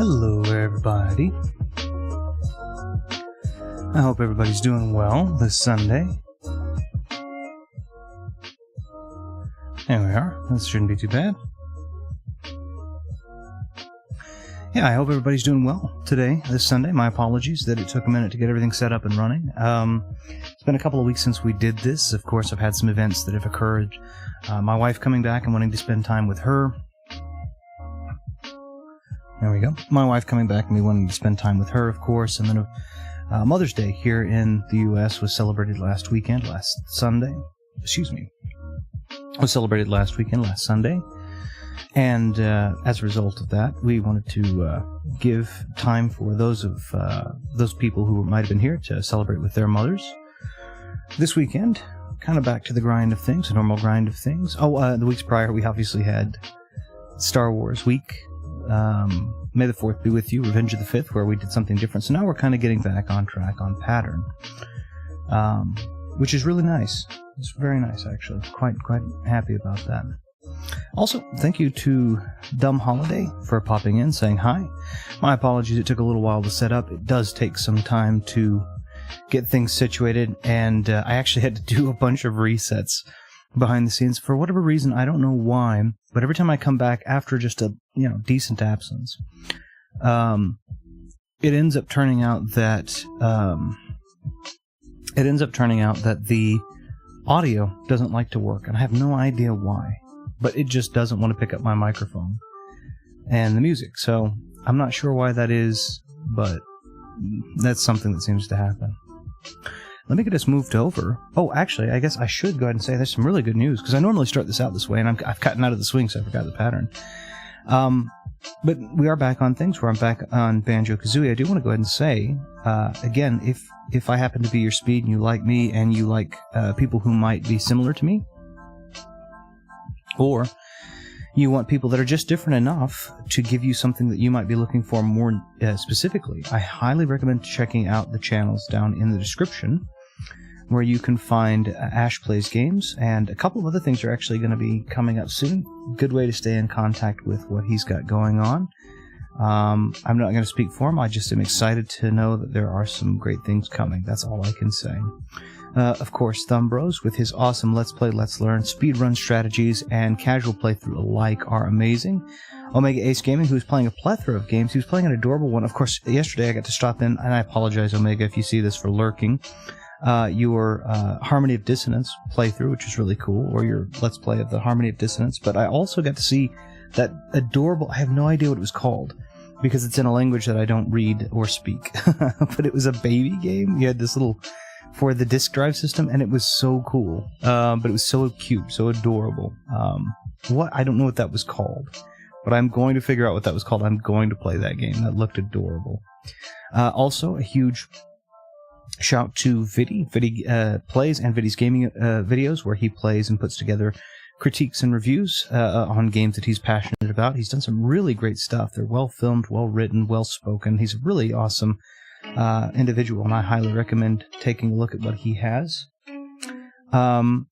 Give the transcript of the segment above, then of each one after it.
Hello everybody. I hope everybody's doing well this Sunday. There we are. This shouldn't be too bad. Yeah, I hope everybody's doing well today, this Sunday. My apologies that it took a minute to get everything set up and running. It's been a couple of weeks since we did this. Of course, I've had some events that have occurred. My wife coming back and wanting to spend time with her. There we go. My wife coming back and me wanting to spend time with her, of course. And then Mother's Day here in the U.S. was celebrated last Sunday. Was celebrated last Sunday. And as a result of that, we wanted to give time for those people who might have been here to celebrate with their mothers. This weekend, kind of back to the grind of things, a normal grind of things. The weeks prior, we obviously had Star Wars week. May the 4th be with you, Revenge of the 5th, where we did something different. So now we're kind of getting back on track, on pattern, which is really nice. It's very nice, actually. Quite happy about that. Also, thank you to Dumb Holiday for popping in, saying hi. My apologies, it took a little while to set up. It does take some time to get things situated, and I actually had to do a bunch of resets behind the scenes. For whatever reason, I don't know why, but every time I come back after just a decent absence, it ends up turning out that the audio doesn't like to work, and I have no idea why. But it just doesn't want to pick up my microphone and the music. So I'm not sure why that is, but that's something that seems to happen. Let me get us moved over. Oh, actually, I guess I should go ahead and say there's some really good news, because I normally start this out this way, and I've gotten out of the swing, so I forgot the pattern. But we are back on things, where I'm back on Banjo-Kazooie. I do want to go ahead and say, again, if I happen to be your speed and you like me, and you like people who might be similar to me, or you want people that are just different enough to give you something that you might be looking for more specifically, I highly recommend checking out the channels down in the description, where you can find Ash Plays Games, and a couple of other things are actually going to be coming up soon. Good way to stay in contact with what he's got going on. I'm not going to speak for him. I just am excited to know that there are some great things coming. That's all I can say. Of course, Thumbros, with his awesome Let's Play, Let's Learn, speedrun strategies, and casual playthrough alike, are amazing. Omega Ace Gaming, who's playing a plethora of games. He was playing an adorable one. Of course, yesterday I got to stop in, and I apologize, Omega, if you see this, for lurking. Your Harmony of Dissonance playthrough, which is really cool, or your Let's Play of the Harmony of Dissonance. But I also got to see that adorable, I have no idea what it was called, because it's in a language that I don't read or speak. But it was a baby game. You had this little, for the disk drive system, and it was so cool. But it was so cute, so adorable. I don't know what that was called, but I'm going to figure out what that was called. I'm going to play that game. That looked adorable. Also, a huge shout to Viddy. Viddy plays and Viddy's gaming videos, where he plays and puts together critiques and reviews on games that he's passionate about. He's done some really great stuff. They're well filmed, well written, well spoken. He's a really awesome individual, and I highly recommend taking a look at what he has.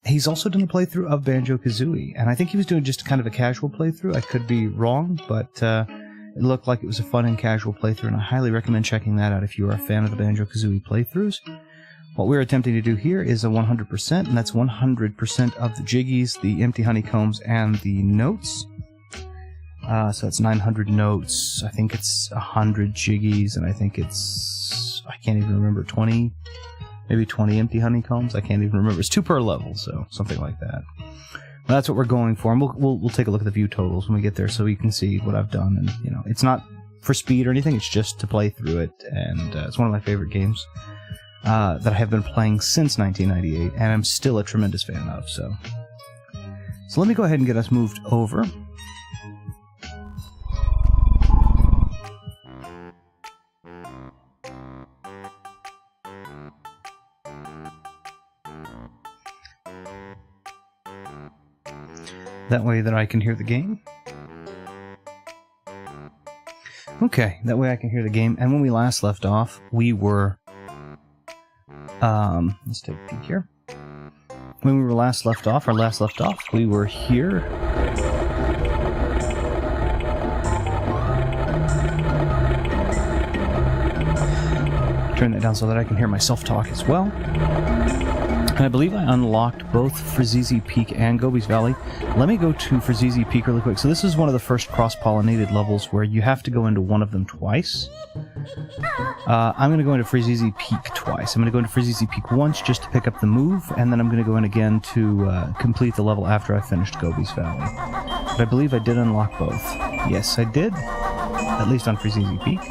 He's also done a playthrough of Banjo-Kazooie, and I think he was doing just kind of a casual playthrough. I could be wrong, but it looked like it was a fun and casual playthrough, and I highly recommend checking that out if you are a fan of the Banjo-Kazooie playthroughs. What we're attempting to do here is a 100%, and that's 100% of the jiggies, the empty honeycombs, and the notes. So it's 900 notes, I think it's 100 jiggies, and I think it's, I can't even remember, 20, maybe 20 empty honeycombs, I can't even remember. It's 2 per level, so something like that. But that's what we're going for, and we'll take a look at the view totals when we get there, so you can see what I've done. And it's not for speed or anything, it's just to play through it, and it's one of my favorite games that I have been playing since 1998, and I'm still a tremendous fan of. So let me go ahead and get us moved over. That way that I can hear the game. Okay, that way I can hear the game. And when we last left off, we were... let's take a peek here. When we were last left off, we were here. turn that down so that I can hear myself talk as well. And I believe I unlocked both Frizizi Peak and Gobi's Valley. Let me go to Frizizi Peak really quick. So this is one of the first cross-pollinated levels where you have to go into one of them twice. I'm going to go into Frizizi Peak twice. I'm going to go into Frizizi Peak once just to pick up the move, and then I'm going to go in again to complete the level after I finished Gobi's Valley. But I believe I did unlock both. Yes, I did. At least on Frizizi Peak.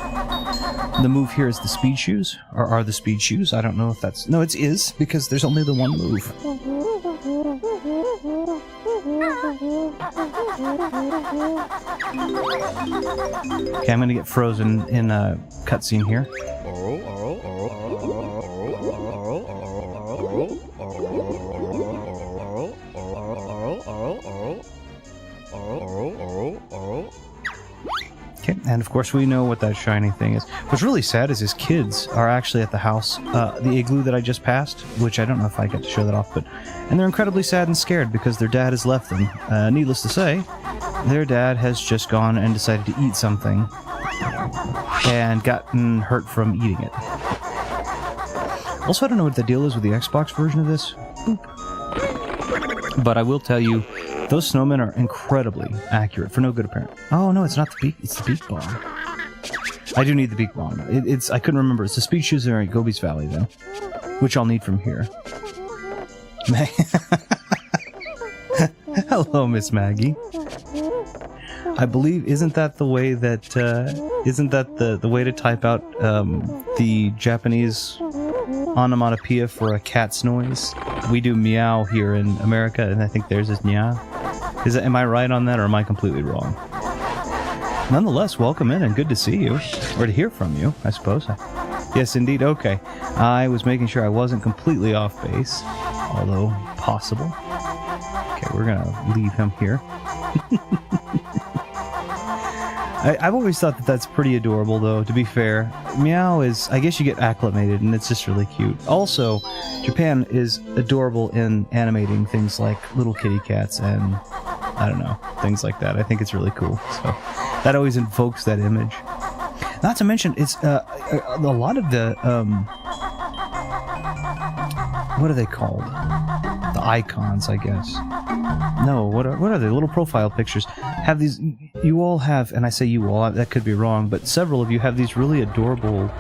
The move here is the speed shoes, or are the speed shoes. I don't know if that's... No, it is, because there's only the one move. Okay, I'm going to get frozen in a cutscene here. Okay, and of course we know what that shiny thing is. What's really sad is his kids are actually at the house, the igloo that I just passed, which I don't know if I get to show that off, and they're incredibly sad and scared because their dad has left them. Needless to say, their dad has just gone and decided to eat something and gotten hurt from eating it. Also, I don't know what the deal is with the Xbox version of this. Boop. But I will tell you, those snowmen are incredibly accurate, for no good apparent. Oh no, it's not the beak, it's the beak bomb. I do need the beak bomb. I couldn't remember. It's the speed shoes that are in Gobi's Valley, though, which I'll need from here. Hello, Miss Maggie. I believe, isn't that the way that, isn't that the way to type out, the Japanese onomatopoeia for a cat's noise? We do meow here in America, and I think theirs is nya. Am I right on that, or am I completely wrong? Nonetheless, welcome in, and good to see you. Or to hear from you, I suppose. Yes, indeed. Okay. I was making sure I wasn't completely off base, although possible. Okay, we're gonna leave him here. I've always thought that that's pretty adorable, though, to be fair. Meow is, I guess you get acclimated, and it's just really cute. Also, Japan is adorable in animating things like little kitty cats and, I don't know, things like that. I think it's really cool. So that always invokes that image. Not to mention, it's a lot of the, what are they called? The icons, I guess. No, what are they? Little profile pictures. Have these, you all have, and I say you all, that could be wrong, but several of you have these really adorable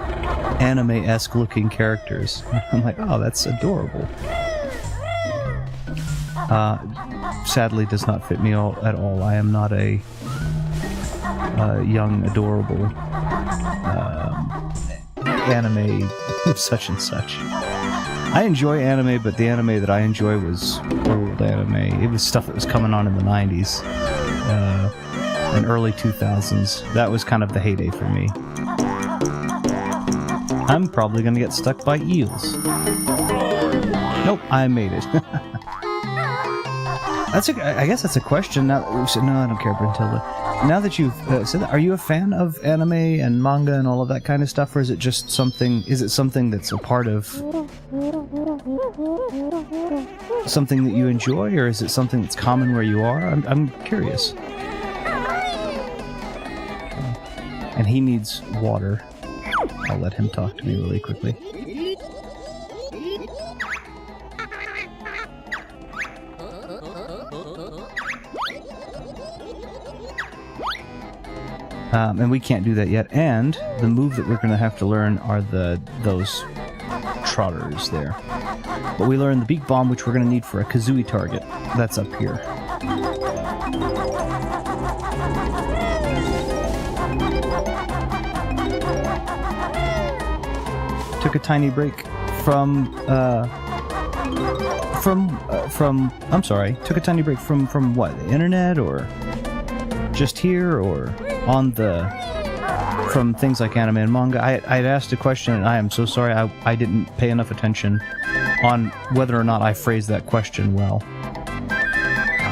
anime-esque looking characters. I'm like, oh, that's adorable. Sadly does not fit me at all. I am not a young, adorable anime such and such. I enjoy anime, but the anime that I enjoy was old anime. It was stuff that was coming on in the 90s and early 2000s. That was kind of the heyday for me. I'm probably going to get stuck by eels. Nope, I made it. I guess that's a question. Now that we've said, no, I don't care, Brentilda. Now that you've said that, are you a fan of anime and manga and all of that kind of stuff, or is it just something? Is it something that's a part of something that you enjoy, or is it something that's common where you are? I'm curious. And he needs water. I'll let him talk to me really quickly. And we can't do that yet. And the move that we're going to have to learn are those trotters there. But we learned the beak bomb, which we're going to need for a Kazooie target. That's up here. Took a tiny break from what? The internet, or just here, or on from things like anime and manga. I'd asked a question, and I am so sorry I didn't pay enough attention on whether or not I phrased that question well.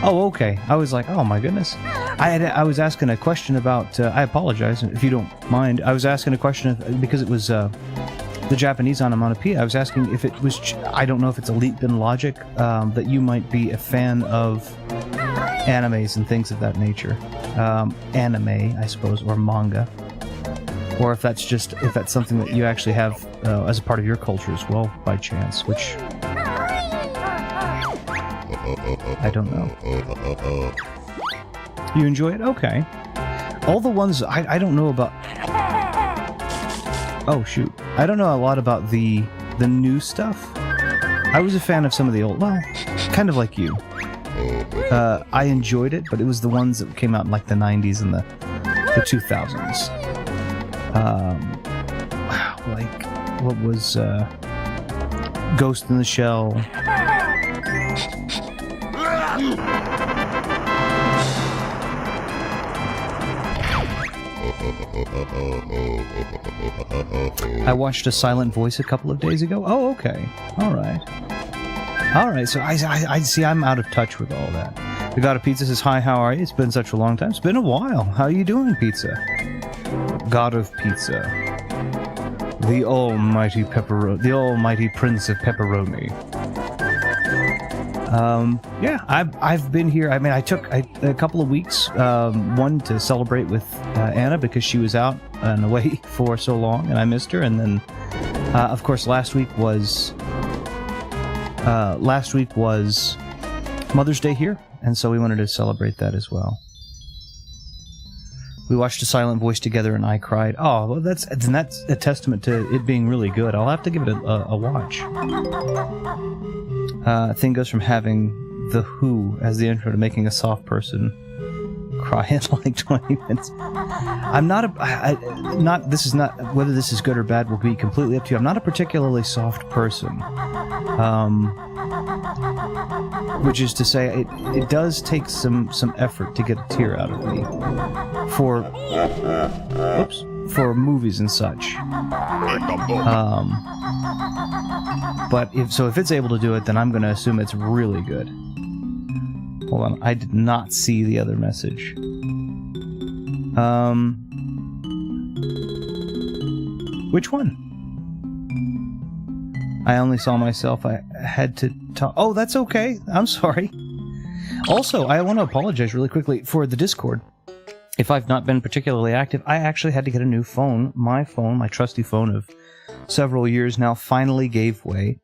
Oh, okay. I was like, oh my goodness. I was asking a question about, I apologize if you don't mind. I was asking a question because it was the Japanese onomatopoeia. I was asking if it was, I don't know if it's a leap in logic, that you might be a fan of animes and things of that nature. Anime, I suppose, or manga. or if that's something that you actually have as a part of your culture as well, by chance, which I don't know. You enjoy it? Okay. All the ones I don't know about. Oh shoot! I don't know a lot about the new stuff. I was a fan of some of the old. Well, kind of like you. I enjoyed it, but it was the ones that came out in like the 90s and the 2000s. Wow, like what was Ghost in the Shell? I watched A Silent Voice a couple of days ago. Oh, okay. All right. So I see. I'm out of touch with all that. The God of Pizza says, "Hi, how are you? It's been such a long time. It's been a while. How are you doing, Pizza?" God of Pizza, the almighty Prince of Pepperoni. Yeah, I've been here. I mean, I took a couple of weeks, one to celebrate with Anna because she was out and away for so long, and I missed her. And then, of course, last week was Mother's Day here, and so we wanted to celebrate that as well. We watched A Silent Voice together, and I cried. Oh, well, that's a testament to it being really good. I'll have to give it a watch. Thing goes from having The Who as the intro to making a soft person cry in like 20 minutes. I'm not this is not, whether this is good or bad will be completely up to you. I'm not a particularly soft person. Which is to say, it does take some effort to get a tear out of me for movies and such. But if it's able to do it, then I'm going to assume it's really good. Hold on, I did not see the other message. Which one? I only saw myself. I had to talk. Oh, that's okay. I'm sorry. Also, I want to apologize really quickly for the Discord. If I've not been particularly active, I actually had to get a new phone. My trusty phone of several years now, finally gave way.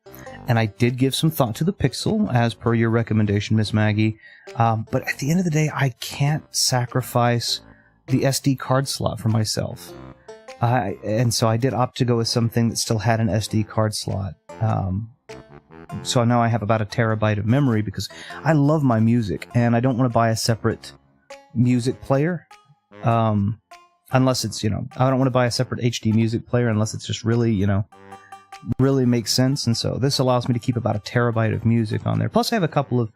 And I did give some thought to the Pixel, as per your recommendation, Miss Maggie. But at the end of the day, I can't sacrifice the SD card slot for myself. And so I did opt to go with something that still had an SD card slot. So now I have about 1 terabyte of memory because I love my music, and I don't want to buy a separate music player. Unless it's, I don't want to buy a separate HD music player unless it's just really, really makes sense. And so this allows me to keep about 1 terabyte of music on there. Plus I have a couple of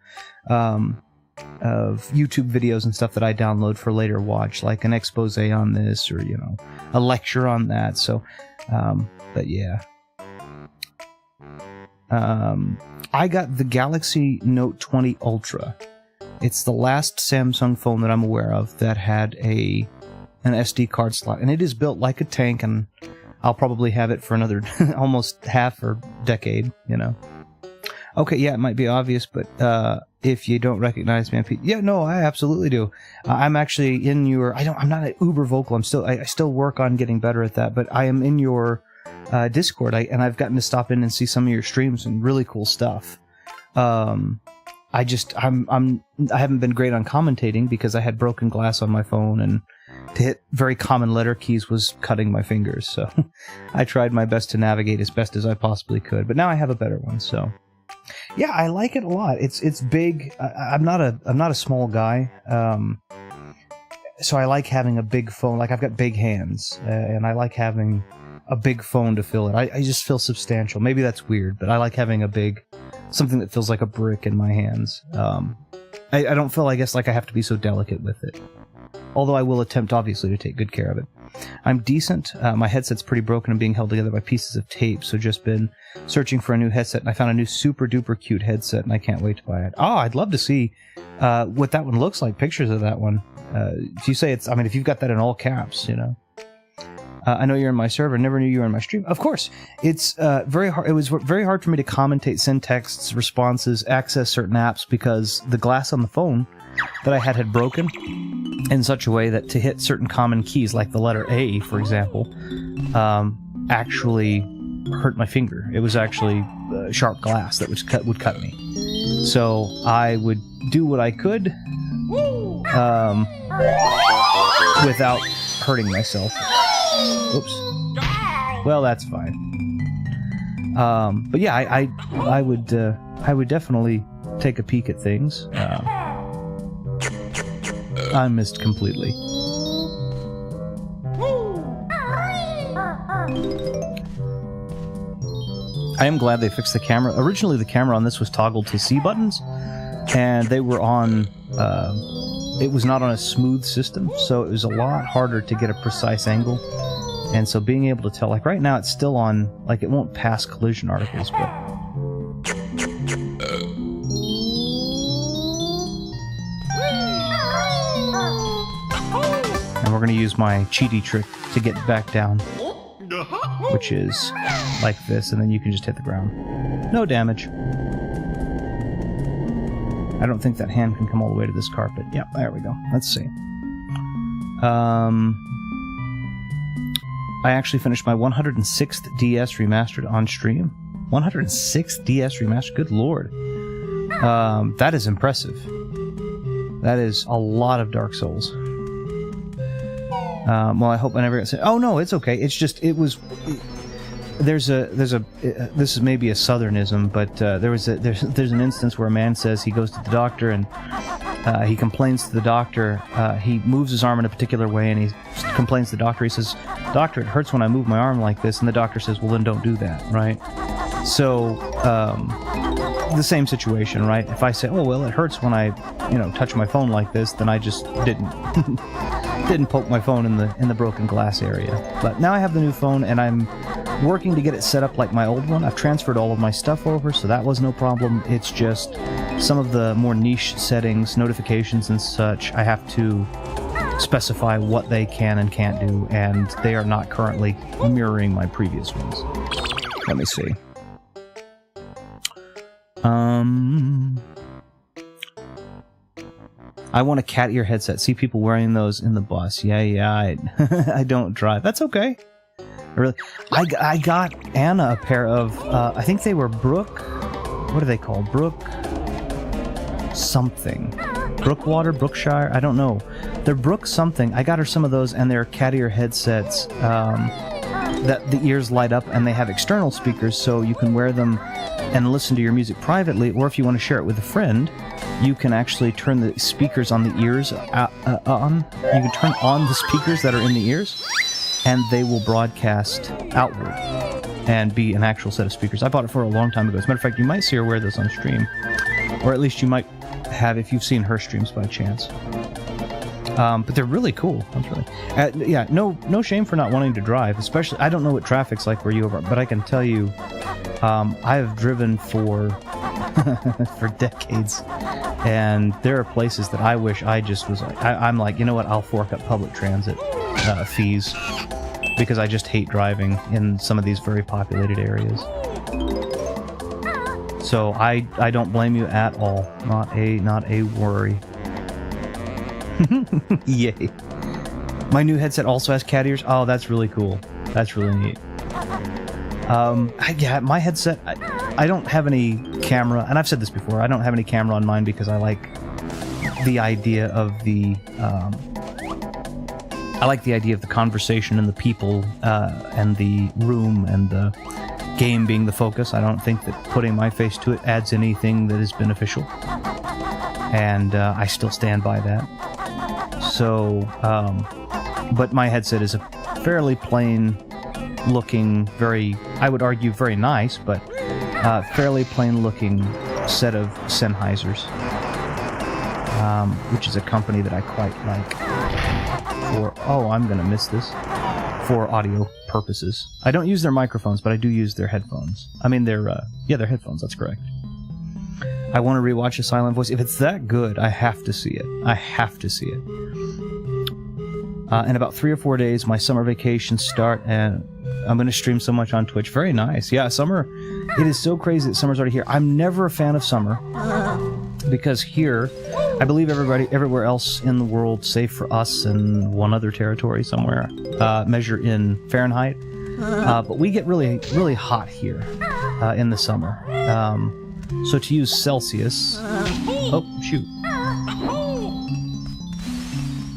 YouTube videos and stuff that I download for later watch, like an expose on this or, a lecture on that. So, but yeah. I got the Galaxy Note 20 Ultra. It's the last Samsung phone that I'm aware of that had an SD card slot, and it is built like a tank, and I'll probably have it for another almost half or decade, Okay, yeah, it might be obvious, but if you don't recognize me, yeah, no, I absolutely do. I'm actually in your. I'm not uber vocal. I still work on getting better at that, but I am in your Discord, and I've gotten to stop in and see some of your streams and really cool stuff. I haven't been great on commentating because I had broken glass on my phone, and to hit very common letter keys was cutting my fingers. So I tried my best to navigate as best as I possibly could, but now I have a better one. So yeah, I like it a lot. It's big. I'm not a small guy, so I like having a big phone. Like, I've got big hands, and I like having a big phone to fill it. I just feel substantial. Maybe that's weird, but I like having something that feels like a brick in my hands. I don't feel, I guess, like I have to be so delicate with it. Although I will attempt, obviously, to take good care of it. I'm decent. My headset's pretty broken and being held together by pieces of tape, so just been searching for a new headset, and I found a new super duper cute headset, and I can't wait to buy it. Oh, I'd love to see what that one looks like, pictures of that one. If you say it's, if you've got that in all caps, I know you're in my server. Never knew you were in my stream. Of course, it's very hard. It was very hard for me to commentate, send texts, responses, access certain apps because the glass on the phone that I had broken. in such a way that to hit certain common keys, like the letter A, for example, actually hurt my finger. It was actually sharp glass that would cut me. So I would do what I could without hurting myself. Oops. Well, that's fine. But yeah, I would definitely take a peek at things. I missed completely. I am glad they fixed the camera. Originally, the camera on this was toggled to C buttons, and they were on... it was not on a smooth system, so it was a lot harder to get a precise angle. And so being able to tell, like right now it's still on, like it won't pass collision articles, but... And we're going to use my cheaty trick to get back down, which is like this, and then you can just hit the ground. No damage. I don't think that hand can come all the way to this carpet. Yeah, there we go. Let's see. I actually finished my 106th DS remastered on stream. 106th DS remastered? Good lord. That is impressive. That is a lot of Dark Souls. Well, I hope I never get... Oh, no, it's okay. It's just, it was... There's a this is maybe a southernism, but there's an instance where a man says he goes to the doctor and he complains to the doctor. He moves his arm in a particular way and he complains to the doctor. He says, "Doctor, it hurts when I move my arm like this." And the doctor says, "Well, then don't do that," right? So the same situation, right? If I say, "Oh, well, it hurts when I, touch my phone like this," then I just didn't poke my phone in the broken glass area. But now I have the new phone and I'm working to get it set up like my old one. I've transferred all of my stuff over, so that was no problem. It's just some of the more niche settings, notifications and such, I have to specify what they can and can't do, and they are not currently mirroring my previous ones. Let me see. I want a cat ear headset. See people wearing those in the bus. Yeah, I don't drive. That's okay. Really, I got Anna a pair of, I think they were Brook, what are they called? Brook something. Brookwater, Brookshire, I don't know. They're Brook something. I got her some of those, and they're cat ear headsets that the ears light up, and they have external speakers, so you can wear them and listen to your music privately, or if you want to share it with a friend, you can actually turn the speakers on the ears on. You can turn on the speakers that are in the ears, and they will broadcast outward and be an actual set of speakers. I bought it for a long time ago. As a matter of fact, you might see her wear this on stream. Or at least you might have if you've seen her streams by chance. But they're really cool. That's really... yeah, no shame for not wanting to drive. Especially, I don't know what traffic's like where you are, but I can tell you, I have driven for for decades. And there are places that I wish I just was like... I'm like, you know what, I'll fork up public transit fees, because I just hate driving in some of these very populated areas. So I don't blame you at all. Not a worry. Yay. My new headset also has cat ears. Oh, that's really cool. That's really neat. Yeah, my headset, I don't have any camera, and I've said this before, I don't have any camera on mine because I like the idea of the conversation and the people and the room and the game being the focus. I don't think that putting my face to it adds anything that is beneficial. And I still stand by that. So, but my headset is a fairly plain looking, I would argue very nice, but fairly plain looking set of Sennheisers, which is a company that I quite like I'm gonna miss this, for audio purposes. I don't use their microphones, but I do use their headphones. I mean, their headphones, that's correct. I want to rewatch A Silent Voice. If it's that good, I have to see it. I have to see it. In about 3 or 4 days, my summer vacations start, and I'm going to stream so much on Twitch. Very nice. Yeah, summer. It is so crazy that summer's already here. I'm never a fan of summer, because here, I believe everywhere else in the world, save for us and one other territory somewhere, measure in Fahrenheit. But we get really, really hot here in the summer. So to use Celsius... Oh, shoot.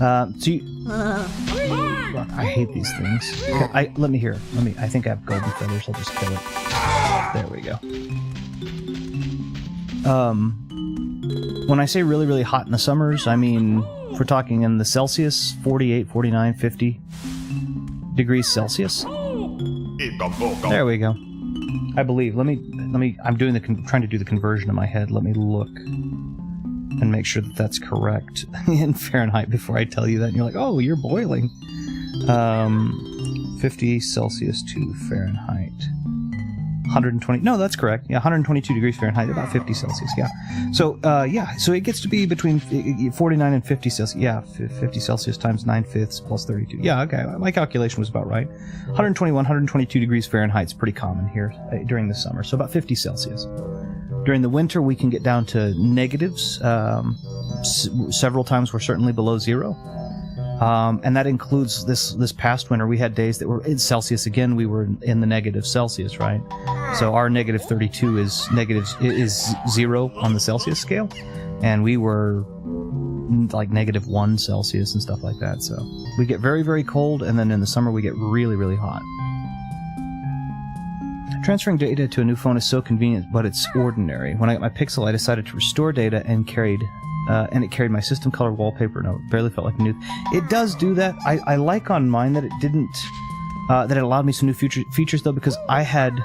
I hate these things. Let me hear. I think I have golden feathers. I'll just kill it. There we go. When I say really, really hot in the summers, I mean, if we're talking in the Celsius, 48, 49, 50 degrees Celsius. There we go. I believe. Let me. I'm trying to do the conversion in my head. Let me look and make sure that that's correct in Fahrenheit before I tell you that. And you're like, oh, you're boiling. 50 Celsius to Fahrenheit. 120. No, that's correct. Yeah, 122 degrees Fahrenheit, about 50 Celsius. Yeah. So, so it gets to be between 49 and 50 Celsius. Yeah, 50 Celsius times 9/5 plus 32. Yeah, okay. My calculation was about right. 121, 122 degrees Fahrenheit is pretty common here during the summer. So about 50 Celsius. During the winter, we can get down to negatives. Several times we're certainly below zero. And that includes this past winter. We had days that were in Celsius again. We were in the negative Celsius, right? So our negative 32 is zero on the Celsius scale, and we were like -1 Celsius and stuff like that. So we get very, very cold, and then in the summer we get really, really hot. Transferring data to a new phone is so convenient, but it's ordinary. When I got my Pixel, I decided to restore data and it carried my system color wallpaper, and it barely felt like new. It does do that. I like on mine that it didn't, that it allowed me some new features though, because I had,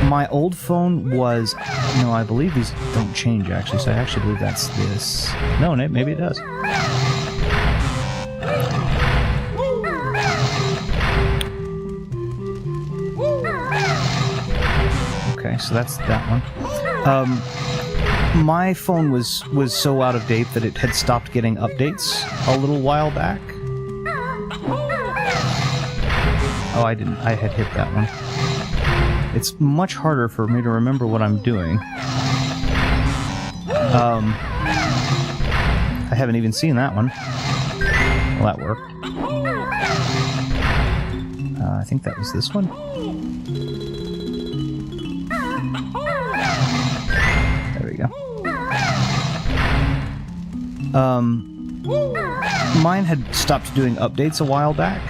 my old phone was, no, I believe these don't change actually, so I actually believe that's this. No, maybe it does. Okay, so that's that one. My phone was so out of date that it had stopped getting updates a little while back. Oh, I didn't. I had hit that one. It's much harder for me to remember what I'm doing. I haven't even seen that one. Well, that worked. I think that was this one. There we go. Mine had stopped doing updates a while back.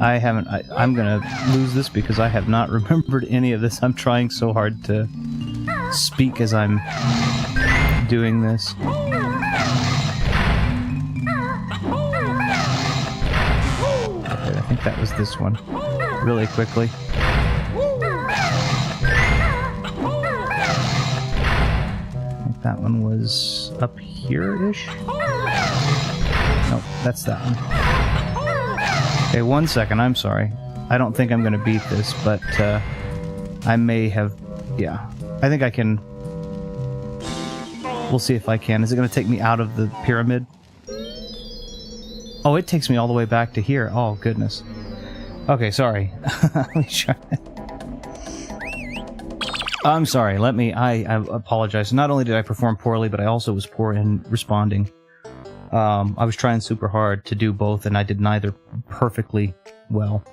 I haven't. I'm gonna lose this because I have not remembered any of this. I'm trying so hard to speak as I'm doing this. Okay, I think that was this one. Really quickly. I think that one was up here-ish. Nope, that's that one. Okay, 1 second, I'm sorry. I don't think I'm going to beat this, but I may have... Yeah, I think I can... We'll see if I can. Is it going to take me out of the pyramid? Oh, it takes me all the way back to here. Oh, goodness. Okay, sorry. Let me try. I'm sorry, I apologize. Not only did I perform poorly, but I also was poor in responding. I was trying super hard to do both, and I did neither perfectly well.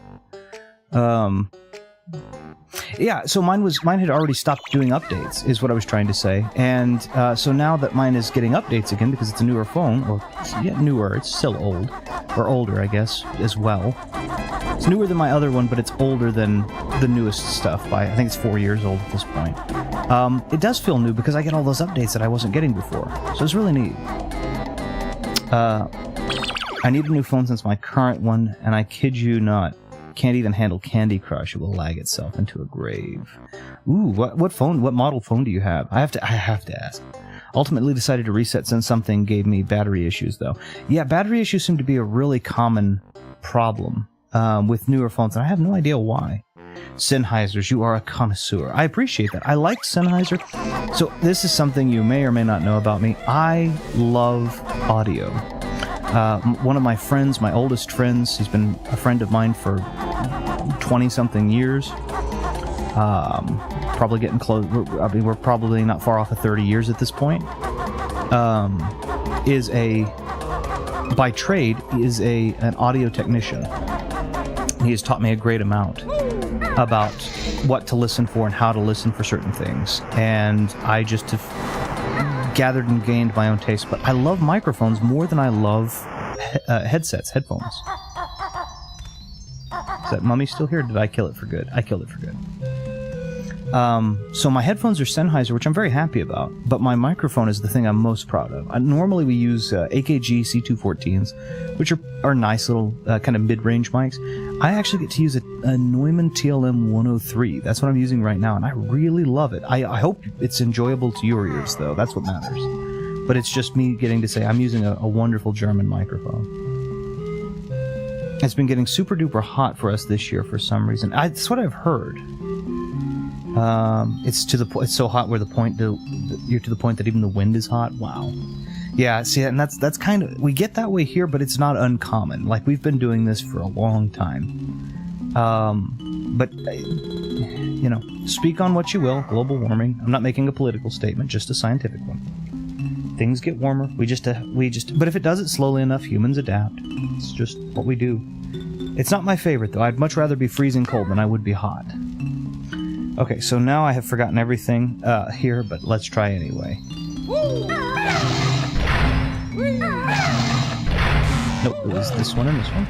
Yeah, so mine had already stopped doing updates, is what I was trying to say. And so now that mine is getting updates again, because it's a newer phone, or yeah, newer, it's still old, or older, I guess, as well. It's newer than my other one, but it's older than the newest stuff by, I think it's 4 years old at this point. It does feel new because I get all those updates that I wasn't getting before, so it's really neat. I need a new phone since my current one, and I kid you not, can't even handle Candy Crush. It will lag itself into a grave. Ooh, what phone? What model phone do you have? I have to ask. Ultimately decided to reset since something gave me battery issues, though. Yeah, battery issues seem to be a really common problem with newer phones, and I have no idea why. Sennheisers, you are a connoisseur. I appreciate that. I like Sennheiser. So this is something you may or may not know about me. I love audio. One of my friends, my oldest friends, he's been a friend of mine for 20-something years. probably getting close. We're probably not far off of 30 years at this point. By trade, is an audio technician. He has taught me a great amount about what to listen for and how to listen for certain things. And I just have gathered and gained my own taste. But I love microphones more than I love headsets, headphones. Is that mummy still here? Or did I kill it for good? I killed it for good. So my headphones are Sennheiser, which I'm very happy about, but my microphone is the thing I'm most proud of. Normally we use AKG C214s, which are nice little kind of mid-range mics. I actually get to use a Neumann TLM 103. That's what I'm using right now, and I really love it. I hope it's enjoyable to your ears, though. That's what matters. But it's just me getting to say I'm using a wonderful German microphone. It's been getting super duper hot for us this year for some reason. That's what I've heard. It's so hot where you're to the point that even the wind is hot. Wow. Yeah, see, and that's kind of, we get that way here, but it's not uncommon. Like, we've been doing this for a long time. But speak on what you will. Global warming. I'm not making a political statement, just a scientific one. Things get warmer. But if it does it slowly enough, humans adapt. It's just what we do. It's not my favorite, though. I'd much rather be freezing cold than I would be hot. Okay, so now I have forgotten everything here, but let's try anyway. Nope, it was this one and this one.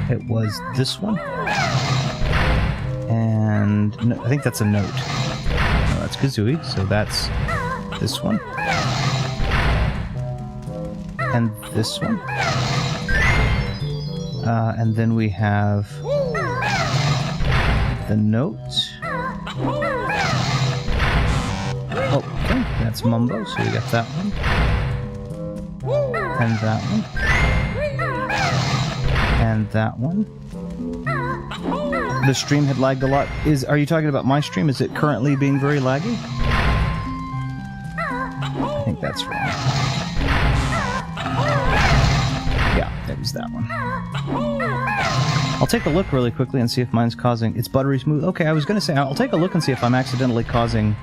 It was this one. And no, I think that's a note. No, that's Kazooie, so that's this one. And this one. And then we have the note. Oh, okay, that's Mumbo, so we got that one. And that one. And that one. The stream had lagged a lot. Are you talking about my stream? Is it currently being very laggy? I think that's wrong. Yeah, it was that one. I'll take a look really quickly and see if mine's causing... It's buttery smooth. Okay, I was going to say, I'll take a look and see if I'm accidentally causing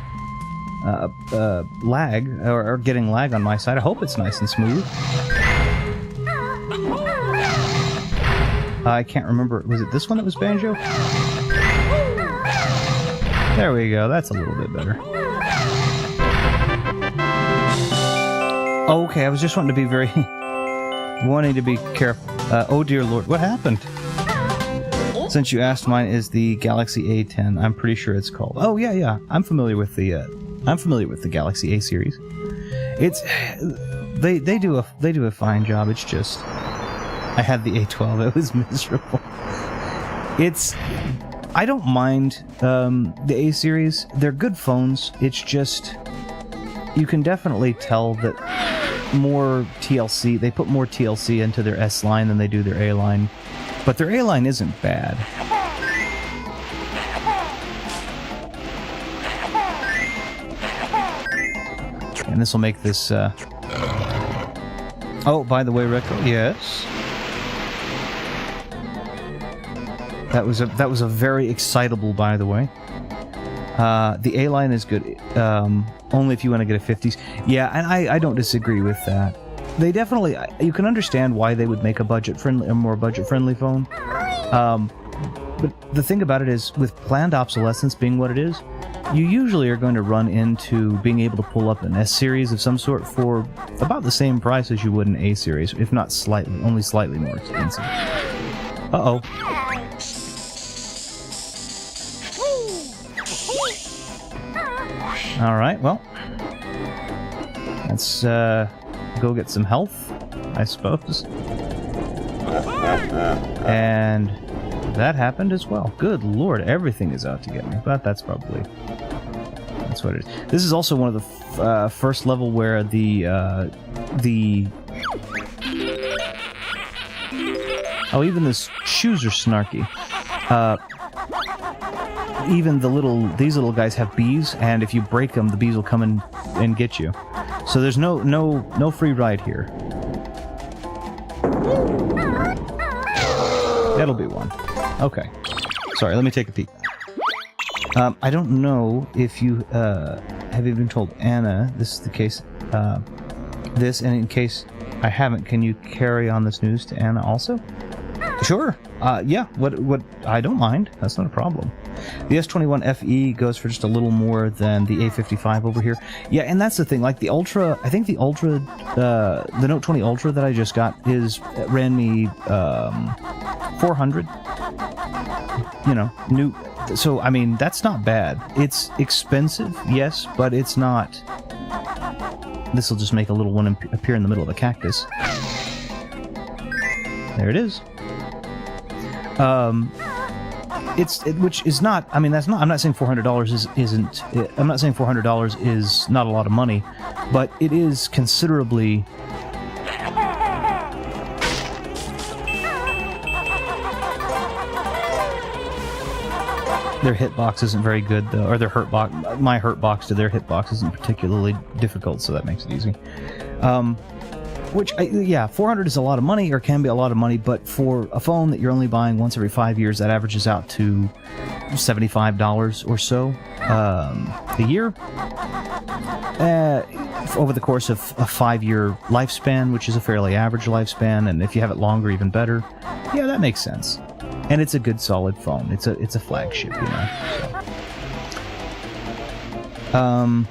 lag, or getting lag on my side. I hope it's nice and smooth. I can't remember. Was it this one that was Banjo? There we go. That's a little bit better. Okay, I was just wanting to be very... wanting to be careful. Oh dear Lord, what happened? Since you asked, mine is the Galaxy A10. I'm pretty sure it's called. Oh yeah. I'm familiar with the Galaxy A series. They do a fine job. It's just I had the A12. It was miserable. I don't mind the A series. They're good phones. It's just you can definitely tell that more TLC. They put more TLC into their S line than they do their A line. But their A line isn't bad. And this will make this. Oh, by the way, Rico. Yes. That was a very excitable, by the way. The A line is good. Only if you want to get a 50s. Yeah, and I don't disagree with that. They definitely... You can understand why they would make a more budget-friendly phone. But the thing about it is, with planned obsolescence being what it is, you usually are going to run into being able to pull up an S-series of some sort for about the same price as you would an A-series, if not only slightly more expensive. Uh-oh. Alright, well... Let's, go get some health, I suppose. And that happened as well. Good lord, everything is out to get me. But that's what it is. This is also one of the first level where oh, even the shoes are snarky. Even these little guys have bees, and if you break them, the bees will come and get you. So there's no free ride here. That'll be one. Okay. Sorry, let me take a peek. I don't know if you have even told Anna this is the case. And in case I haven't, can you carry on this news to Anna also? Sure. Yeah. What? I don't mind. That's not a problem. The S21 FE goes for just a little more than the A55 over here. Yeah, and that's the thing. Like the Ultra, I think the Ultra, the Note 20 Ultra that I just got ran me 400. You know, new. So I mean, that's not bad. It's expensive, yes, but it's not. This will just make a little one appear in the middle of a cactus. There it is. Which is not. I mean, that's not. I'm not saying $400 isn't. I'm not saying $400 is not a lot of money, but it is considerably. Their hitbox isn't very good, though, or their hurtbox. My hurtbox to their hitbox isn't particularly difficult, so that makes it easy. Yeah, $400 is a lot of money, or can be a lot of money, but for a phone that you're only buying once every 5 years, that averages out to $75 or so a year. Over the course of a 5-year lifespan, which is a fairly average lifespan, and if you have it longer, even better. Yeah, that makes sense. And it's a good, solid phone. It's a flagship, you know. So.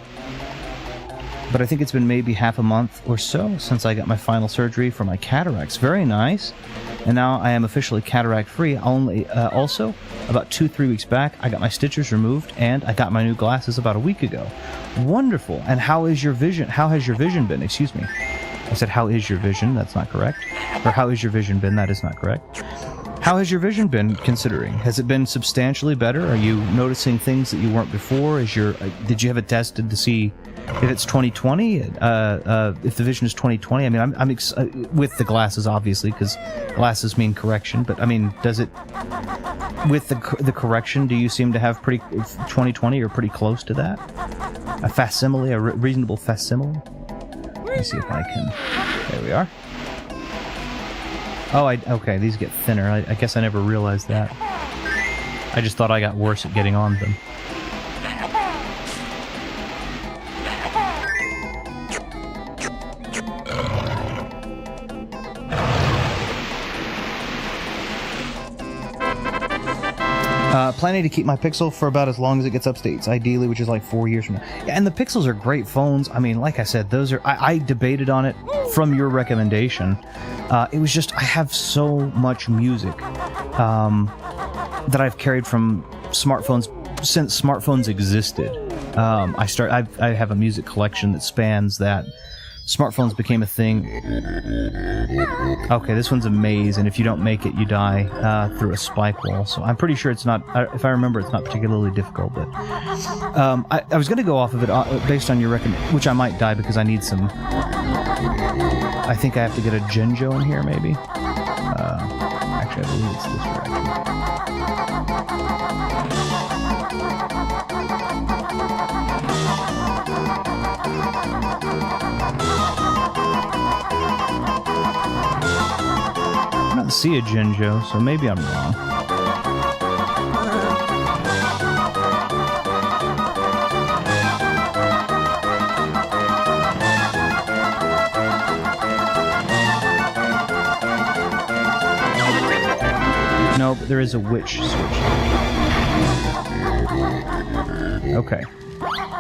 But I think it's been maybe half a month or so since I got my final surgery for my cataracts. Very nice. And now I am officially cataract-free. Also, about 2-3 weeks back, I got my stitches removed, and I got my new glasses about a week ago. Wonderful. And how is your vision? How has your vision been? Excuse me. I said, how is your vision? That's not correct. Or how is your vision been? That is not correct. How has your vision been, considering? Has it been substantially better? Are you noticing things that you weren't before? Did you have it tested to see if it's 20/20? If the vision is 20/20? I mean, I'm with the glasses, obviously, because glasses mean correction. But I mean, does it with the correction? Do you seem to have pretty 20/20 or pretty close to that? A facsimile, a reasonable facsimile. Let me see if I can. There we are. Oh, okay, these get thinner. I guess I never realized that. I just thought I got worse at getting on them. Planning to keep my Pixel for about as long as it gets updates, ideally, which is like 4 years from now. Yeah, and the Pixels are great phones. I mean, like I said, those are... I debated on it from your recommendation. It was just, I have so much music that I've carried from smartphones since smartphones existed. I have a music collection that spans that. Smartphones became a thing. Okay, this one's a maze, and if you don't make it, you die through a spike wall. So I'm pretty sure it's not, if I remember, it's not particularly difficult. But I was going to go off of it based on your recommendation, which I might die because I need some... I think I have to get a Genjo in here, maybe. Actually, I believe it's this direction. I don't see a Genjo, so maybe I'm wrong. No, but there is a witch switch. Okay.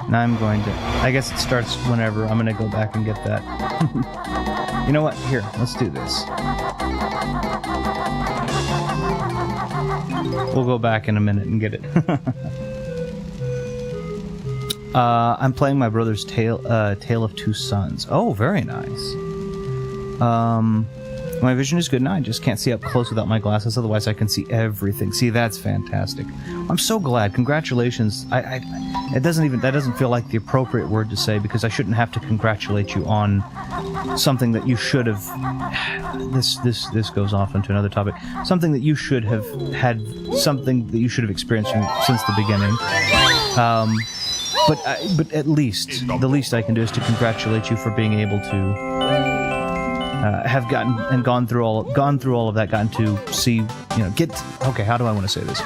Now I'm going to... I guess it starts whenever. I'm going to go back and get that. You know what? Here, let's do this. We'll go back in a minute and get it. I'm playing my brother's Tale of Two Sons. Oh, very nice. My vision is good now. I just can't see up close without my glasses. Otherwise, I can see everything. See, that's fantastic. I'm so glad. Congratulations. That doesn't feel like the appropriate word to say, because I shouldn't have to congratulate you on something that you should have. This goes off into another topic. Something that you should have had. Something that you should have experienced since the beginning. But at least the least I can do is to congratulate you for being able to. Have gone through all of that, gotten to see Okay, how do I want to say this?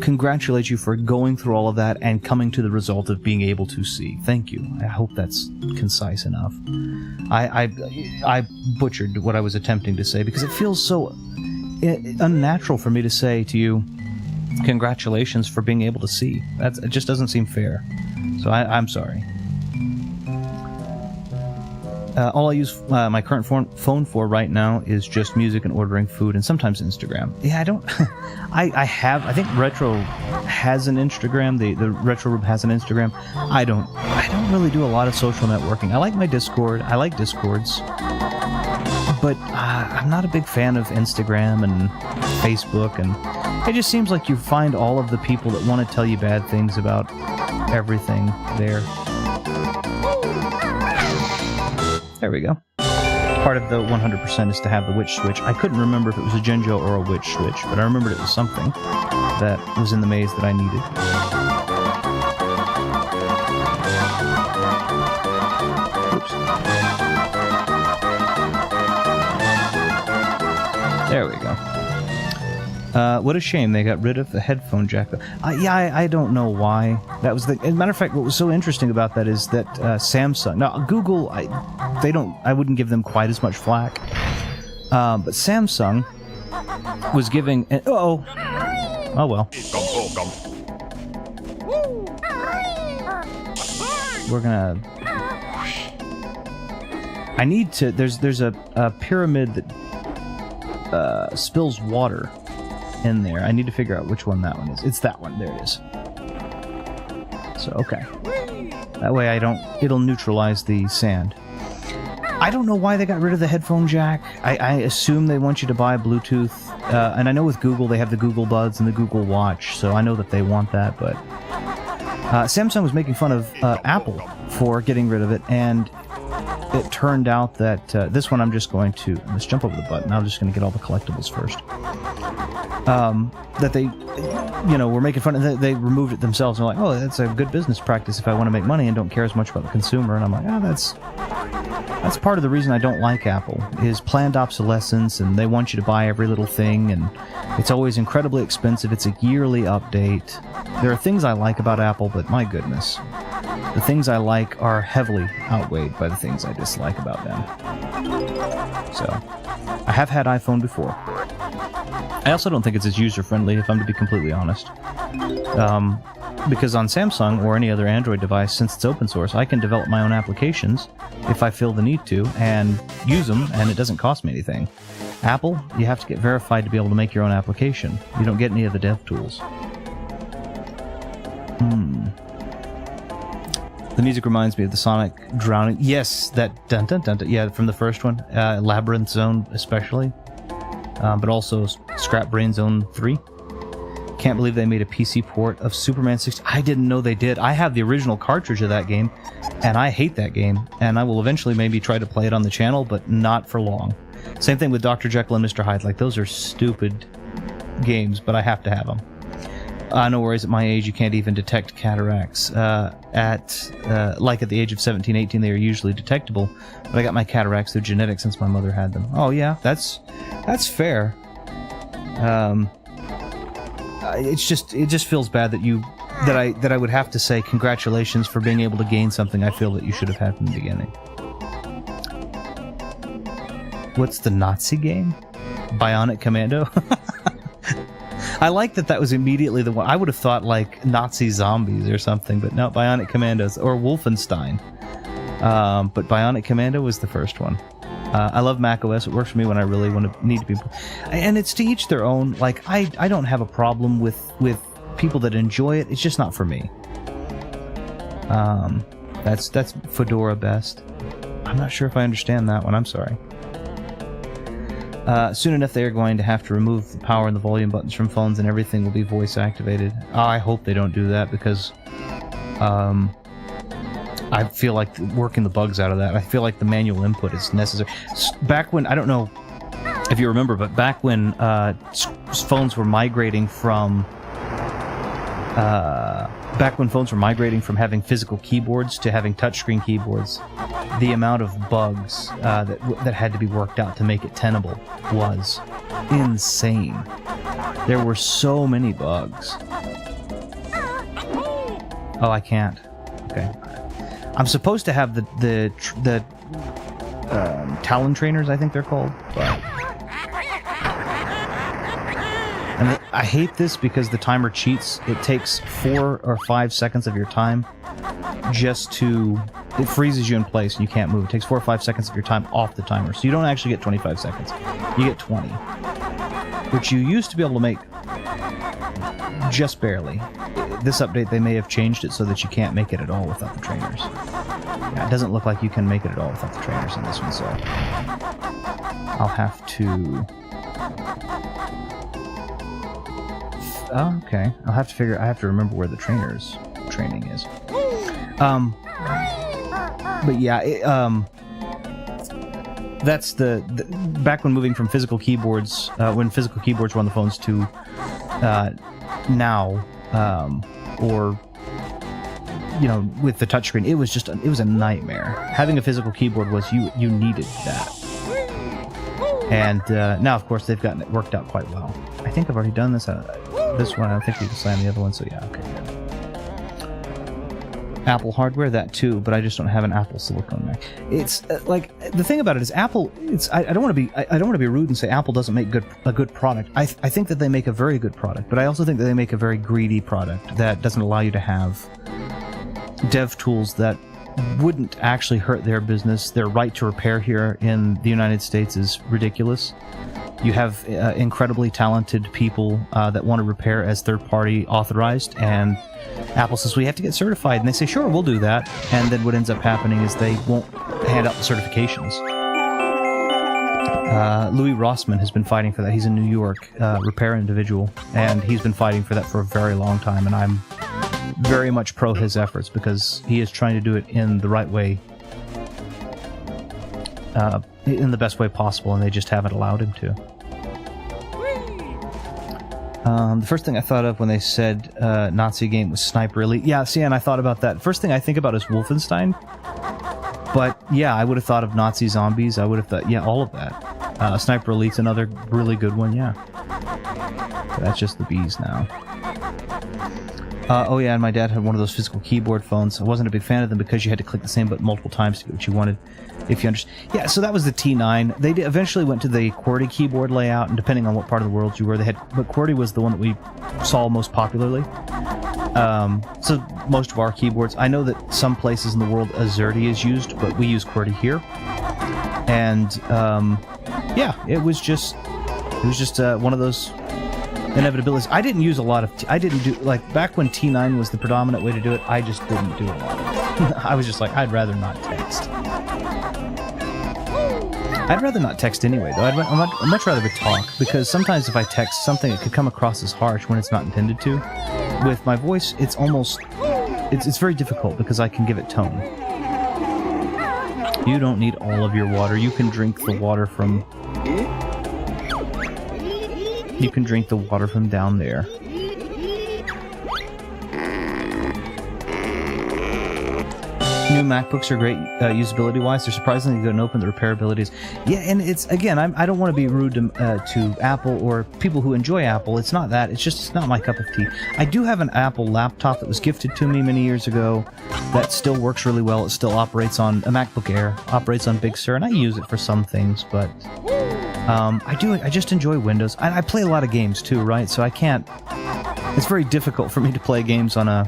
Congratulate you for going through all of that and coming to the result of being able to see. Thank you. I hope that's concise enough. I butchered what I was attempting to say because it feels so unnatural for me to say to you, congratulations for being able to see. It just doesn't seem fair. So I'm sorry. All I use my current phone for right now is just music and ordering food, and sometimes Instagram. Yeah, I don't... I think Retro has an Instagram. The Retro Room has an Instagram. I don't really do a lot of social networking. I like my Discord. I like Discords. But I'm not a big fan of Instagram and Facebook, and it just seems like you find all of the people that want to tell you bad things about everything there. There we go. Part of the 100% is to have the witch switch. I couldn't remember if it was a Genjo or a witch switch, but I remembered it was something that was in the maze that I needed. Oops. There we go. What a shame they got rid of the headphone jack. I don't know why. That was as a matter of fact, what was so interesting about that is that Samsung. Now, Google, I wouldn't give them quite as much flack. But Samsung was giving. Oh well. We're gonna. I need to. There's a pyramid that spills water in there. I need to figure out which one that one is. It's that one. There it is. So, okay. That way it'll neutralize the sand. I don't know why they got rid of the headphone jack. I assume they want you to buy Bluetooth. And I know with Google, they have the Google Buds and the Google Watch, so I know that they want that, but... Samsung was making fun of Apple for getting rid of it, and it turned out that this one I'm just going to... Let's jump over the button. I'm just going to get all the collectibles first. That they, were making fun of. They removed it themselves. And they're like, oh, that's a good business practice if I want to make money and don't care as much about the consumer. And I'm like, that's part of the reason I don't like Apple, is planned obsolescence, and they want you to buy every little thing, and it's always incredibly expensive. It's a yearly update. There are things I like about Apple, but my goodness, the things I like are heavily outweighed by the things I dislike about them. So, I have had iPhone before. I also don't think it's as user-friendly, if I'm to be completely honest. Because on Samsung or any other Android device, since it's open source, I can develop my own applications if I feel the need to, and use them, and it doesn't cost me anything. Apple, you have to get verified to be able to make your own application. You don't get any of the dev tools. The music reminds me of the Sonic drowning. Yes, that dun-dun-dun-dun. Yeah, from the first one. Labyrinth Zone especially. But also Scrap Brain Zone 3. Can't believe they made a PC port of Superman 60. I didn't know they did. I have the original cartridge of that game, and I hate that game. And I will eventually maybe try to play it on the channel, but not for long. Same thing with Dr. Jekyll and Mr. Hyde. Like, those are stupid games, but I have to have them. No worries, at my age, you can't even detect cataracts. At the age of 17, 18, they are usually detectable, but I got my cataracts through genetics since my mother had them. Oh yeah, that's fair. It just feels bad that I would have to say congratulations for being able to gain something I feel that you should have had from the beginning. What's the Nazi game? Bionic Commando? I like that was immediately the one. I would have thought like Nazi zombies or something, but no, Bionic Commandos or Wolfenstein. But Bionic Commando was the first one. I love macOS. It works for me when I really need to be. And it's to each their own. Like I don't have a problem with people that enjoy it. It's just not for me. That's Fedora best. I'm not sure if I understand that one. I'm sorry. Soon enough, they are going to have to remove the power and the volume buttons from phones, and everything will be voice activated. I hope they don't do that, because I feel like working the bugs out of that. I feel like the manual input is necessary. Back when, I don't know if you remember, but back when phones were migrating from back when phones were migrating from having physical keyboards to having touchscreen keyboards, the amount of bugs that had to be worked out to make it tenable was insane. There were so many bugs. Oh, I can't. Okay. I'm supposed to have the Talon trainers, I think they're called. But... And I hate this because the timer cheats. It takes 4 or 5 seconds of your time just to... It freezes you in place and you can't move. It takes 4 or 5 seconds of your time off the timer. So you don't actually get 25 seconds. You get 20. Which you used to be able to make just barely. This update, they may have changed it so that you can't make it at all without the trainers. Yeah, it doesn't look like you can make it at all without the trainers in this one, so... I'll have to... Oh, okay. I'll have to figure... I have to remember where the training is. But yeah, that's the... Back when moving from physical keyboards... when physical keyboards were on the phones to... now... or... You know, with the touchscreen, it was just... It was a nightmare. Having a physical keyboard was... You needed that. And now, of course, they've gotten it worked out quite well. I think I've already done this. This one, I think we can sign the other one, so yeah, okay, good. Apple hardware, that too, but I just don't have an Apple Silicon Mac. It's like the thing about it is Apple. I don't want to be rude and say Apple doesn't make a good product. I think that they make a very good product, but I also think that they make a very greedy product that doesn't allow you to have dev tools that wouldn't actually hurt their business. Their right to repair here in the United States is ridiculous. You have incredibly talented people that want to repair as third-party authorized, and Apple says, we have to get certified, and they say, sure, we'll do that, and then what ends up happening is they won't hand out the certifications. Louis Rossman has been fighting for that. He's a New York repair individual, and he's been fighting for that for a very long time, and I'm very much pro his efforts because he is trying to do it in the right way, in the best way possible, and they just haven't allowed him to. The first thing I thought of when they said Nazi game was Sniper Elite. Yeah, see, and I thought about that. First thing I think about is Wolfenstein. But yeah, I would have thought of Nazi zombies. I would have thought, yeah, all of that. Sniper Elite's another really good one, yeah. But that's just the bees now. Oh yeah, and my dad had one of those physical keyboard phones. I wasn't a big fan of them because you had to click the same button multiple times to get what you wanted, if you understand. Yeah, so that was the T9. They eventually went to the QWERTY keyboard layout, and depending on what part of the world you were, but QWERTY was the one that we saw most popularly. So most of our keyboards, I know that some places in the world AZERTY is used, but we use QWERTY here. And yeah, it was just one of those inevitabilities. I didn't use a lot of... I didn't do... Like, back when T9 was the predominant way to do it, I just didn't do a lot of it. I was just like, I'd rather not text. I'd rather not text anyway, though. I'd much rather talk, because sometimes if I text something, it could come across as harsh when it's not intended to. With my voice, it's almost... It's very difficult, because I can give it tone. You don't need all of your water. You can drink the water from... You can drink the water from down there. New MacBooks are great usability-wise. They're surprisingly good and open. The repairability is... Yeah, and it's... Again, I don't want to be rude to Apple or people who enjoy Apple. It's not that. It's just not my cup of tea. I do have an Apple laptop that was gifted to me many years ago that still works really well. It still operates on... A MacBook Air operates on Big Sur, and I use it for some things, but... I just enjoy Windows. I play a lot of games too, right? So I can't... It's very difficult for me to play games on an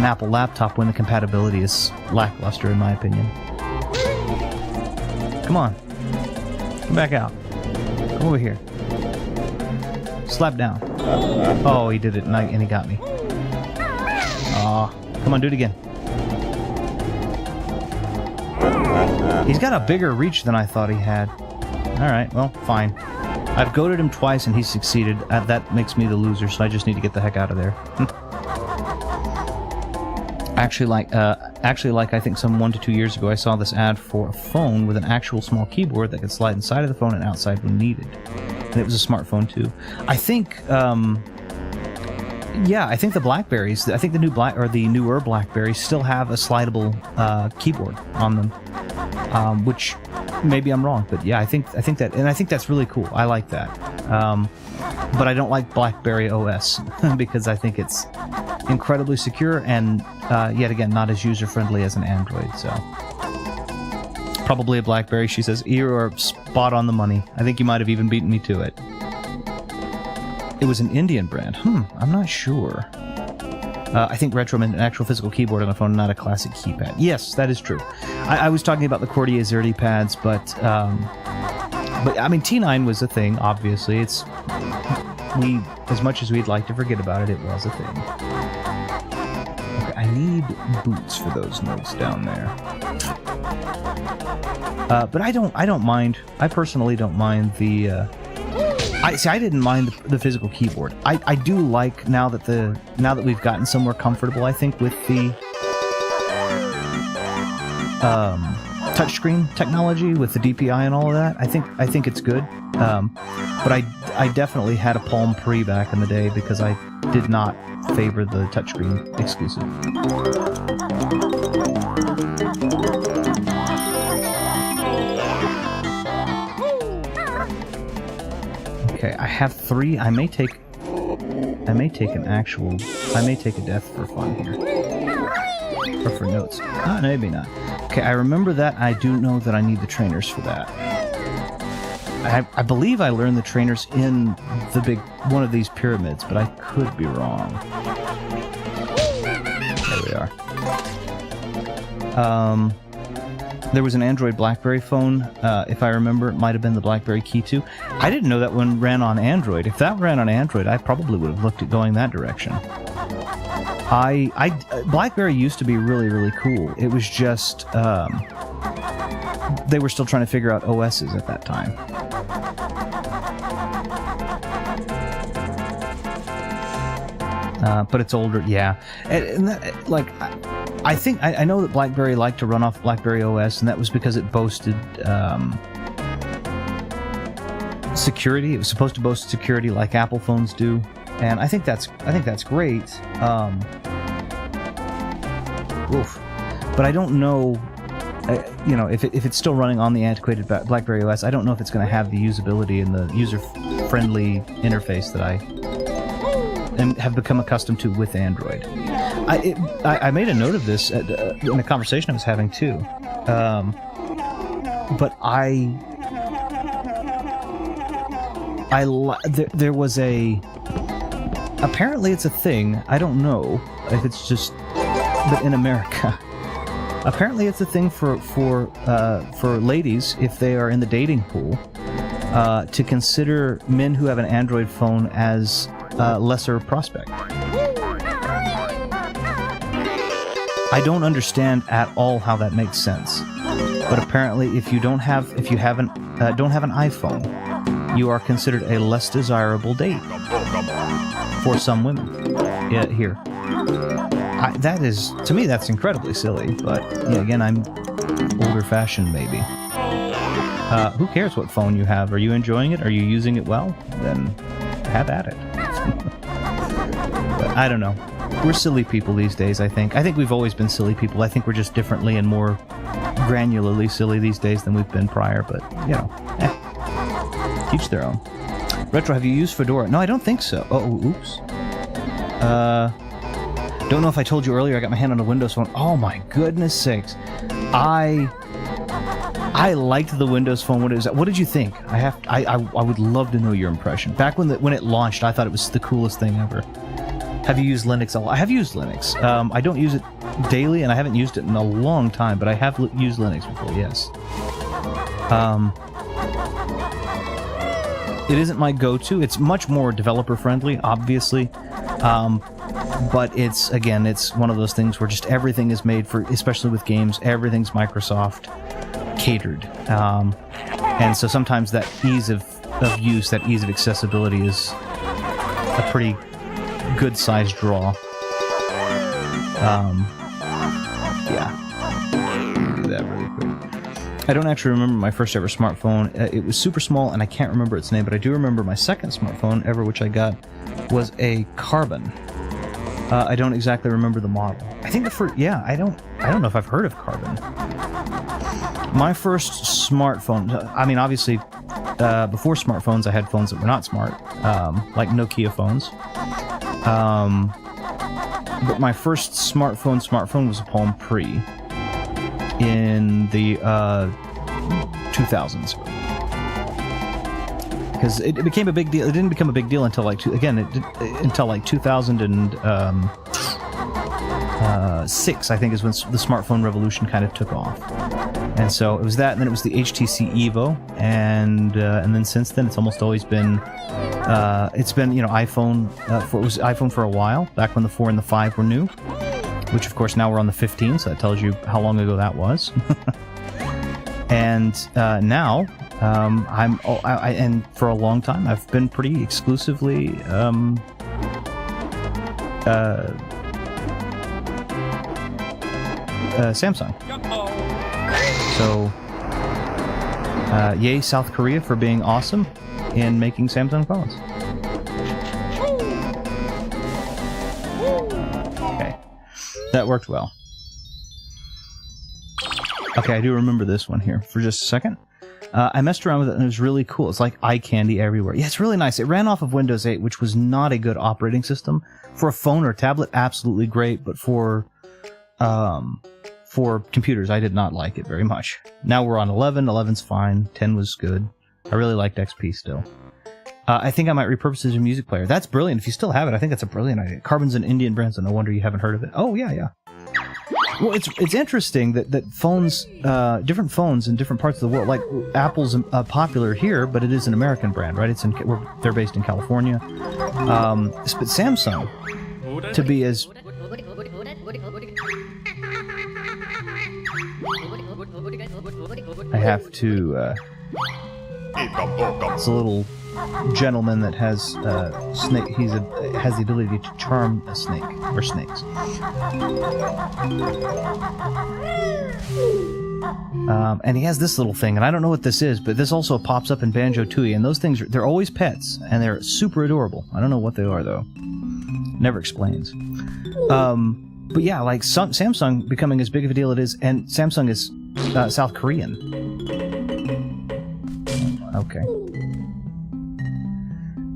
Apple laptop when the compatibility is lackluster, in my opinion. Come on. Come back out. Come over here. Slap down. Oh, he did it, and he got me. Aw. Come on, do it again. He's got a bigger reach than I thought he had. Alright, well, fine. I've goaded him twice and he's succeeded. That makes me the loser, so I just need to get the heck out of there. Actually, like I think some 1 to 2 years ago, I saw this ad for a phone with an actual small keyboard that could slide inside of the phone and outside when needed. And it was a smartphone, too. I think, Yeah, I think the Blackberries, I think the newer Blackberries still have a slidable keyboard on them, which maybe I'm wrong, but yeah, I think that, and I think that's really cool. I like that, but I don't like BlackBerry OS because I think it's incredibly secure and yet again not as user friendly as an Android. So probably a BlackBerry. She says you are spot on the money. I think you might have even beaten me to it. It was an Indian brand. I'm not sure. I think Retro meant an actual physical keyboard on a phone, not a classic keypad. Yes, that is true. I was talking about the Cordier Zerti pads, but I mean, T9 was a thing, obviously. As much as we'd like to forget about it, it was a thing. Okay, I need boots for those notes down there. But I don't mind. I personally don't mind the... I didn't mind the physical keyboard. I do like now that we've gotten somewhere comfortable, I think, with the touchscreen technology with the DPI and all of that. I think it's good. But I definitely had a Palm Pre back in the day because I did not favor the touchscreen exclusive. Okay, I have 3. I may take a death for fun here. Or for notes. Maybe not. Okay, I remember that. I do know that I need the trainers for that. I believe I learned the trainers in one of these pyramids, but I could be wrong. There we are. There was an Android BlackBerry phone, if I remember, it might have been the BlackBerry Key 2. I didn't know that one ran on Android. If that ran on Android, I probably would have looked at going that direction. BlackBerry used to be really, really cool. It was just, they were still trying to figure out OSs at that time. But it's older, yeah. And that, I think I know that BlackBerry liked to run off BlackBerry OS, and that was because it boasted security. It was supposed to boast security like Apple phones do, and I think that's great. But I don't know, if it's still running on the antiquated BlackBerry OS. I don't know if it's going to have the usability and the user-friendly interface that I have become accustomed to with Android. I made a note of this in a conversation I was having too, but there was apparently it's a thing. I don't know if it's just, but in America, apparently it's a thing for ladies if they are in the dating pool to consider men who have an Android phone as lesser prospect. I don't understand at all how that makes sense, but apparently, if you don't have an iPhone, you are considered a less desirable date for some women. Yeah, here. To me, that's incredibly silly. But yeah, again, I'm older-fashioned, maybe. Who cares what phone you have? Are you enjoying it? Are you using it well? Then have at it. But I don't know. We're silly people these days, I think. I think we've always been silly people. I think we're just differently and more granularly silly these days than we've been prior, but, teach their own. Retro, have you used Fedora? No, I don't think so. Oh, oops. Don't know if I told you earlier, I got my hand on a Windows phone. Oh my goodness sakes. I liked the Windows phone. What did you think? I would love to know your impression. Back when it launched, I thought it was the coolest thing ever. Have you used Linux? I have used Linux. I don't use it daily, and I haven't used it in a long time, but I have used Linux before, yes. It isn't my go-to. It's much more developer-friendly, obviously. But it's one of those things where just everything is made for, especially with games, everything's Microsoft catered. And so sometimes that ease of use, that ease of accessibility is a pretty good-sized draw. Yeah. Do that really quick. I don't actually remember my first ever smartphone. It was super small, and I can't remember its name, but I do remember my second smartphone ever, which I got, was a Carbon. I don't exactly remember the model. I think the first... Yeah, I don't know if I've heard of Carbon. My first smartphone... I mean, obviously, before smartphones, I had phones that were not smart, like Nokia phones. But my first smartphone was a Palm Pre in the 2000s. Because it became a big deal. It didn't become a big deal until until like 2006, I think, is when the smartphone revolution kind of took off. And so it was that, and then it was the HTC Evo, and then since then it's almost always been iPhone. It was iPhone for a while, back when the 4 and the 5 were new, which of course now we're on the 15, so that tells you how long ago that was. And now and for a long time I've been pretty exclusively Samsung. So, yay South Korea for being awesome in making Samsung phones. Okay, that worked well. Okay, I do remember this one here for just a second. I messed around with it and it was really cool. It's like eye candy everywhere. Yeah, it's really nice. It ran off of Windows 8, which was not a good operating system. For a phone or a tablet, absolutely great, but for computers, I did not like it very much. Now we're on 11. 11's fine. 10 was good. I really liked XP still. I think I might repurpose it as a music player. That's brilliant. If you still have it, I think that's a brilliant idea. Carbon's an Indian brand, so no wonder you haven't heard of it. Oh, yeah. Well, it's interesting that phones, different phones in different parts of the world, like Apple's popular here, but it is an American brand, right? They're based in California. But Samsung, to be as... I have to, it's a little gentleman that has snake. Has the ability to charm a snake or snakes. And he has this little thing, and I don't know what this is, but this also pops up in Banjo-Tooie, and those things they're always pets, and they're super adorable. I don't know what they are though. Never explains. But yeah, like Samsung becoming as big of a deal it is, and Samsung is South Korean. Okay.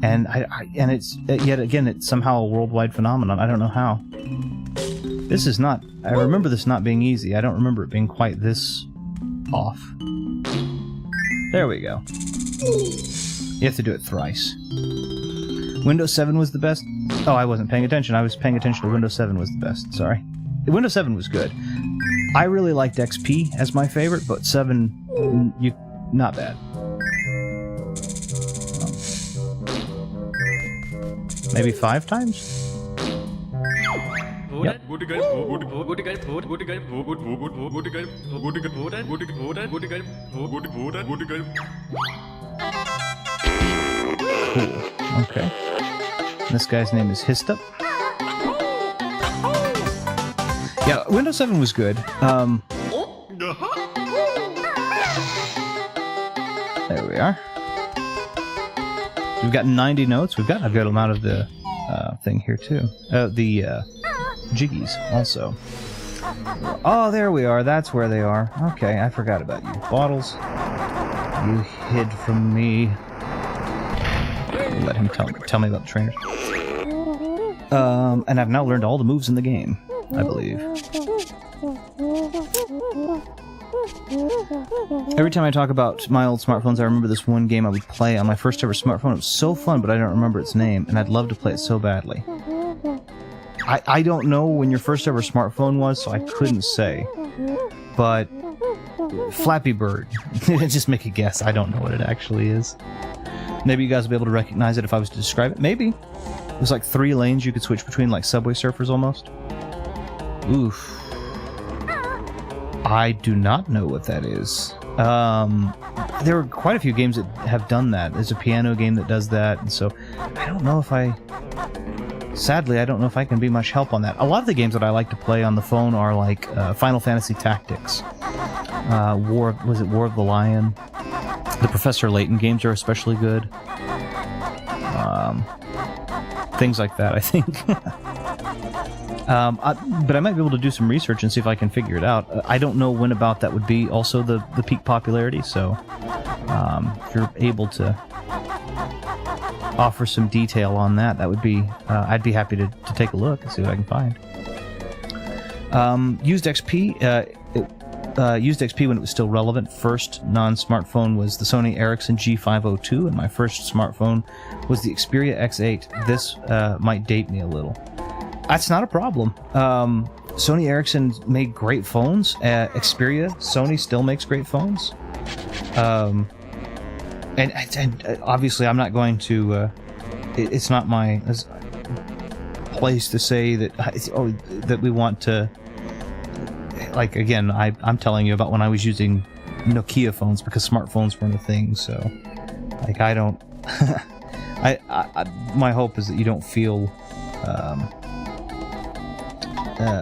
And and it's yet again it's somehow a worldwide phenomenon. I don't know how. This is not. I remember this not being easy. I don't remember it being quite this off. There we go. You have to do it thrice. Windows 7 was the best. Oh, I wasn't paying attention. I was paying attention to Windows 7 was the best. Sorry. Windows 7 was good. I really liked XP as my favorite, but 7, not bad. Maybe 5 times? Yep. Cool. Okay. This guy's name is Histup. Yeah, Windows 7 was good. There we are. We've got 90 notes. We've got a good amount of the thing here too. The jiggies also. Oh, there we are. That's where they are. Okay, I forgot about you. Bottles. You hid from me. Let him tell me about the trainers. And I've now learned all the moves in the game, I believe. Every time I talk about my old smartphones, I remember this one game I would play on my first ever smartphone. It was so fun, but I don't remember its name, and I'd love to play it so badly. I don't know when your first ever smartphone was, so I couldn't say. But Flappy Bird. Just make a guess. I don't know what it actually is. Maybe you guys will be able to recognize it if I was to describe it. Maybe. It was like 3 lanes you could switch between, like Subway Surfers almost. Oof. I do not know what that is. There are quite a few games that have done that. There's a piano game that does that, and so I don't know if sadly, I don't know if I can be much help on that. A lot of the games that I like to play on the phone are like Final Fantasy Tactics. War of the Lion? The Professor Layton games are especially good. Things like that, I think. But I might be able to do some research and see if I can figure it out. I don't know when about that would be also the peak popularity, so if you're able to offer some detail on that, that would be, I'd be happy to take a look and see what I can find. Used XP, used XP when it was still relevant. First non-smartphone was the Sony Ericsson G502, and my first smartphone was the Xperia X8. This might date me a little. That's not a problem. Sony Ericsson made great phones. Xperia, Sony still makes great phones. And obviously I'm not going to... it's not my place to say that that we want to... Like, again, I'm telling you about when I was using Nokia phones because smartphones weren't a thing, so... Like, I don't... my hope is that you don't feel...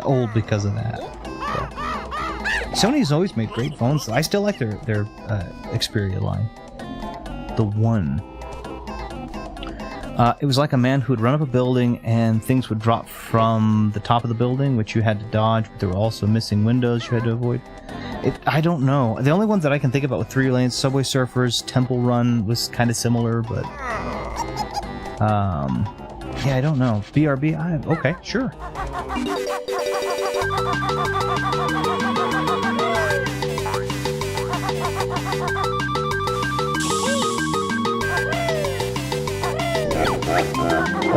old because of that. But Sony's always made great phones. I still like their Xperia line. The One. It was like a man who would run up a building and things would drop from the top of the building, which you had to dodge, but there were also missing windows you had to avoid. I don't know. The only ones that I can think about with 3 lanes, Subway Surfers, Temple Run was kind of similar, but... yeah, I don't know. BRB? Okay, sure.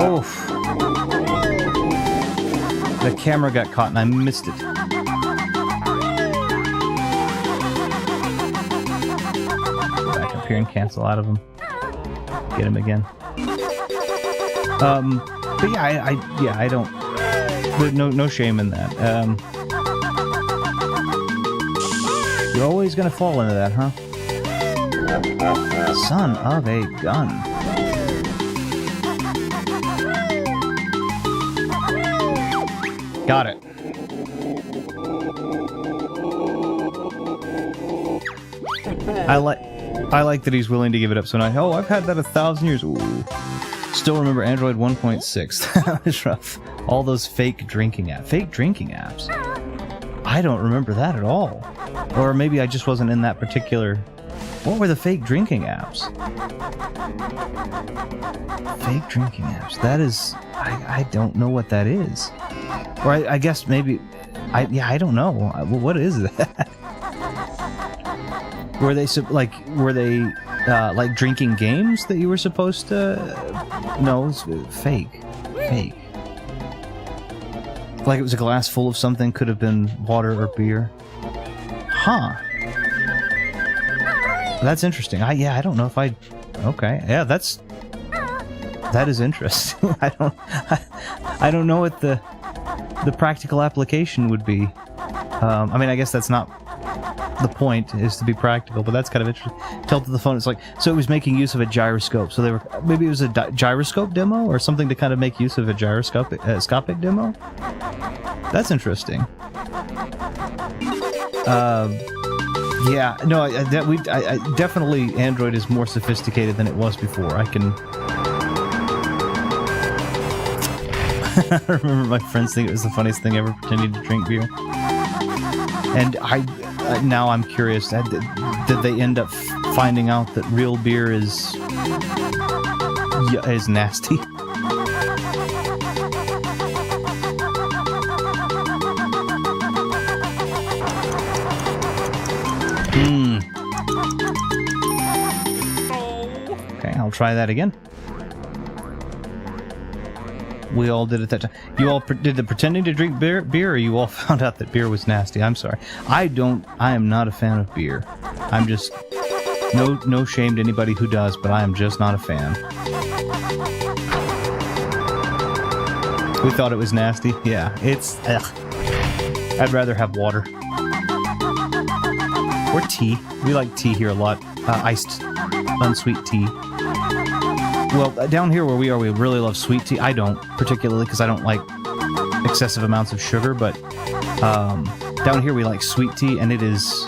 Oh, the camera got caught and I missed it. Go back up here and cancel out of him. Get him again. But yeah, I don't. There's no shame in that. You're always gonna fall into that, huh? Son of a gun. Got it. I like that he's willing to give it up so nice. Oh, I've had that 1,000 years. Ooh. Still remember Android 1.6. That was rough. All those fake drinking apps. Fake drinking apps? I don't remember that at all. Or maybe I just wasn't in that particular... What were the fake drinking apps? Fake drinking apps. That is... I don't know what that is. Or I guess maybe... I don't know. What is that? Were they like drinking games that you were supposed to... No, it's fake. Fake. Like it was a glass full of something, could have been water or beer. Huh. That's interesting. I don't know if I... Okay. Yeah, that is interesting. I don't know what the practical application would be. I mean, I guess that's not the point, is to be practical, but that's kind of interesting. Tilted the phone, it's like, so it was making use of a gyroscope. So they were, maybe it was a gyroscope demo or something to kind of make use of a gyroscopic demo? That's interesting. Yeah, no, I definitely Android is more sophisticated than it was before. I can... I remember my friends think it was the funniest thing ever, pretending to drink beer. And now I'm curious, did they end up finding out that real beer is nasty? Okay, I'll try that again. We all did it that time. You all did the pretending to drink beer, or you all found out that beer was nasty? I'm sorry. I am not a fan of beer. I'm just... No shame to anybody who does, but I am just not a fan. We thought it was nasty? Yeah, it's... Ugh. I'd rather have water. Or tea. We like tea here a lot. Iced, unsweet tea. Well, down here where we are, we really love sweet tea. I don't, particularly, because I don't like excessive amounts of sugar, but down here we like sweet tea, and it is,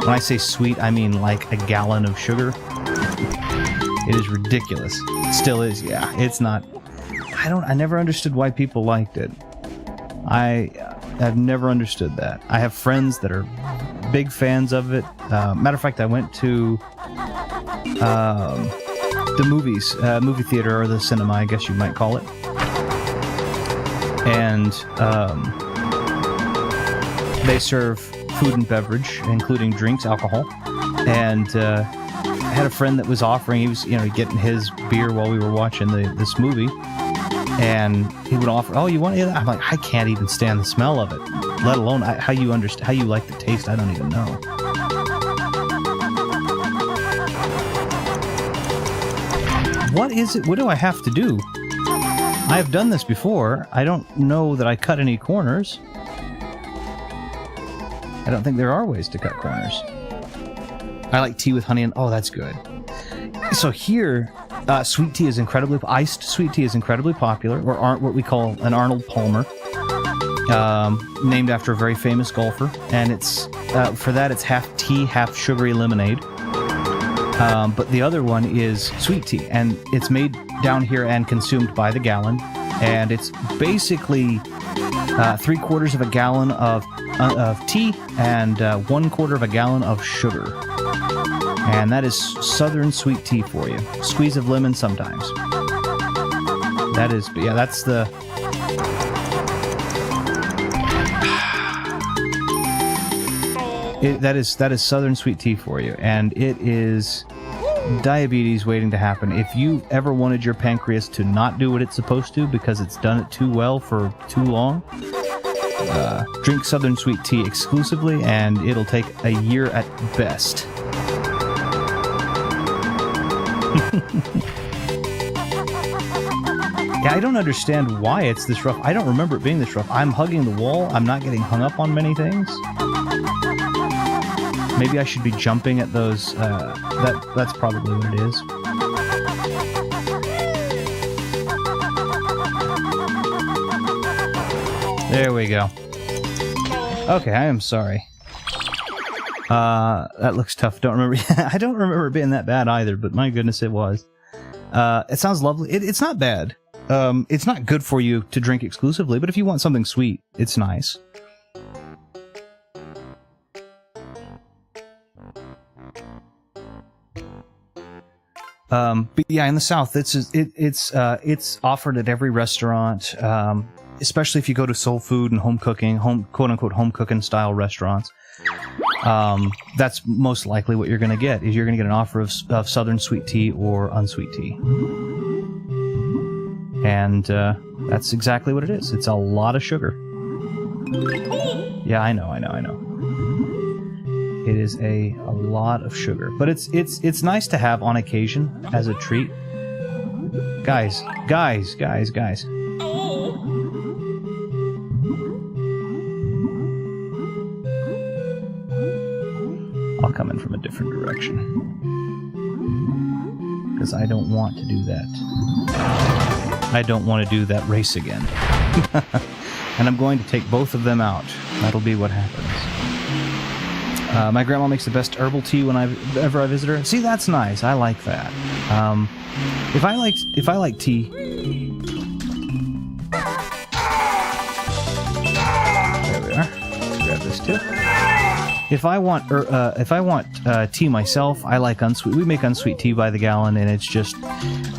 when I say sweet, I mean like a gallon of sugar. It is ridiculous. It still is, yeah. It's not, I never understood why people liked it. I have never understood that. I have friends that are big fans of it. Matter of fact, I went to the movie theater, or the cinema, I guess you might call it. And they serve food and beverage, including drinks, alcohol. And I had a friend that was offering, he was, getting his beer while we were watching this movie. And he would offer, oh, you want it? I'm like, I can't even stand the smell of it, let alone how you like the taste. I don't even know. What is it? What do I have to do? I have done this before. I don't know that I cut any corners. I don't think there are ways to cut corners. I like tea with honey and... Oh, that's good. So here, sweet tea is iced sweet tea is incredibly popular, or what we call an Arnold Palmer, named after a very famous golfer. And it's for that, it's half tea, half sugary lemonade. But the other one is sweet tea, and it's made down here and consumed by the gallon. And it's basically 3/4 of a gallon of tea and 1/4 of a gallon of sugar. And that is Southern sweet tea for you. Squeeze of lemon sometimes. That is, yeah, that's the... that is Southern sweet tea for you. And it is diabetes waiting to happen. If you ever wanted your pancreas to not do what it's supposed to because it's done it too well for too long, drink Southern sweet tea exclusively, and it'll take a year at best. Yeah, I don't understand why it's this rough. I don't remember it being this rough. I'm hugging the wall. I'm not getting hung up on many things. Maybe I should be jumping at those. That's probably what it is. There we go. Okay, I am sorry. That looks tough. Don't remember. I don't remember it being that bad either, but my goodness, it was. It sounds lovely. It's not bad. It's not good for you to drink exclusively, but if you want something sweet, it's nice. But yeah, in the South, it's offered at every restaurant, especially if you go to soul food and home cooking, quote unquote home cooking style restaurants. That's most likely what you're going to get. Is you're going to get an offer of Southern sweet tea or unsweet tea, and that's exactly what it is. It's a lot of sugar. Yeah, I know. It is a lot of sugar, but it's nice to have on occasion as a treat. Guys. I'll come in from a different direction because I don't want to do that. I don't want to do that race again. And I'm going to take both of them out. That'll be what happens. My grandma makes the best herbal tea whenever I visit her. See, that's nice. I like that. If I like tea, there we are. Let's grab this too. If I want tea myself, I like unsweet. We make unsweet tea by the gallon, and it's just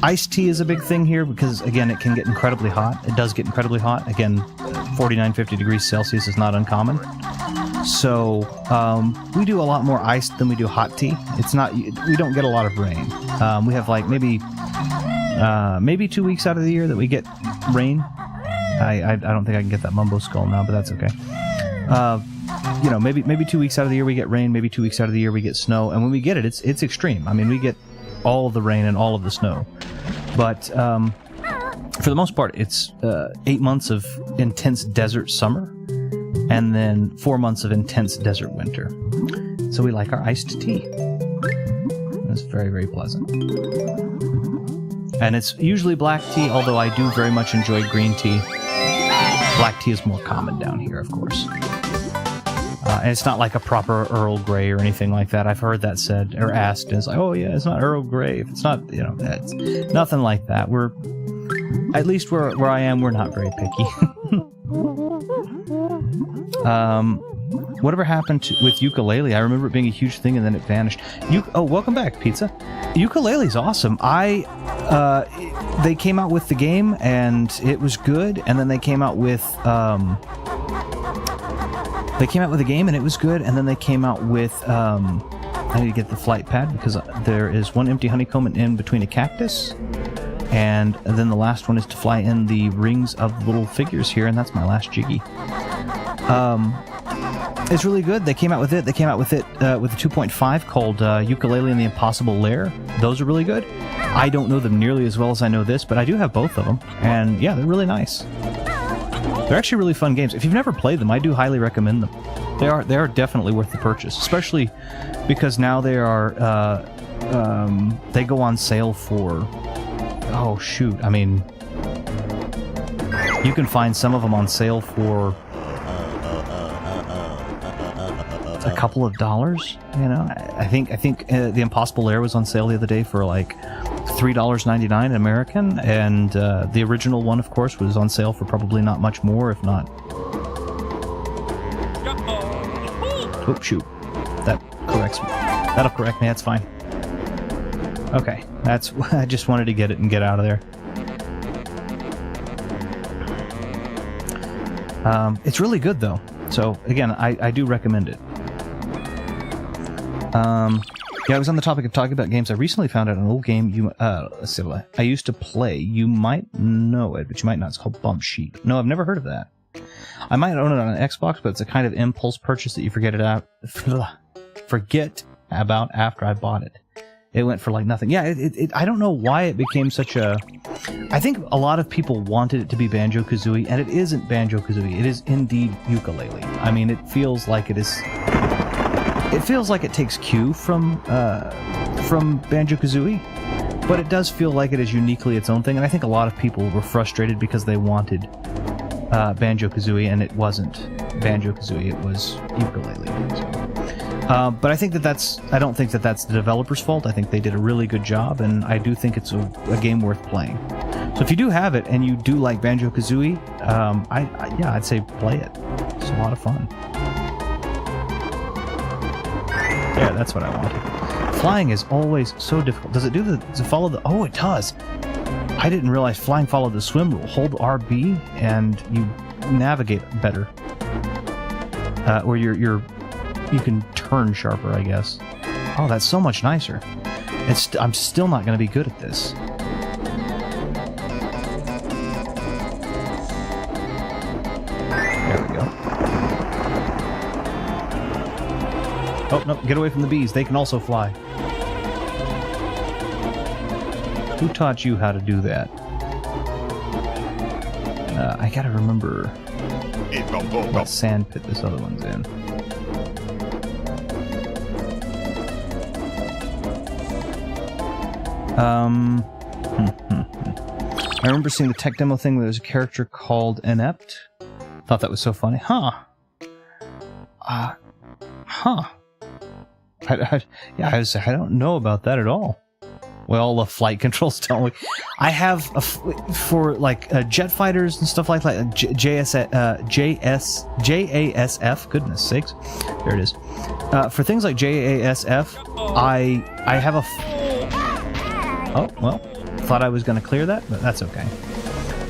iced tea is a big thing here because again, it can get incredibly hot. It does get incredibly hot. Again, 49, 50 degrees Celsius is not uncommon. So we do a lot more iced than we do hot tea. We don't get a lot of rain. We have like maybe 2 weeks out of the year that we get rain. I don't think I can get that mumbo skull now, but that's okay. Maybe 2 weeks out of the year we get rain. Maybe 2 weeks out of the year we get snow. And when we get it, it's extreme. I mean, we get all of the rain and all of the snow. But for the most part, it's 8 months of intense desert summer. And then 4 months of intense desert winter. So we like our iced tea. It's very, very pleasant. And it's usually black tea, although I do very much enjoy green tea. Black tea is more common down here, of course. And it's not like a proper Earl Grey or anything like that. I've heard that said or asked. And it's like, oh yeah, it's not Earl Grey. If it's not, it's nothing like that. At least where I am, we're not very picky. Whatever happened with ukulele? I remember it being a huge thing and then it vanished. Oh, welcome back, Pizza. Ukulele's awesome. They came out with the game and it was good, and then they came out with the game and it was good, and then they came out with I need to get the flight pad because there is one empty honeycomb in between a cactus, and then the last one is to fly in the rings of little figures here, and that's my last jiggy. It's really good. They came out with it. They came out with it with a 2.5 called Ukulele and the Impossible Lair. Those are really good. I don't know them nearly as well as I know this, but I do have both of them, and yeah, they're really nice. They're actually really fun games. If you've never played them, I do highly recommend them. They are definitely worth the purchase, especially because now they go on sale for, oh shoot, I mean, you can find some of them on sale for a couple of dollars. You know, I think the Impossible Lair was on sale the other day for like $3.99 American, and the original one, of course, was on sale for probably not much more, if not. Oh shoot, that corrects me. That'll correct me. That's fine. Okay, that's. I just wanted to get it and get out of there. It's really good though. So again, I do recommend it. Yeah, I was on the topic of talking about games. I recently found out an old game I used to play. You might know it, but you might not. It's called Bump Sheep. No, I've never heard of that. I might own it on an Xbox, but it's a kind of impulse purchase that you forget about after I bought it. It went for like nothing. Yeah, I don't know why it became such a... I think a lot of people wanted it to be Banjo-Kazooie, and it isn't Banjo-Kazooie. It is indeed ukulele. I mean, it feels like it is... It feels like it takes cue from Banjo-Kazooie, but it does feel like it is uniquely its own thing, and I think a lot of people were frustrated because they wanted Banjo-Kazooie, and it wasn't Banjo-Kazooie, it was ukulele. So. But I think I don't think that's the developer's fault. I think they did a really good job, and I do think it's a game worth playing. So if you do have it, and you do like Banjo-Kazooie, I'd say play it. It's a lot of fun. Yeah, that's what I wanted. Flying is always so difficult. Does it follow the... Oh, it does. I didn't realize flying followed the swim rule. Hold RB and you navigate better. Or you can turn sharper, I guess. Oh, that's so much nicer. I'm still not going to be good at this. There we go. Oh, no, get away from the bees. They can also fly. Who taught you how to do that? I gotta remember what sand pit this other one's in. I remember seeing the tech demo thing where there's a character called Inept. Thought that was so funny. Huh. I don't know about that at all. Well, the flight controls tell me. I have for like jet fighters and stuff like that. JASF. Goodness sakes, there it is. For things like JASF, I have a. Oh well, thought I was going to clear that, but that's okay.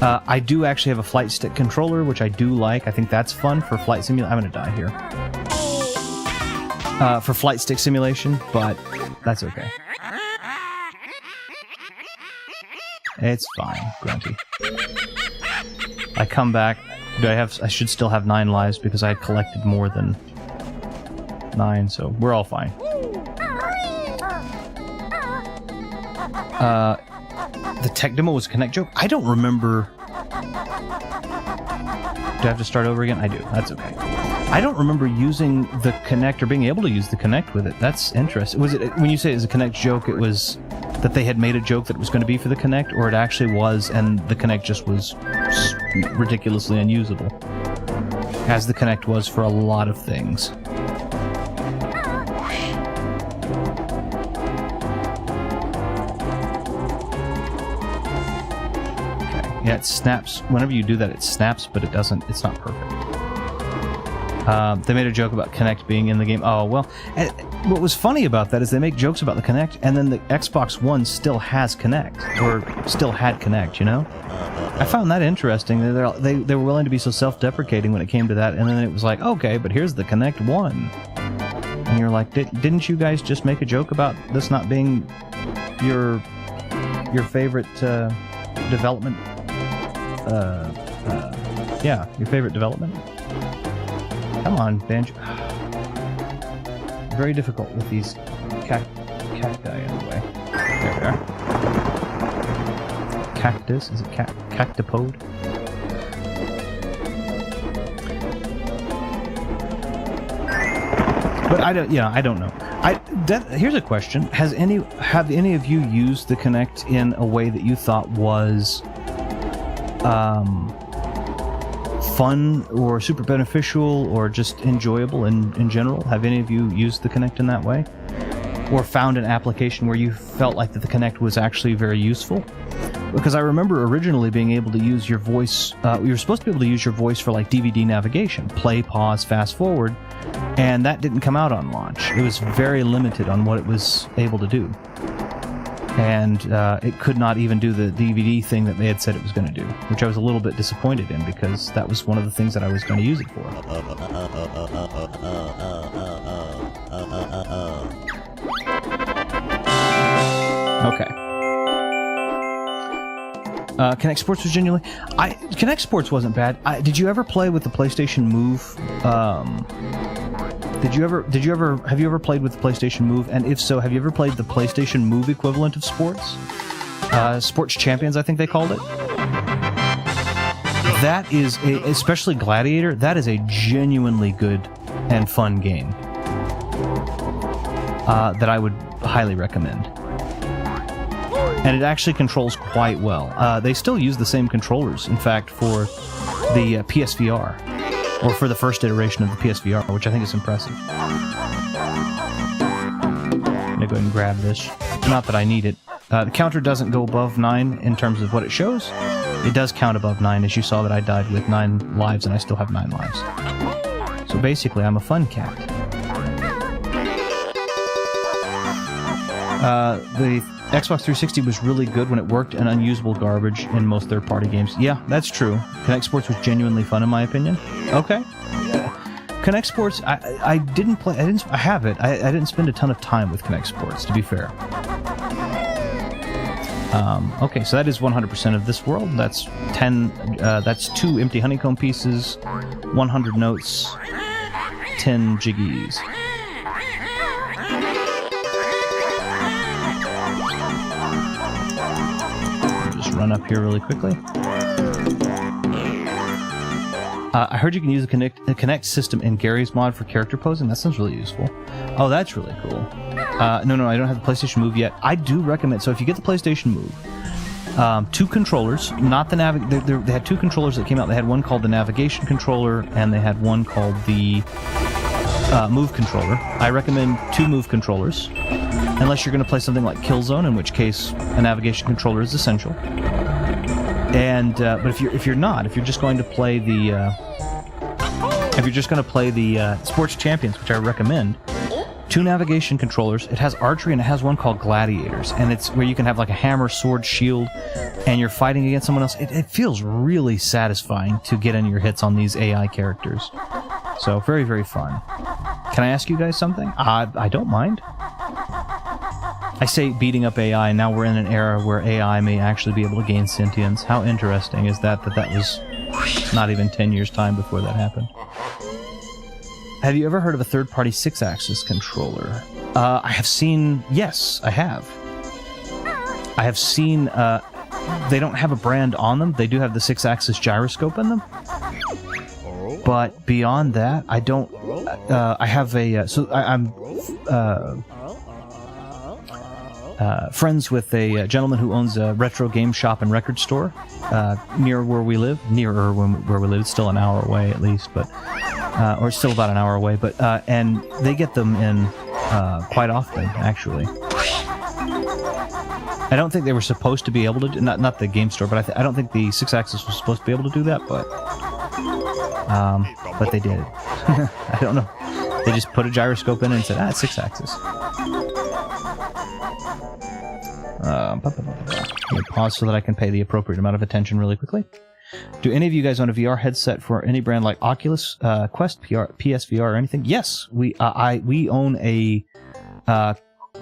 I do actually have a flight stick controller, which I do like. I think that's fun for flight simulation. I'm going to die here. For flight stick simulation, but that's okay. It's fine, Grunty. I come back. I should still have 9 lives because I had collected more than 9, so we're all fine. The tech demo was a Connect joke? I don't remember. Do I have to start over again? I do. That's okay. I don't remember using the Connect or being able to use the Connect with it. That's interesting. Was it when you say it was a Connect joke? It was that they had made a joke that it was going to be for the Connect, or it actually was, and the Connect just was ridiculously unusable, as the Connect was for a lot of things. Okay. Yeah, it snaps. Whenever you do that, it snaps, but it doesn't. It's not perfect. They made a joke about Kinect being in the game. Oh, well, and what was funny about that is they make jokes about the Kinect, and then the Xbox One still has Kinect, or still had Kinect, you know? I found that interesting. They were willing to be so self-deprecating when it came to that, and then it was like, okay, but here's the Kinect One. And you're like, didn't you guys just make a joke about this not being your favorite development? Yeah, your favorite development? Come on, Banjo. Very difficult with these cacti in the way. There we are. Cactus? Is it cactipode? But I don't know. Here's a question: have any of you used the Kinect in a way that you thought was fun or super beneficial or just enjoyable in general? Have any of you used the Kinect in that way? Or found an application where you felt like that the Kinect was actually very useful? Because I remember originally being able to use your voice, you were supposed to be able to use your voice for like DVD navigation, play, pause, fast forward, and that didn't come out on launch. It was very limited on what it was able to do. And it could not even do the DVD thing that they had said it was going to do, which I was a little bit disappointed in because that was one of the things that I was going to use it for. Okay. Kinect Sports was genuinely... Kinect Sports wasn't bad. Did you ever play with the PlayStation Move? Have you ever played with the PlayStation Move? And if so, have you ever played the PlayStation Move equivalent of Sports? Sports Champions, I think they called it. That is, especially Gladiator, that is a genuinely good and fun game that I would highly recommend. And it actually controls quite well. They still use the same controllers, in fact, for the PSVR. Or for the first iteration of the PSVR, which I think is impressive. I'm going to go ahead and grab this. Not that I need it. The counter doesn't go above 9 in terms of what it shows. It does count above 9, as you saw that I died with 9 lives, and I still have 9 lives. So basically, I'm a fun cat. The Xbox 360 was really good when it worked, and unusable garbage in most third-party games. Yeah, that's true. Kinect Sports was genuinely fun, in my opinion. Okay. Kinect Sports, I didn't play. I have it. I didn't spend a ton of time with Kinect Sports, to be fair. Okay, so that is 100% of this world. That's 10. That's 2 empty honeycomb pieces, 100 notes, 10 jiggies. Run up here really quickly. I heard you can use the Kinect system in Gary's mod for character posing. That sounds really useful. Oh, that's really cool. No, I don't have the PlayStation Move yet. I do recommend, so if you get the PlayStation Move, 2 controllers, not the they had 2 controllers that came out. They had one called the navigation controller, and they had one called the Move controller. I recommend 2 Move controllers, unless you're going to play something like Killzone, in which case a navigation controller is essential. And but if you're just going to play the Sports Champions, which I recommend, 2 navigation controllers. It has archery and it has one called Gladiators, and it's where you can have like a hammer, sword, shield, and you're fighting against someone else. It feels really satisfying to get in your hits on these AI characters. So very, very fun. Can I ask you guys something? I don't mind. I say beating up AI, now we're in an era where AI may actually be able to gain sentience. How interesting is that was not even 10 years' time before that happened. Have you ever heard of a third-party 6-axis controller? I have seen... Yes, I have. I have seen... they don't have a brand on them. They do have the 6-axis gyroscope in them. But beyond that, I don't... I have a... I'm... friends with a gentleman who owns a retro game shop and record store near where we live. Nearer where we live. It's still an hour away at least, but or still about an hour away. But and they get them in quite often, actually. I don't think they were supposed to be able to do, not the game store, but I don't think the 6-axis was supposed to be able to do that. But but they did. I don't know. They just put a gyroscope in and said, it's 6-axis. Pause so that I can pay the appropriate amount of attention really quickly. Do any of you guys own a VR headset for any brand like Oculus, Quest, PSVR, or anything? Yes, we own a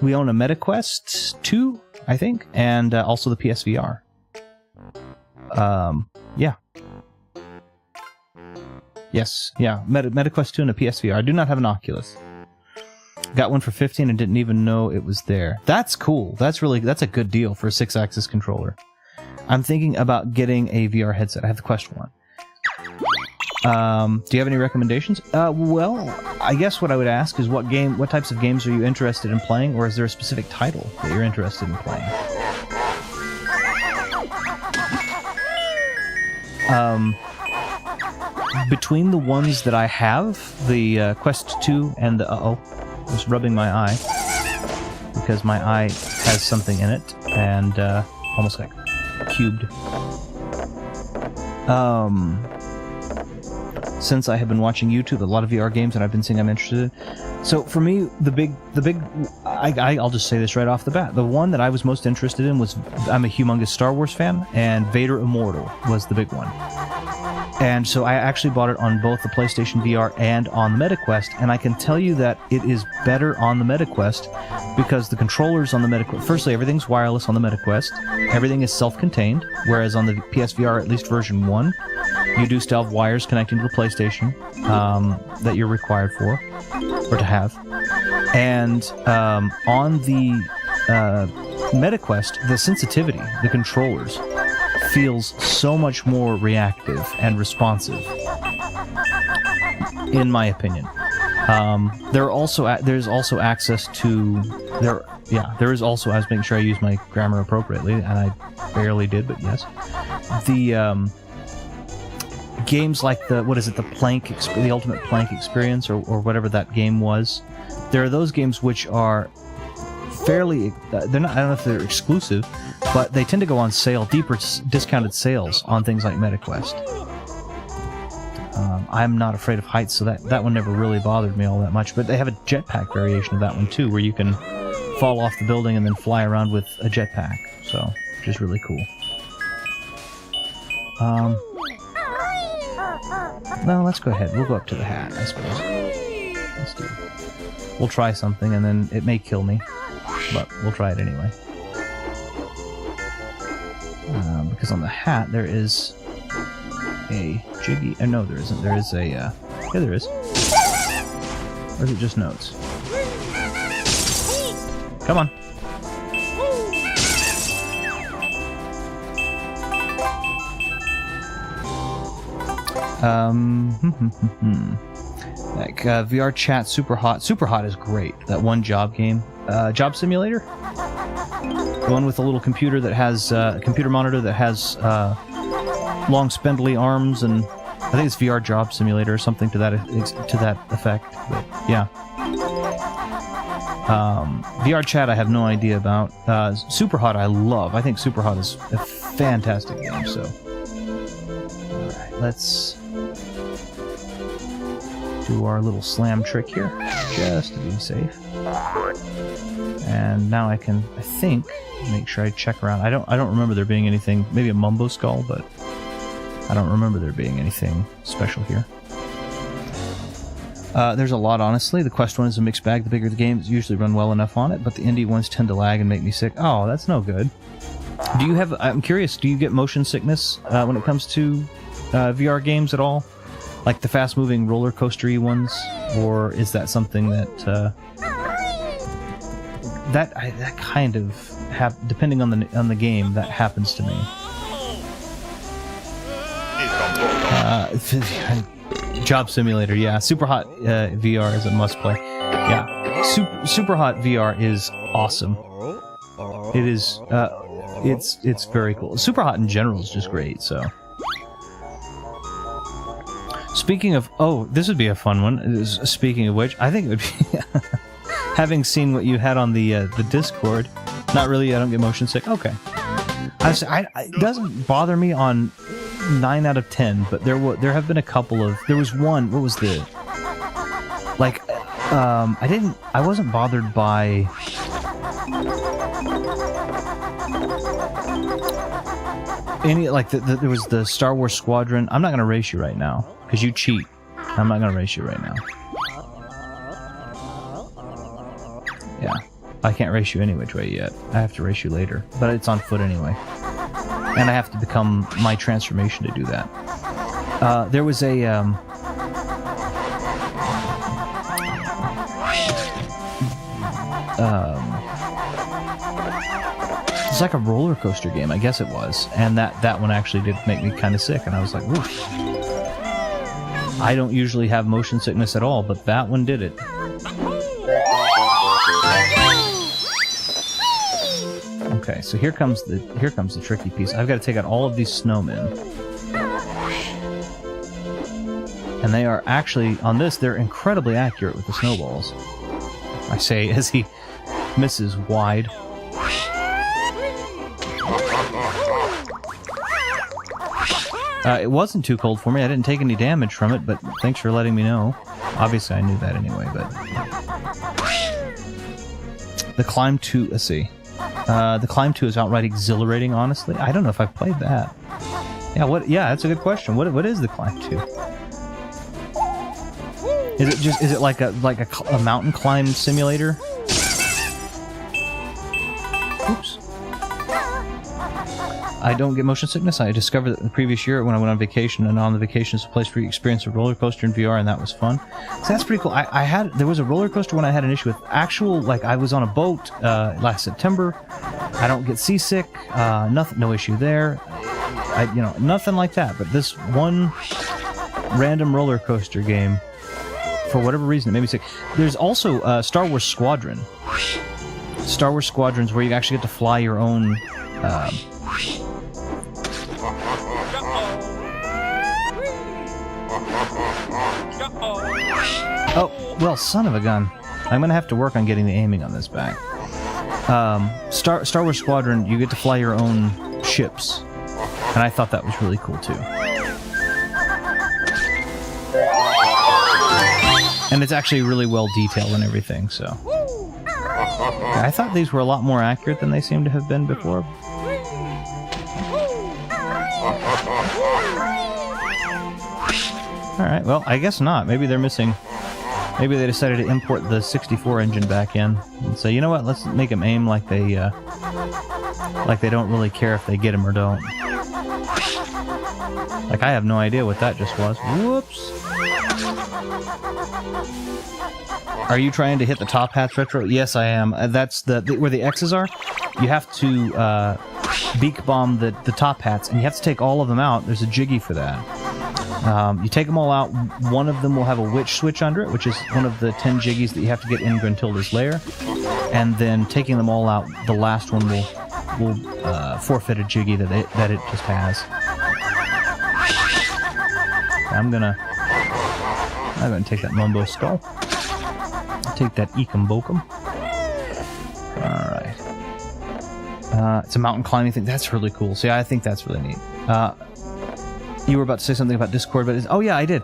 MetaQuest 2, I think, and also the PSVR. Yeah. Yes, yeah, MetaQuest 2 and a PSVR. I do not have an Oculus. Got one for $15 and didn't even know it was there. That's cool. That's a good deal for a 6-axis controller. I'm thinking about getting a VR headset. I have the Quest 1. Do you have any recommendations? Well, I guess what I would ask is what types of games are you interested in playing, or is there a specific title that you're interested in playing? Between the ones that I have, the Quest 2 and the... just rubbing my eye, because my eye has something in it, and almost got cubed. Since I have been watching YouTube, a lot of VR games that I've been seeing I'm interested in. So for me, I'll just say this right off the bat. The one that I was most interested in was, I'm a humongous Star Wars fan, and Vader Immortal was the big one. And so I actually bought it on both the PlayStation VR and on the MetaQuest, and I can tell you that it is better on the MetaQuest because the controllers on the MetaQuest... Firstly, everything's wireless on the MetaQuest. Everything is self-contained, whereas on the PSVR, at least version 1, you do still have wires connecting to the PlayStation that you're required for, or to have. And on the MetaQuest, the sensitivity, the controllers... feels so much more reactive and responsive, in my opinion. There's also access to there is also, I was making sure I use my grammar appropriately, and I barely did, but yes. The games like the Ultimate Plank Experience, or whatever that game was. There are those games which are fairly they're not, I don't know if they're exclusive, but they tend to go on sale, deeper discounted sales on things like MetaQuest. I'm not afraid of heights, so that one never really bothered me all that much, but they have a jetpack variation of that one too, where you can fall off the building and then fly around with a jetpack, so which is really cool. No, let's go ahead. We'll go up to the hat, I suppose. Let's do it. We'll try something, and then it may kill me, but we'll try it anyway. Because on the hat there is a jiggy... no, there isn't. There is a... yeah, there is. Or is it just notes? Come on. Like, VR chat, super hot. Super hot is great. That one job game. Job Simulator? The one with a little computer that has, a computer monitor that has, long spindly arms, and I think it's VR Job Simulator or something to that effect, but yeah. VR chat I have no idea about. Super hot I love. I think Super hot is a fantastic game, so... Alright, let's... do our little slam trick here, just to be safe. And now I can, I think, make sure I check around. I don't remember there being anything, maybe a Mumbo Skull, but I don't remember there being anything special here. There's a lot, honestly. The Quest one is a mixed bag. The bigger the games usually run well enough on it, but the indie ones tend to lag and make me sick. Oh, that's no good. Do you have, I'm curious, do you get motion sickness when it comes to VR games at all? Like the fast-moving roller coaster-y ones, or is that something that that kind of depending on the game, that happens to me. Job Simulator, yeah. Super Hot VR is a must-play. Yeah, Super Hot VR is awesome. It is. It's very cool. Super Hot in general is just great. So. Speaking of... oh, this would be a fun one. Speaking of which, I think it would be... having seen what you had on the Discord, not really, I don't get motion sick. Okay. It doesn't bother me on 9 out of 10, but there have been a couple of... There was one... What was the... Like, I wasn't bothered by... Any, like, there was the Star Wars Squadron. I'm not going to race you right now, because you cheat. I'm not going to race you right now. Yeah. I can't race you any which way yet. I have to race you later. But it's on foot anyway. And I have to become my transformation to do that. There was a... it's like a roller coaster game, I guess it was. And that one actually did make me kind of sick. And I was like, oof. I don't usually have motion sickness at all, but that one did it. Okay, so here comes the tricky piece. I've got to take out all of these snowmen. And they are actually, on this, they're incredibly accurate with the snowballs. I say as he misses wide. It wasn't too cold for me. I didn't take any damage from it, but thanks for letting me know. Obviously, I knew that anyway, but... The Climb 2, let's see. The Climb 2 is outright exhilarating, honestly. I don't know if I've played that. Yeah, that's a good question. What is the Climb 2? Is it like a mountain climb simulator? Oops. I don't get motion sickness. I discovered that the previous year when I went on vacation, and on the vacation is a place where you experience a roller coaster in VR, and that was fun. So that's pretty cool. There was a roller coaster when I had an issue with actual, like I was on a boat last September. I don't get seasick. Nothing, no issue there. Nothing like that. But this one random roller coaster game, for whatever reason, it made me sick. There's also Star Wars Squadron. Star Wars Squadrons where you actually get to fly your own... Oh, well, son of a gun. I'm going to have to work on getting the aiming on this back. Star Wars Squadron, you get to fly your own ships. And I thought that was really cool, too. And it's actually really well detailed and everything, so... I thought these were a lot more accurate than they seem to have been before. Alright, well, I guess not. Maybe they're missing... Maybe they decided to import the 64 engine back in and say, you know what, let's make them aim like they don't really care if they get them or don't. Like, I have no idea what that just was. Whoops! Are you trying to hit the top hats retro? Yes, I am. That's where the X's are. You have to beak bomb the top hats, and you have to take all of them out. There's a jiggy for that. You take them all out. One of them will have a witch switch under it, which is one of the 10 jiggies that you have to get in Gruntilda's lair. And then taking them all out, the last one will forfeit a jiggy that it just has. I'm gonna take that Mumbo Skull. Take that Ekum Bokum. Alright. It's a mountain climbing thing. That's really cool. See, I think that's really neat. You were about to say something about Discord, but oh yeah, I did.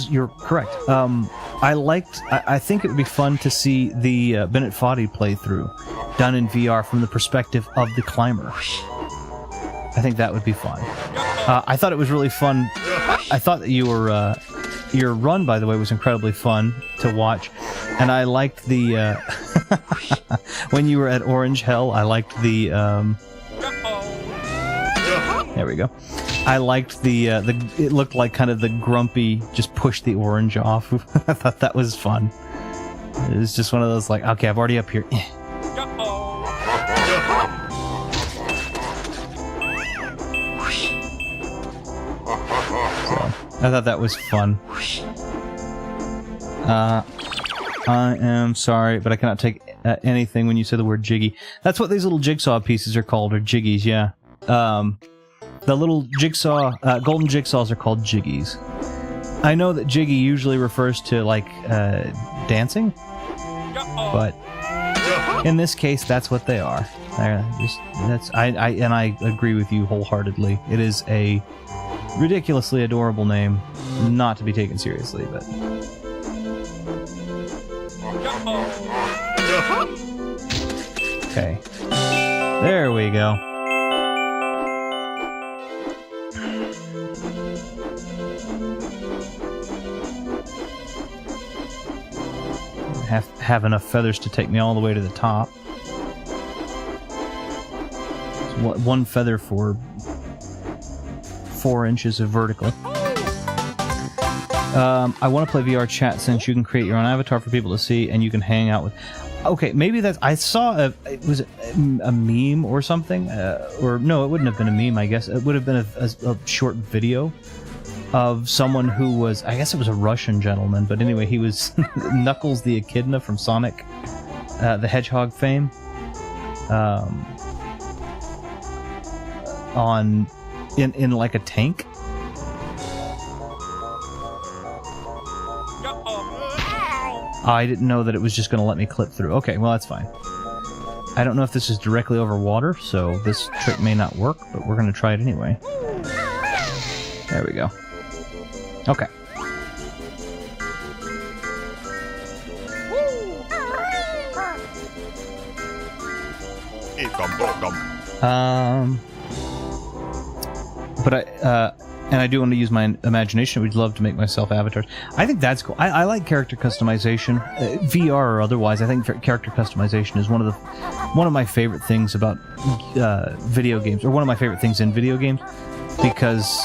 You're correct. I think it would be fun to see the Bennett Foddy playthrough done in VR from the perspective of the climber. I think that would be fun. I thought it was really fun. I thought that your run, by the way, was incredibly fun to watch. And I liked the, when you were at Orange Hell, I liked the, there we go. I liked it looked like kind of the grumpy, just push the orange off. I thought that was fun. It was just one of those like, okay, I've already up here. So, I thought that was fun. I am sorry, but I cannot take anything when you say the word jiggy. That's what these little jigsaw pieces are called, or jiggies, yeah. The little jigsaw, golden jigsaws are called jiggies. I know that jiggy usually refers to, like, dancing, but in this case, that's what they are. I agree with you wholeheartedly. It is a ridiculously adorable name, not to be taken seriously, but... Okay. There we go. Have enough feathers to take me all the way to the top. One feather for 4 inches of vertical. I want to play VR chat since you can create your own avatar for people to see and you can hang out with. Okay, maybe that's... I saw was it a meme or something? Or no, it wouldn't have been a meme, I guess. It would have been a short video of someone who was... I guess it was a Russian gentleman, but anyway, he was Knuckles the Echidna from Sonic the Hedgehog fame. In like a tank. I didn't know that it was just going to let me clip through. Okay, well, that's fine. I don't know if this is directly over water, so this trick may not work, but we're going to try it anyway. There we go. Okay. And I do want to use my imagination. We'd love to make myself avatars. I think that's cool. I like character customization, VR or otherwise. I think character customization is one of my favorite things about video games, or one of my favorite things in video games, because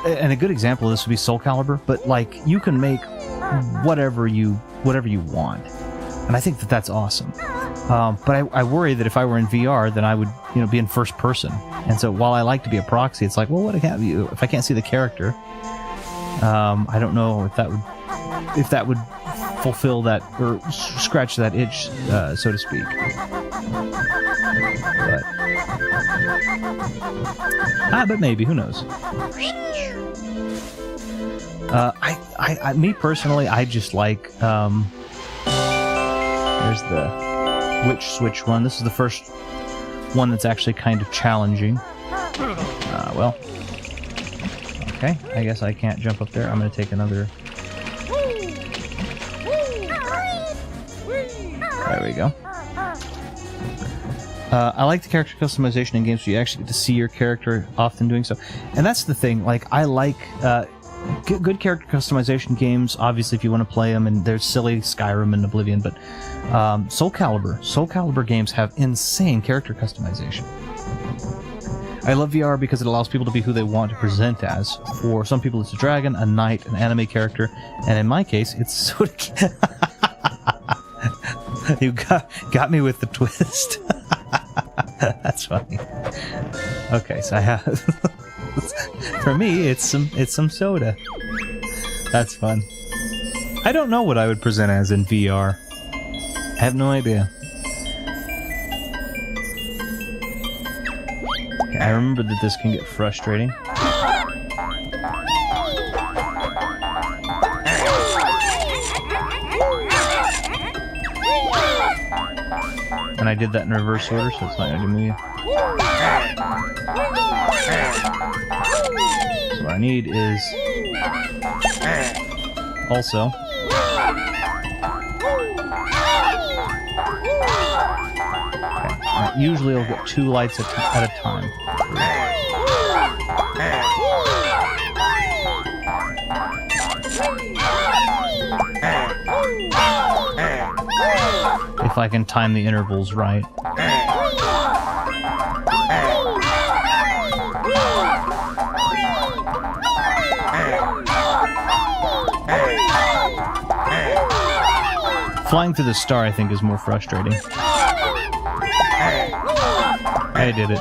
and a good example of this would be Soul Calibur. But like, you can make whatever you want, and I think that's awesome. But I worry that if I were in VR, then I would, be in first person. And so while I like to be a proxy, it's like, well, what have you? If I can't see the character, I don't know if that would fulfill that or scratch that itch, so to speak. But maybe, who knows? Me personally, I just like. There's the Witch Switch one. This is the first one that's actually kind of challenging. Well, okay, I guess I can't jump up there. I'm going to take another... There we go. I like the character customization in games where you actually get to see your character often doing so. And that's the thing, like, I like... good character customization games, obviously, if you want to play them, and there's silly Skyrim and Oblivion, but Soul Calibur games have insane character customization. I love VR because it allows people to be who they want to present as. For some people, it's a dragon, a knight, an anime character, and in my case, it's sort of... You got me with the twist. That's funny. Okay, so I have... For me, it's some soda. That's fun. I don't know what I would present as in VR. I have no idea. Okay, I remember that this can get frustrating. And I did that in reverse order, so it's not going to move. So what I need is also usually I'll get 2 lights at a time. If I can time the intervals right. Flying through the star, I think, is more frustrating. I did it.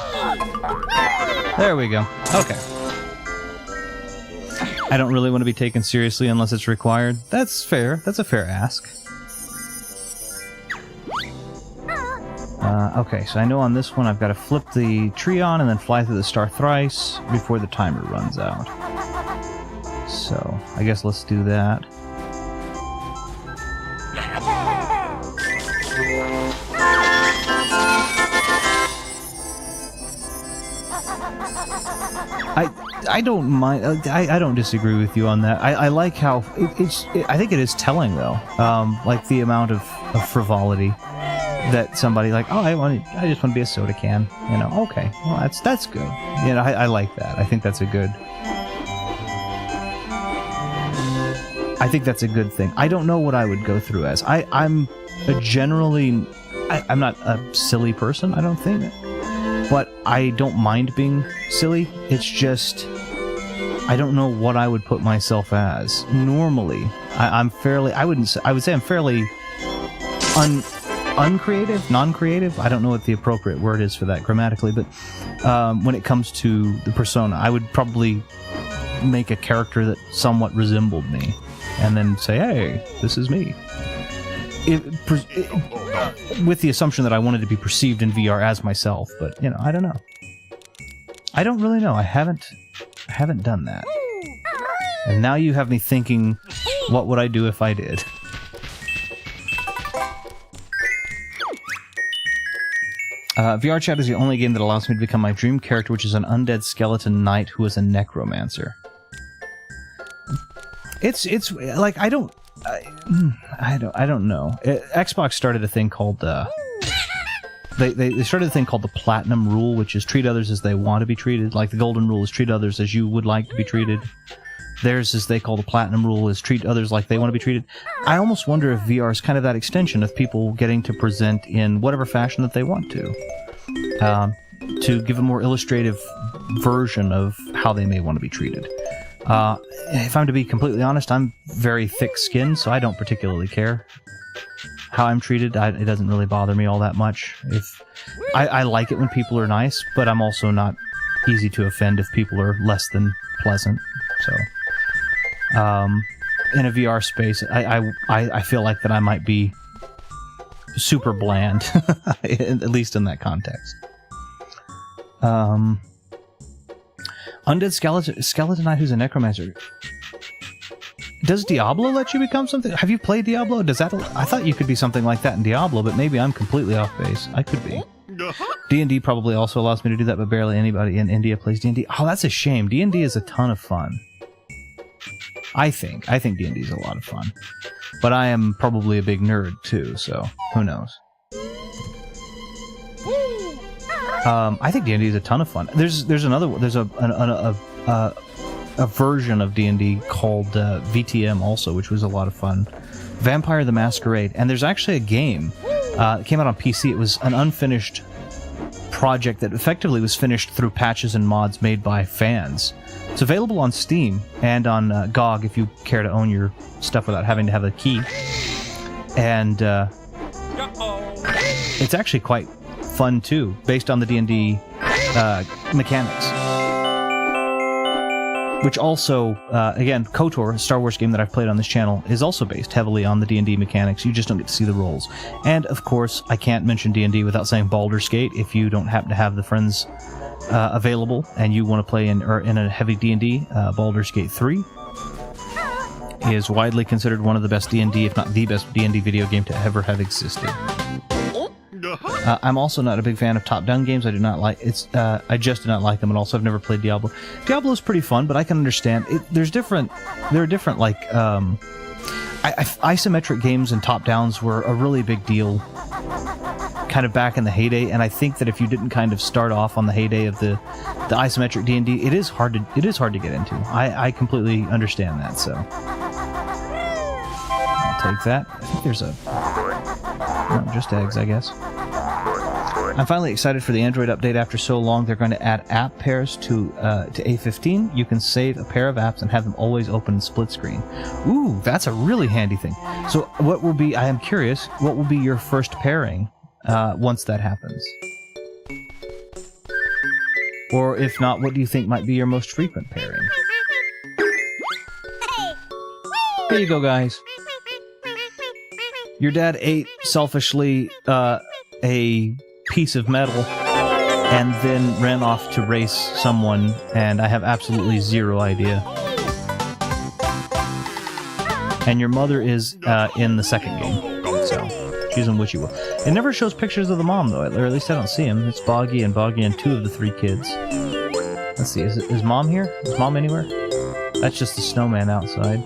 There we go. Okay. I don't really want to be taken seriously unless it's required. That's fair. That's a fair ask. Okay, so I know on this one I've got to flip the tree on and then fly through the star thrice before the timer runs out. So, I guess let's do that. I don't mind. I don't disagree with you on that. I like how I think it is telling though. Like the amount of frivolity that somebody like, oh, I just want to be a soda can. You know, okay, well that's good. You know, I like that. I think that's a good. I think that's a good thing. I don't know what I would go through as. I'm not a silly person, I don't think. But I don't mind being silly. It's just, I don't know what I would put myself as. Normally, I would say I'm fairly uncreative, non-creative. I don't know what the appropriate word is for that grammatically, but when it comes to the persona, I would probably make a character that somewhat resembled me. And then say, hey, this is me. With the assumption that I wanted to be perceived in VR as myself, but, you know, I don't know. I don't really know. I haven't done that. And now you have me thinking, what would I do if I did? VR Chat is the only game that allows me to become my dream character, which is an undead skeleton knight who is a necromancer. It's like I don't know. Xbox started a thing called they started a thing called the Platinum Rule, which is treat others as they want to be treated. Like the Golden Rule is treat others as you would like to be treated. Theirs, as they call the Platinum Rule, is treat others like they want to be treated. I almost wonder if VR is kind of that extension of people getting to present in whatever fashion that they want to give a more illustrative version of how they may want to be treated. If I'm to be completely honest, I'm very thick-skinned, so I don't particularly care how I'm treated. It doesn't really bother me all that much. I like it when people are nice, but I'm also not easy to offend if people are less than pleasant. So, in a VR space, I feel like that I might be super bland, at least in that context. Undead skeleton knight who's a necromancer. Does Diablo let you become something? Have you played Diablo? Does that? I thought you could be something like that in Diablo, but maybe I'm completely off base. I could be. D&D probably also allows me to do that, but barely anybody in India plays D&D. Oh, that's a shame. D&D is a ton of fun. I think D&D is a lot of fun, but I am probably a big nerd too. So who knows? I think D&D is a ton of fun. There's a version of D&D called VTM also, which was a lot of fun. Vampire the Masquerade, and there's actually a game that came out on PC. It was an unfinished project that effectively was finished through patches and mods made by fans. It's available on Steam and on GOG if you care to own your stuff without having to have a key. And it's actually quite fun too, based on the D&D mechanics. Which also, again, KOTOR, a Star Wars game that I've played on this channel, is also based heavily on the D&D mechanics. You just don't get to see the rolls. And, of course, I can't mention D&D without saying Baldur's Gate. If you don't happen to have the friends available and you want to play in a heavy D&D, Baldur's Gate 3 is widely considered one of the best D&D, if not the best D&D video game to ever have existed. I'm also not a big fan of top-down games. I just do not like them, and also I've never played Diablo. Diablo is pretty fun, but I can understand there are different like isometric games and top-downs were a really big deal kind of back in the heyday, and I think that if you didn't kind of start off on the heyday of the isometric D&D, it is hard to get into. I completely understand that, so I'll take that. I think there's no, just eggs, I guess. I'm finally excited for the Android update. After so long, they're going to add app pairs to A15. You can save a pair of apps and have them always open in split screen. Ooh, that's a really handy thing. So I am curious, what will be your first pairing once that happens? Or if not, what do you think might be your most frequent pairing? Here you go, guys. Your dad ate, selfishly, a piece of metal and then ran off to race someone, and I have absolutely zero idea. And your mother is in the second game, so she's in Witchy World. It never shows pictures of the mom, though, or at least I don't see him. It's Boggy and 2 of the 3 kids. Let's see, is Mom here? Is Mom anywhere? That's just the snowman outside.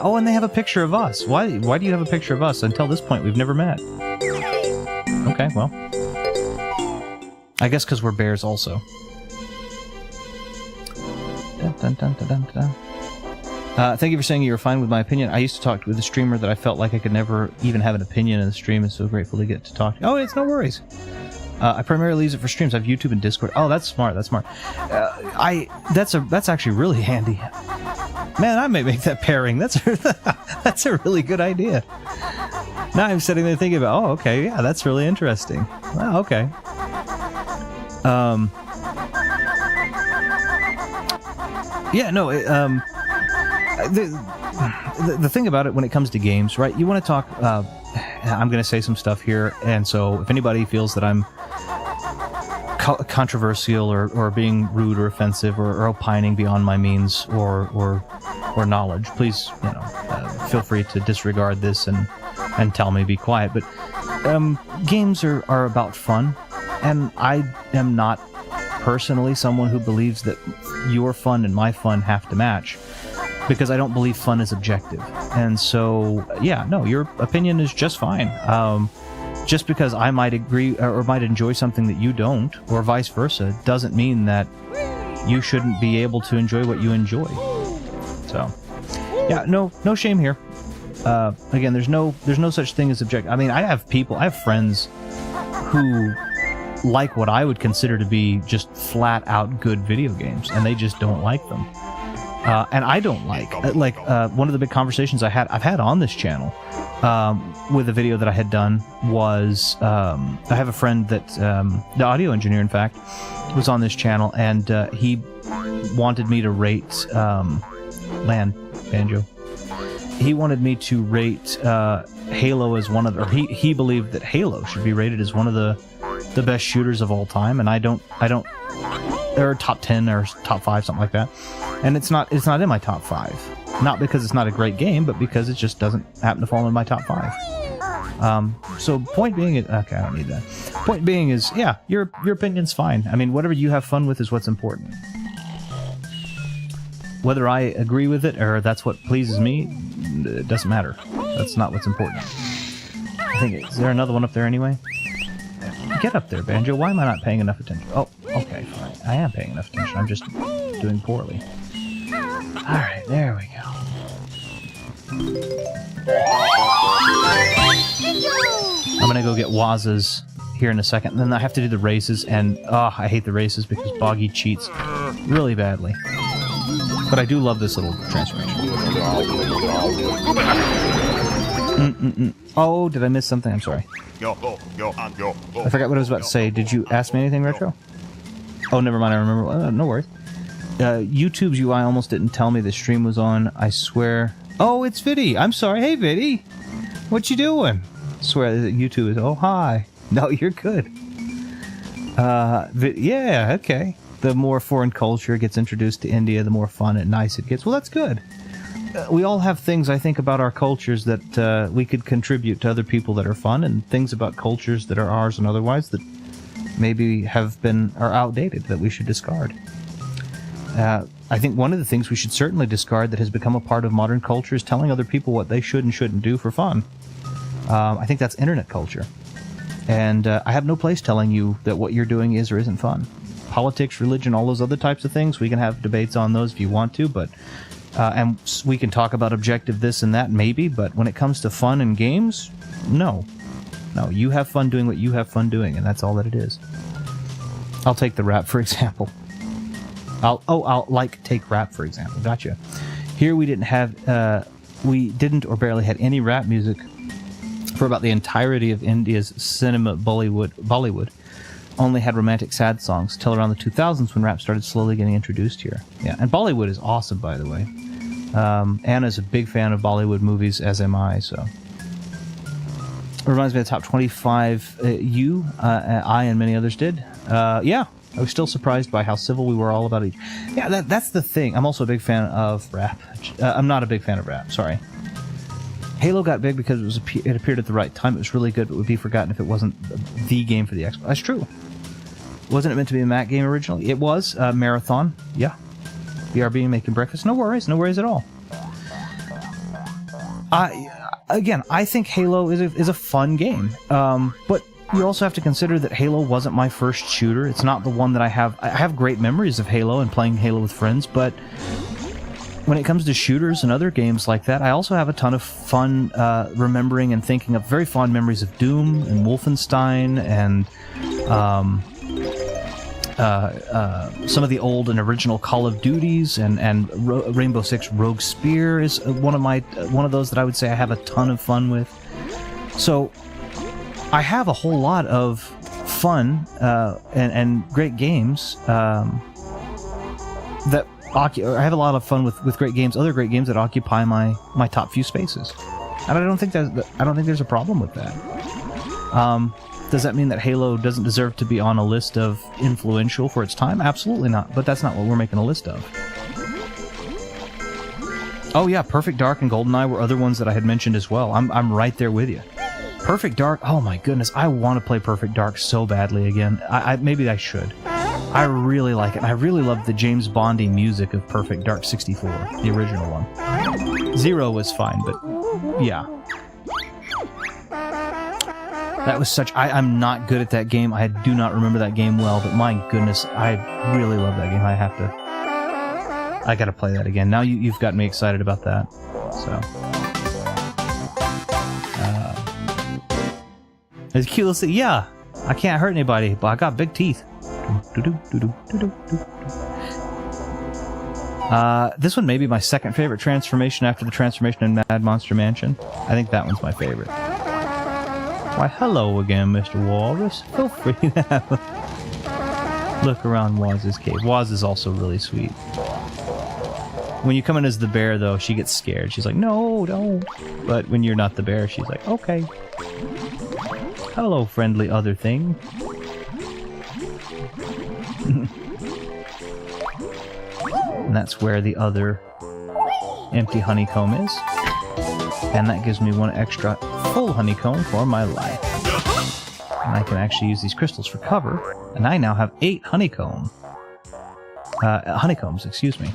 Oh, and they have a picture of us. Why do you have a picture of us? Until this point, we've never met. Okay, well. I guess because we're bears also. Dun, dun, dun, dun, dun, dun. Thank you for saying you were fine with my opinion. I used to talk with a streamer that I felt like I could never even have an opinion in the stream, and so grateful to get to talk to. Oh, it's no worries. I primarily use it for streams. I have YouTube and Discord. Oh, that's smart. That's smart. That's actually really handy. Man, I might make that pairing. That's a really good idea. Now I'm sitting there thinking about, oh, okay, yeah, that's really interesting. Wow, okay. Yeah, no, the thing about it when it comes to games, right, you want to talk, I'm going to say some stuff here, and so if anybody feels that I'm controversial or being rude or offensive or opining beyond my means or knowledge, please, feel free to disregard this and tell me be quiet. But games are about fun, and I am not personally someone who believes that your fun and my fun have to match, because I don't believe fun is objective. And so, yeah, no, your opinion is just fine. Just because I might agree or might enjoy something that you don't, or vice versa, doesn't mean that you shouldn't be able to enjoy what you enjoy. So, yeah, no shame here. Again, there's no such thing as objective. I mean, I have friends who like what I would consider to be just flat out good video games, and they just don't like them. And I don't like one of the big conversations I've had on this channel with a video that I had done was I have a friend that the audio engineer, in fact, was on this channel, and he wanted me to rate Banjo. He wanted me to rate Halo as one of, or he believed that Halo should be rated as one of the best shooters of all time, and I don't. Or top 10 or top 5, something like that. And it's not in my top 5. Not because it's not a great game, but because it just doesn't happen to fall in my top 5. So point being, okay, I don't need that. Point being is, yeah, your opinion's fine. I mean, whatever you have fun with is what's important. Whether I agree with it or that's what pleases me, it doesn't matter. That's not what's important. I think, is there another one up there anyway? Get up there, Banjo. Why am I not paying enough attention? Oh, okay, fine. I am paying enough attention. I'm just doing poorly. Alright, there we go. I'm gonna go get Waz's here in a second. Then I have to do the races, and I hate the races because Boggy cheats really badly. But I do love this little transformation. Oh, did I miss something? I'm sorry. I forgot what I was about to say. Did you ask me anything, Retro? Oh, never mind. I remember. No worries. YouTube's UI almost didn't tell me the stream was on. I swear. Oh, it's Viddy. I'm sorry. Hey, Viddy. What you doing? I swear that YouTube is. Oh, hi. No, you're good. Yeah, okay. The more foreign culture gets introduced to India, the more fun and nice it gets. Well, that's good. We all have things, I think, about our cultures that we could contribute to other people that are fun, and things about cultures that are ours and otherwise that maybe are outdated, that we should discard. I think one of the things we should certainly discard that has become a part of modern culture is telling other people what they should and shouldn't do for fun. I think that's internet culture. And I have no place telling you that what you're doing is or isn't fun. Politics, religion, all those other types of things, we can have debates on those if you want to, but and we can talk about objective this and that, maybe, but when it comes to fun and games, no. No, you have fun doing what you have fun doing, and that's all that it is. I'll take the rap, for example. I'll take rap, for example. Gotcha. Here we didn't or barely had any rap music for about the entirety of India's cinema Bollywood. Only had romantic sad songs till around the 2000s when rap started slowly getting introduced here. Yeah, and Bollywood is awesome, by the way. Anna's a big fan of Bollywood movies, as am I, so. It reminds me of the top 25 I and many others did. Yeah, I was still surprised by how civil we were all about each. Yeah, that's the thing. I'm also a big fan of rap. I'm not a big fan of rap, sorry. Halo got big because it appeared at the right time. It was really good, but would be forgotten if it wasn't the game for the Xbox. That's true. Wasn't it meant to be a Mac game originally? It was. Marathon. Yeah. BRB making breakfast. No worries at all. I think Halo is a fun game. But you also have to consider that Halo wasn't my first shooter. It's not the one that I have. I have great memories of Halo and playing Halo with friends, but when it comes to shooters and other games like that, I also have a ton of fun remembering and thinking of very fond memories of Doom and Wolfenstein and some of the old and original Call of Duties and Rainbow Six Rogue Spear is one of those that I would say I have a ton of fun with. So I have a whole lot of fun and great games that I have a lot of fun with great games, other great games that occupy my top few spaces, and I don't think there's a problem with that. Does that mean that Halo doesn't deserve to be on a list of influential for its time? Absolutely not, but that's not what we're making a list of. Oh yeah, Perfect Dark and GoldenEye were other ones that I had mentioned as well. I'm right there with you. Perfect Dark, oh my goodness, I want to play Perfect Dark so badly again. Maybe I should. I really like it. I really love the James Bondy music of Perfect Dark 64, the original one. Zero was fine, but yeah. That was such... I'm not good at that game. I do not remember that game well, but my goodness, I really love that game. I gotta play that again. Now you've got me excited about that. So... it's cute. Let's see. Yeah, I can't hurt anybody, but I got big teeth. This one may be my second favorite transformation after the transformation in Mad Monster Mansion. I think that one's my favorite. Why, hello again, Mr. Walrus. Feel free to have a look around Waz's cave. Waz is also really sweet. When you come in as the bear, though, she gets scared. She's like, no, don't. But when you're not the bear, she's like, okay. Hello, friendly other thing. And that's where the other empty honeycomb is. And that gives me one extra full honeycomb for my life. And I can actually use these crystals for cover. And I now have 8 honeycombs, excuse me.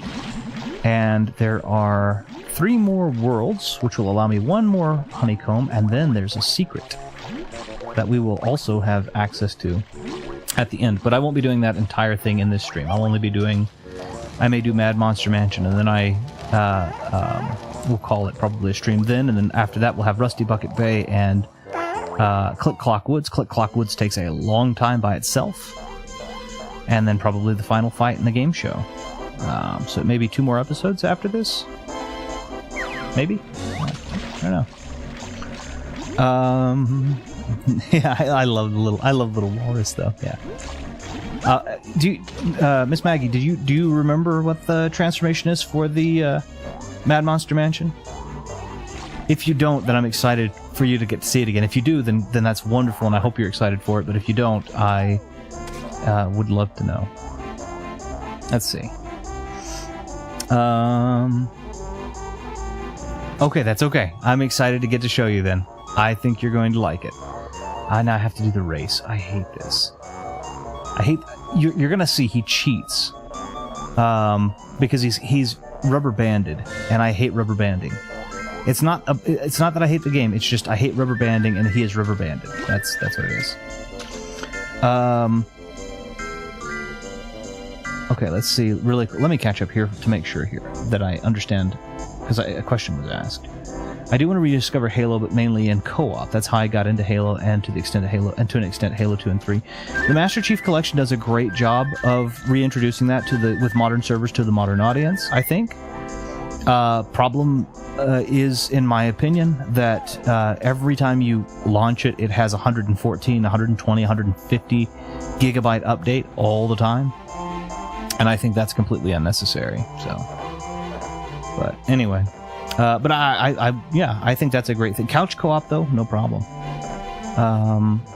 And there are 3 more worlds, which will allow me 1 more honeycomb, and then there's a secret that we will also have access to at the end. But I won't be doing that entire thing in this stream. I'll only be doing... I may do Mad Monster Mansion, and then we'll call it probably a stream then, and then after that we'll have Rusty Bucket Bay and Click Clock Woods. Click Clock Woods takes a long time by itself, and then probably the final fight in the game show. So it may be 2 more episodes after this. Maybe? I don't know. Yeah, I love little walrus though. Yeah. Miss Maggie, do you remember what the transformation is for the Mad Monster Mansion? If you don't, then I'm excited for you to get to see it again. If you do, then that's wonderful, and I hope you're excited for it. But if you don't, I would love to know. Let's see. Okay, that's okay. I'm excited to get to show you then. I think you're going to like it. I now have to do the race. I hate this. You're gonna see he cheats. Because he's rubber banded, and I hate rubber banding. It's not that I hate the game, it's just I hate rubber banding, and he is rubber banded. That's what it is. Okay, let's see. Really, let me catch up here to make sure here that I understand, because a question was asked. I do want to rediscover Halo, but mainly in co-op. That's how I got into Halo, and to an extent Halo 2 and 3. The Master Chief Collection does a great job of reintroducing that with modern servers to the modern audience, I think. Problem is, in my opinion, that every time you launch it, it has 114, 120, 150 gigabyte update all the time. And I think that's completely unnecessary. So, but anyway. But I think that's a great thing. Couch co-op, though, no problem.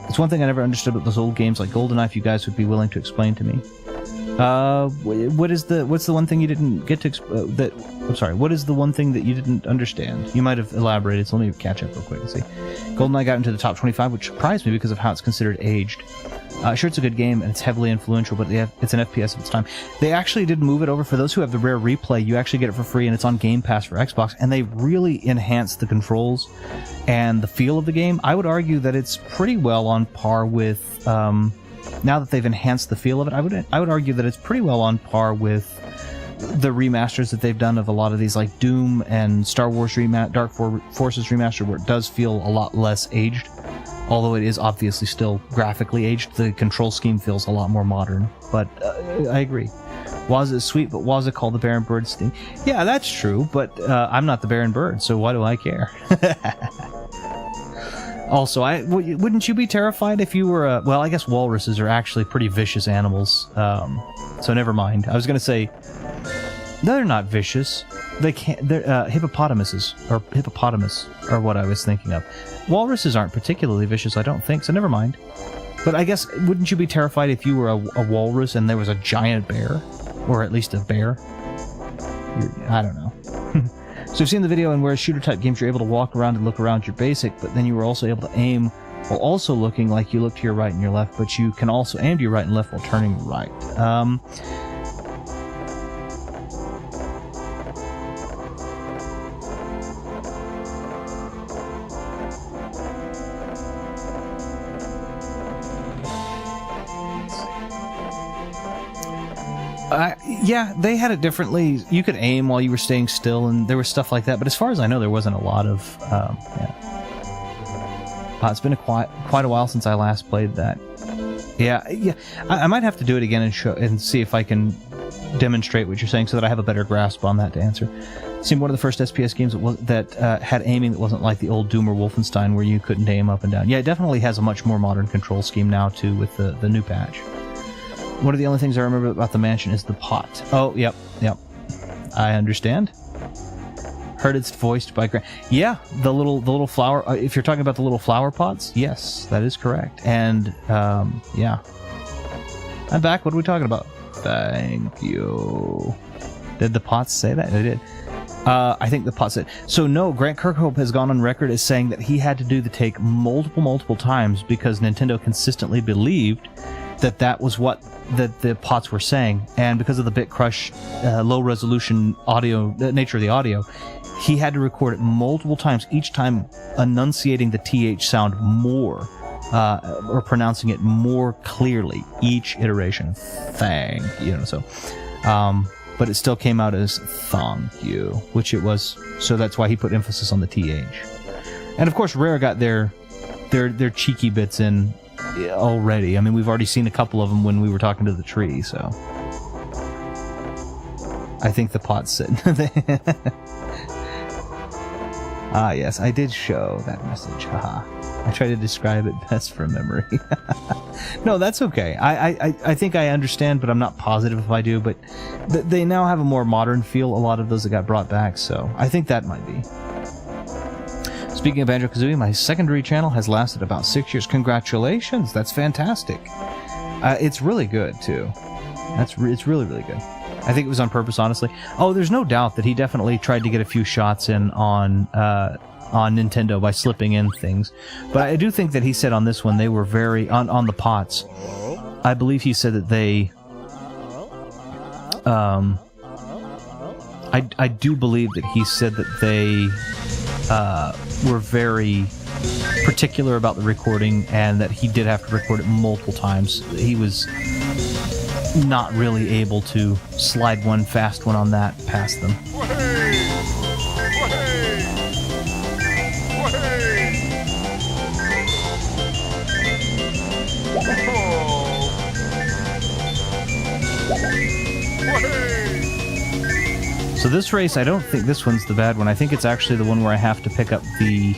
It's one thing I never understood about those old games like GoldenEye, if you guys would be willing to explain to me. What's the one thing you didn't get to what is the one thing that you didn't understand? You might have elaborated, so let me catch up real quick and see. GoldenEye got into the top 25, which surprised me because of how it's considered aged. Sure, it's a good game, and it's heavily influential, but it's an FPS of its time. They actually did move it over. For those who have the rare replay, you actually get it for free, and it's on Game Pass for Xbox, and they really enhanced the controls and the feel of the game. I would argue that it's pretty well on par with, now that they've enhanced the feel of it, I would argue that it's pretty well on par with the remasters that they've done of a lot of these, like Doom and Star Wars Dark Forces Remastered, where it does feel a lot less aged. Although it is obviously still graphically aged, the control scheme feels a lot more modern. But I agree. Waza is sweet, but Waza called the Baron Bird sting. Yeah, that's true, but I'm not the Baron Bird, so why do I care? Also, wouldn't you be terrified if you were a... Well, I guess walruses are actually pretty vicious animals, so never mind. I was going to say... No, they're not vicious. They can't... They're hippopotamus are what I was thinking of. Walruses aren't particularly vicious, I don't think, so never mind. But I guess, wouldn't you be terrified if you were a walrus and there was a giant bear? Or at least a bear? I don't know. So you've seen the video, and whereas shooter-type games you're able to walk around and look around your basic, but then you were also able to aim while also looking like you look to your right and your left, but you can also aim to your right and left while turning right. Yeah, they had it differently. You could aim while you were staying still, and there was stuff like that. But as far as I know, there wasn't a lot of... it's been quite a while since I last played that. Yeah. I might have to do it again and see if I can demonstrate what you're saying so that I have a better grasp on that to answer. It seemed one of the first SPS games that had aiming that wasn't like the old Doom or Wolfenstein where you couldn't aim up and down. Yeah, it definitely has a much more modern control scheme now, too, with the new patch. One of the only things I remember about the mansion is the pot. Oh, yep. I understand. Heard it's voiced by Grant. Yeah, the little flower. If you're talking about the little flower pots, yes, that is correct. And yeah, I'm back. What are we talking about? Thank you. Did the pots say that? They did. I think the pots said. So no, Grant Kirkhope has gone on record as saying that he had to do the take multiple times because Nintendo consistently believed that was what the pots were saying, and because of the bit crush, low resolution audio nature of the audio, he had to record it multiple times, each time enunciating the TH sound more, or pronouncing it more clearly each iteration. Thank you. So, but it still came out as thank you, which it was. So that's why he put emphasis on the TH. And of course, Rare got their cheeky bits in already. I mean, we've already seen a couple of them when we were talking to the tree, so I think the pot's sitting. Ah, yes, I did show that message. Haha. I try to describe it best from memory. No, that's okay. I think I understand, but I'm not positive if I do. But they now have a more modern feel, a lot of those that got brought back, so I think that might be. Speaking of Banjo-Kazooie, my secondary channel has lasted about 6 years. Congratulations! That's fantastic. It's really good, too. It's really, really good. I think it was on purpose, honestly. Oh, there's no doubt that he definitely tried to get a few shots in on Nintendo by slipping in things. But I do think that he said on this one they were very... On the pots, I believe he said that they... I do believe that he said that they... were very particular about the recording, and that he did have to record it multiple times. He was not really able to slide one fast one on that past them. So this race, I don't think this one's the bad one. I think it's actually the one where I have to pick up the...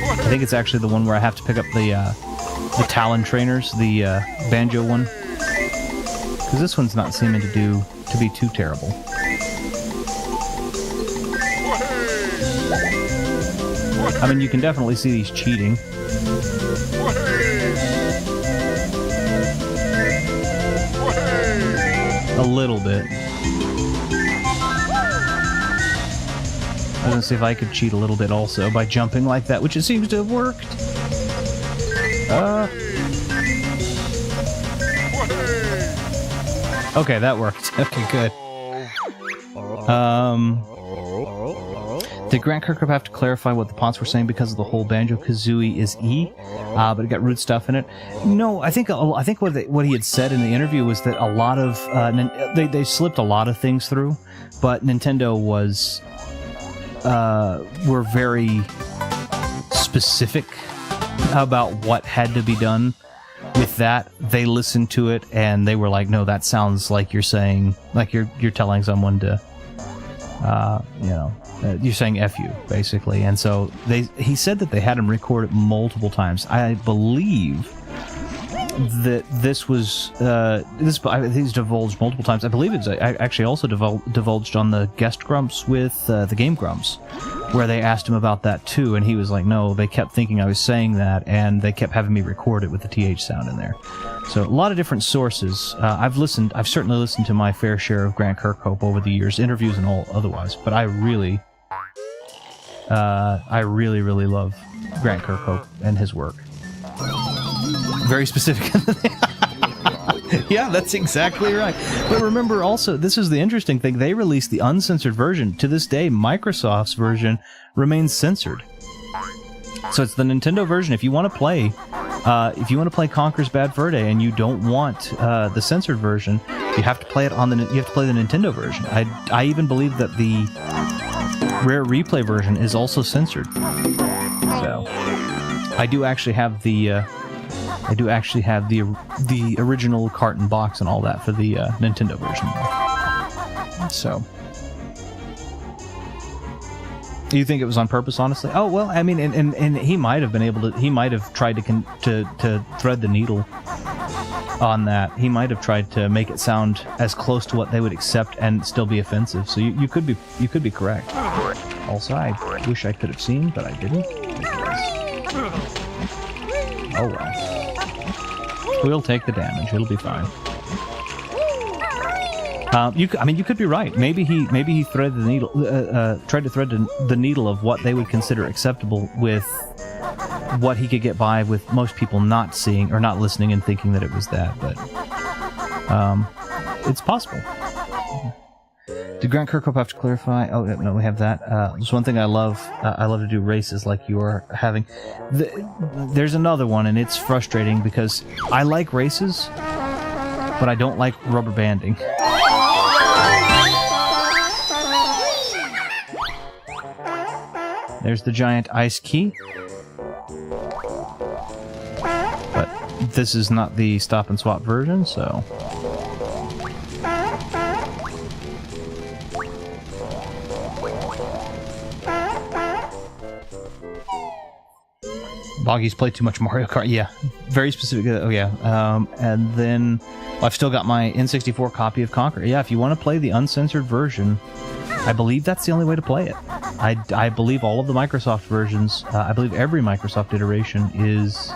I think it's actually the one where I have to pick up the Talon trainers, the Banjo one. Because this one's not seeming to be too terrible. I mean, you can definitely see he's cheating. A little bit. I was gonna see if I could cheat a little bit also by jumping like that, which it seems to have worked. Okay, that worked. Okay, good. Did Grant Kirkhope have to clarify what the pots were saying because of the whole Banjo-Kazooie is E, but it got root stuff in it? No, I think what he had said in the interview was that a lot of they slipped a lot of things through, but Nintendo were very specific about what had to be done with that. They listened to it and they were like, no, that sounds like you're saying, like you're telling someone to you're saying F you, basically. And so he said that they had him record it multiple times. I believe that this was I think it's divulged multiple times. I believe it's actually also divulged on the guest grumps with the Game Grumps, where they asked him about that too, and he was like, no, they kept thinking I was saying that, and they kept having me record it with the TH sound in there. So a lot of different sources. I've certainly listened to my fair share of Grant Kirkhope over the years, interviews and all otherwise, but I really love Grant Kirkhope and his work. Very specific. Yeah, that's exactly right. But remember also, this is the interesting thing, they released the uncensored version. To this day, Microsoft's version remains censored. So it's the Nintendo version. If you want to play Conker's Bad Fur Day and you don't want the censored version, you have to play the Nintendo version. I even believe that the Rare Replay version is also censored. So I do actually have the original carton box and all that for the Nintendo version. So, you think it was on purpose, honestly? Oh well, I mean, and he might have been able to. He might have tried to thread the needle on that. He might have tried to make it sound as close to what they would accept and still be offensive. So you could be correct. Also, I wish I could have seen, but I didn't. Oh well. We'll take the damage. It'll be fine. You could be right. Maybe he threaded the needle, tried to thread the needle of what they would consider acceptable with what he could get by with most people not seeing or not listening and thinking that it was that. But it's possible. Did Grant Kirkhope have to clarify? Oh no, we have that. There's one thing I love. I love to do races like you're having. There's another one, and it's frustrating because I like races, but I don't like rubber banding. There's the giant ice key, but this is not the stop and swap version, so. Boggy's played too much Mario Kart. Yeah, very specific. Oh yeah, and then I've still got my N64 copy of Conker. Yeah, if you want to play the uncensored version, I believe that's the only way to play it. I believe all of the Microsoft versions. I believe every Microsoft iteration is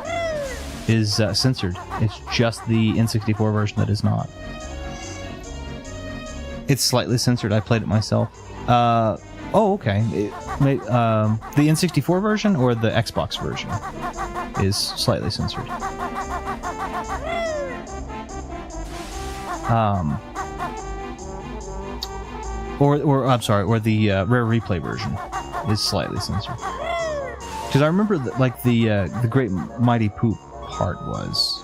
censored. It's just the N64 version that is not. It's slightly censored. I played it myself. Oh, okay. The N64 version or the Xbox version is slightly censored. Or the Rare Replay version is slightly censored. Because I remember that, like the Great Mighty Poop part was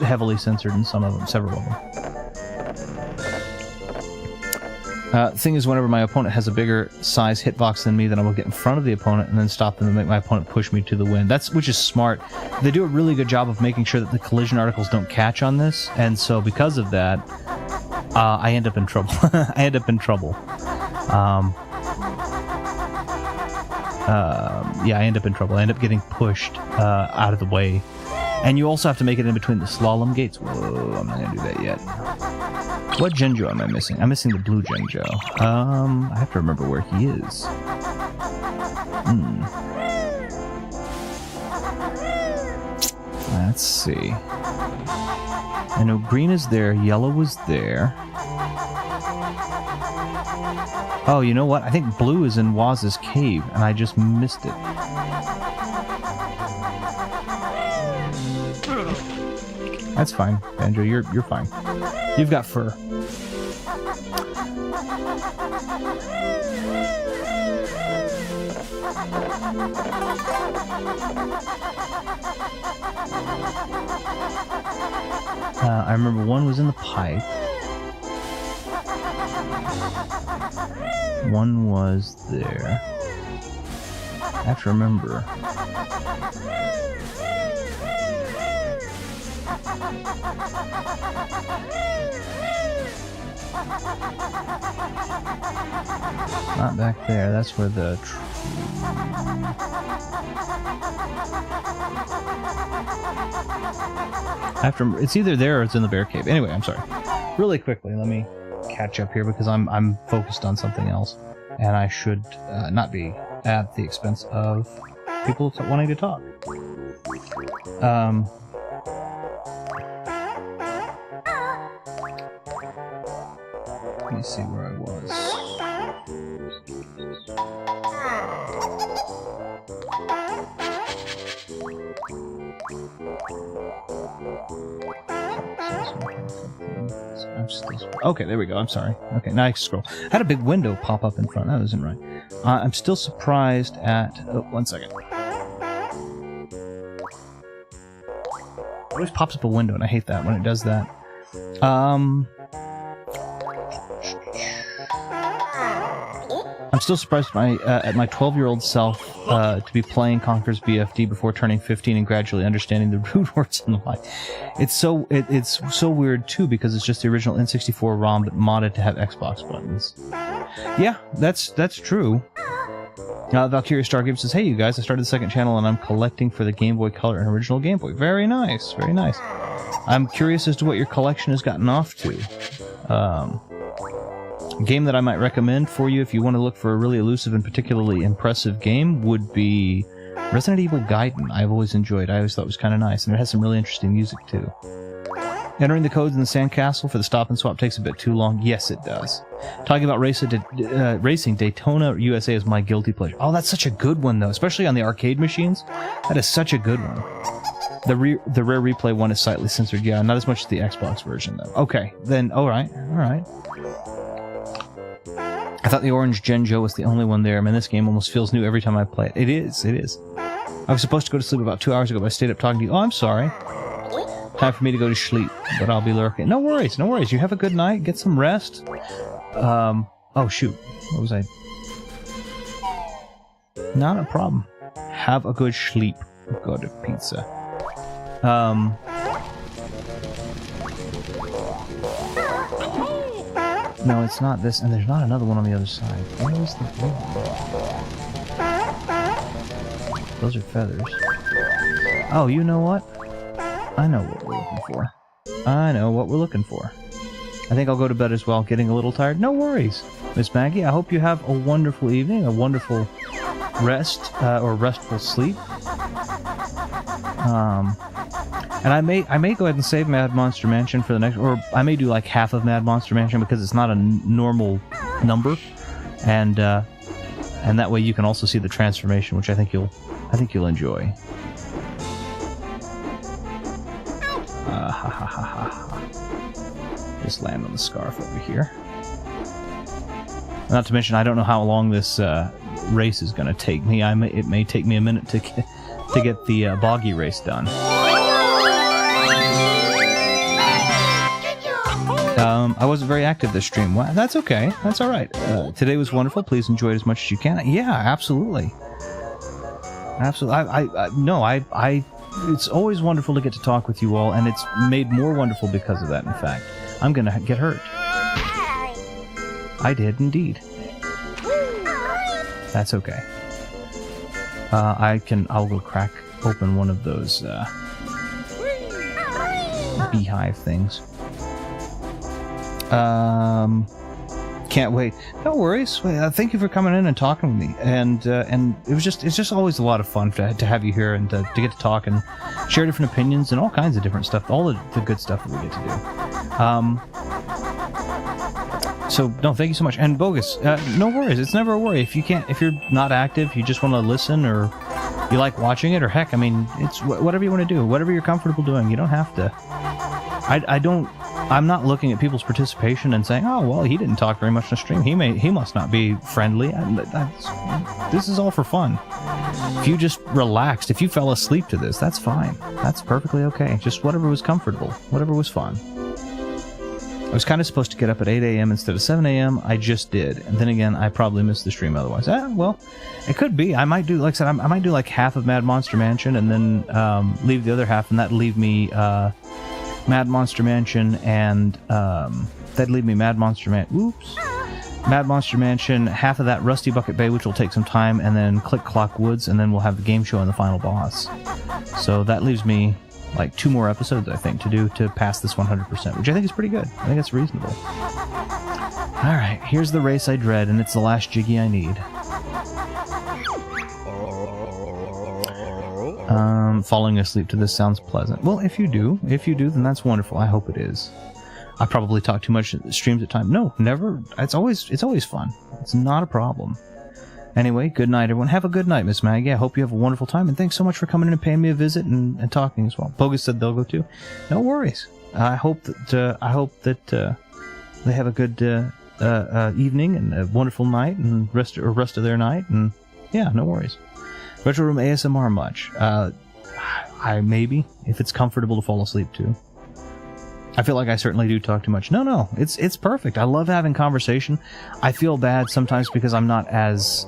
heavily censored in some of them, several of them. Thing is, whenever my opponent has a bigger size hitbox than me, then I will get in front of the opponent and then stop them and make my opponent push me to the win. Which is smart. They do a really good job of making sure that the collision articles don't catch on this, and so because of that, I end up in trouble. I end up trouble. I end up getting pushed out of the way. And you also have to make it in between the slalom gates. Whoa, I'm not going to do that yet. What Genjo am I missing? I'm missing the blue Genjo. I have to remember where he is. Let's see. I know green is there, yellow was there. Oh, you know what? I think blue is in Waz's cave, and I just missed it. That's fine, Banjo. You're fine. You've got fur. I remember one was in the pipe. One was there. I have to remember. Not back there. That's where the... it's either there or it's in the bear cave. Anyway, I'm sorry. Really quickly, let me catch up here because I'm focused on something else, and I should not be at the expense of people wanting to talk. Let me see where I was. Okay, there we go. I'm sorry. Okay, now I can scroll. I had a big window pop up in front. That wasn't right. I'm still surprised at... Oh, 1 second. It always pops up a window, and I hate that when it does that. I'm still surprised at my 12-year-old self to be playing Conker's BFD before turning 15 and gradually understanding the rude words in the line. It's so weird too because it's just the original N64 ROM but modded to have Xbox buttons. Yeah, that's true. Valkyria Stargame says, "Hey you guys, I started the second channel and I'm collecting for the Game Boy Color and original Game Boy." Very nice, very nice. I'm curious as to what your collection has gotten off to. A game that I might recommend for you if you want to look for a really elusive and particularly impressive game would be Resident Evil Gaiden. I've always enjoyed. I always thought it was kind of nice, and it has some really interesting music too. Entering the codes in the sandcastle for the stop and swap takes a bit too long. Yes, it does. Talking about racing, Daytona USA is my guilty pleasure. Oh, that's such a good one though, especially on the arcade machines. That is such a good one. The rare replay one is slightly censored. Yeah, not as much as the Xbox version though. Okay, then all right. I thought the orange Genjo was the only one there. Man, this game almost feels new every time I play it. It is. I was supposed to go to sleep about 2 hours ago, but I stayed up talking to you. Oh, I'm sorry. Time for me to go to sleep, but I'll be lurking. No worries. You have a good night. Get some rest. Oh, shoot. What was I... Not a problem. Have a good sleep. Go to pizza. No, it's not this, and there's not another one on the other side. Where is the blue one? Those are feathers. Oh, you know what? I know what we're looking for. I think I'll go to bed as well, getting a little tired. No worries, Miss Maggie. I hope you have a wonderful evening, a wonderful rest, or restful sleep. And I may go ahead and save Mad Monster Mansion for the next, or I may do like half of Mad Monster Mansion because it's not a normal number, and that way you can also see the transformation, which I think you'll enjoy. Just land on the scarf over here. Not to mention, I don't know how long this race is going to take me. It may take me a minute to get the boggy race done. I wasn't very active this stream. Well, that's okay. That's all right. Today was wonderful. Please enjoy it as much as you can. Yeah, absolutely. Absolutely. It's always wonderful to get to talk with you all, and it's made more wonderful because of that, in fact. I'm going to get hurt. I did, indeed. That's okay. I'll go crack open one of those beehive things. Can't wait. No worries. Thank you for coming in and talking with me. And it's just always a lot of fun to have you here and to get to talk and share different opinions and all kinds of different stuff. All the good stuff that we get to do. So no, thank you so much. And Bogus, no worries. It's never a worry. If you're not active, you just want to listen, or you like watching it, or heck, I mean, it's whatever you want to do, whatever you're comfortable doing. You don't have to. I'm not looking at people's participation and saying, oh, well, he didn't talk very much on the stream. He must not be friendly. This is all for fun. If you just relaxed, if you fell asleep to this, that's fine. That's perfectly okay. Just whatever was comfortable, whatever was fun. I was kind of supposed to get up at 8 a.m. instead of 7 a.m. I just did. And then again, I probably missed the stream otherwise. Well, it could be. I might do, like I said, I might do like half of Mad Monster Mansion and then leave the other half, and that'd leave me Mad Monster Mansion and that'd leave me Mad Monster Mansion, half of that Rusty Bucket Bay, which will take some time, and then Click Clock Woods, and then we'll have the game show and the final boss. So that leaves me like 2 more episodes, I think, to do to pass this 100%, which I think is pretty good. I think that's reasonable. Alright, here's the race I dread, and it's the last Jiggy I need. Falling asleep to this sounds pleasant. Well, if you do, then that's wonderful. I hope it is. I probably talk too much at streams at times. No, never. It's always fun. It's not a problem. Anyway, good night, everyone. Have a good night, Miss Maggie. I hope you have a wonderful time, and thanks so much for coming in and paying me a visit and talking as well. Bogus said they'll go too. No worries. I hope that they have a good evening and a wonderful night and rest of their night. And yeah, no worries. Retro Room ASMR much. I maybe, if it's comfortable to fall asleep to. I feel like I certainly do talk too much. No, it's perfect. I love having conversation. I feel bad sometimes because I'm not as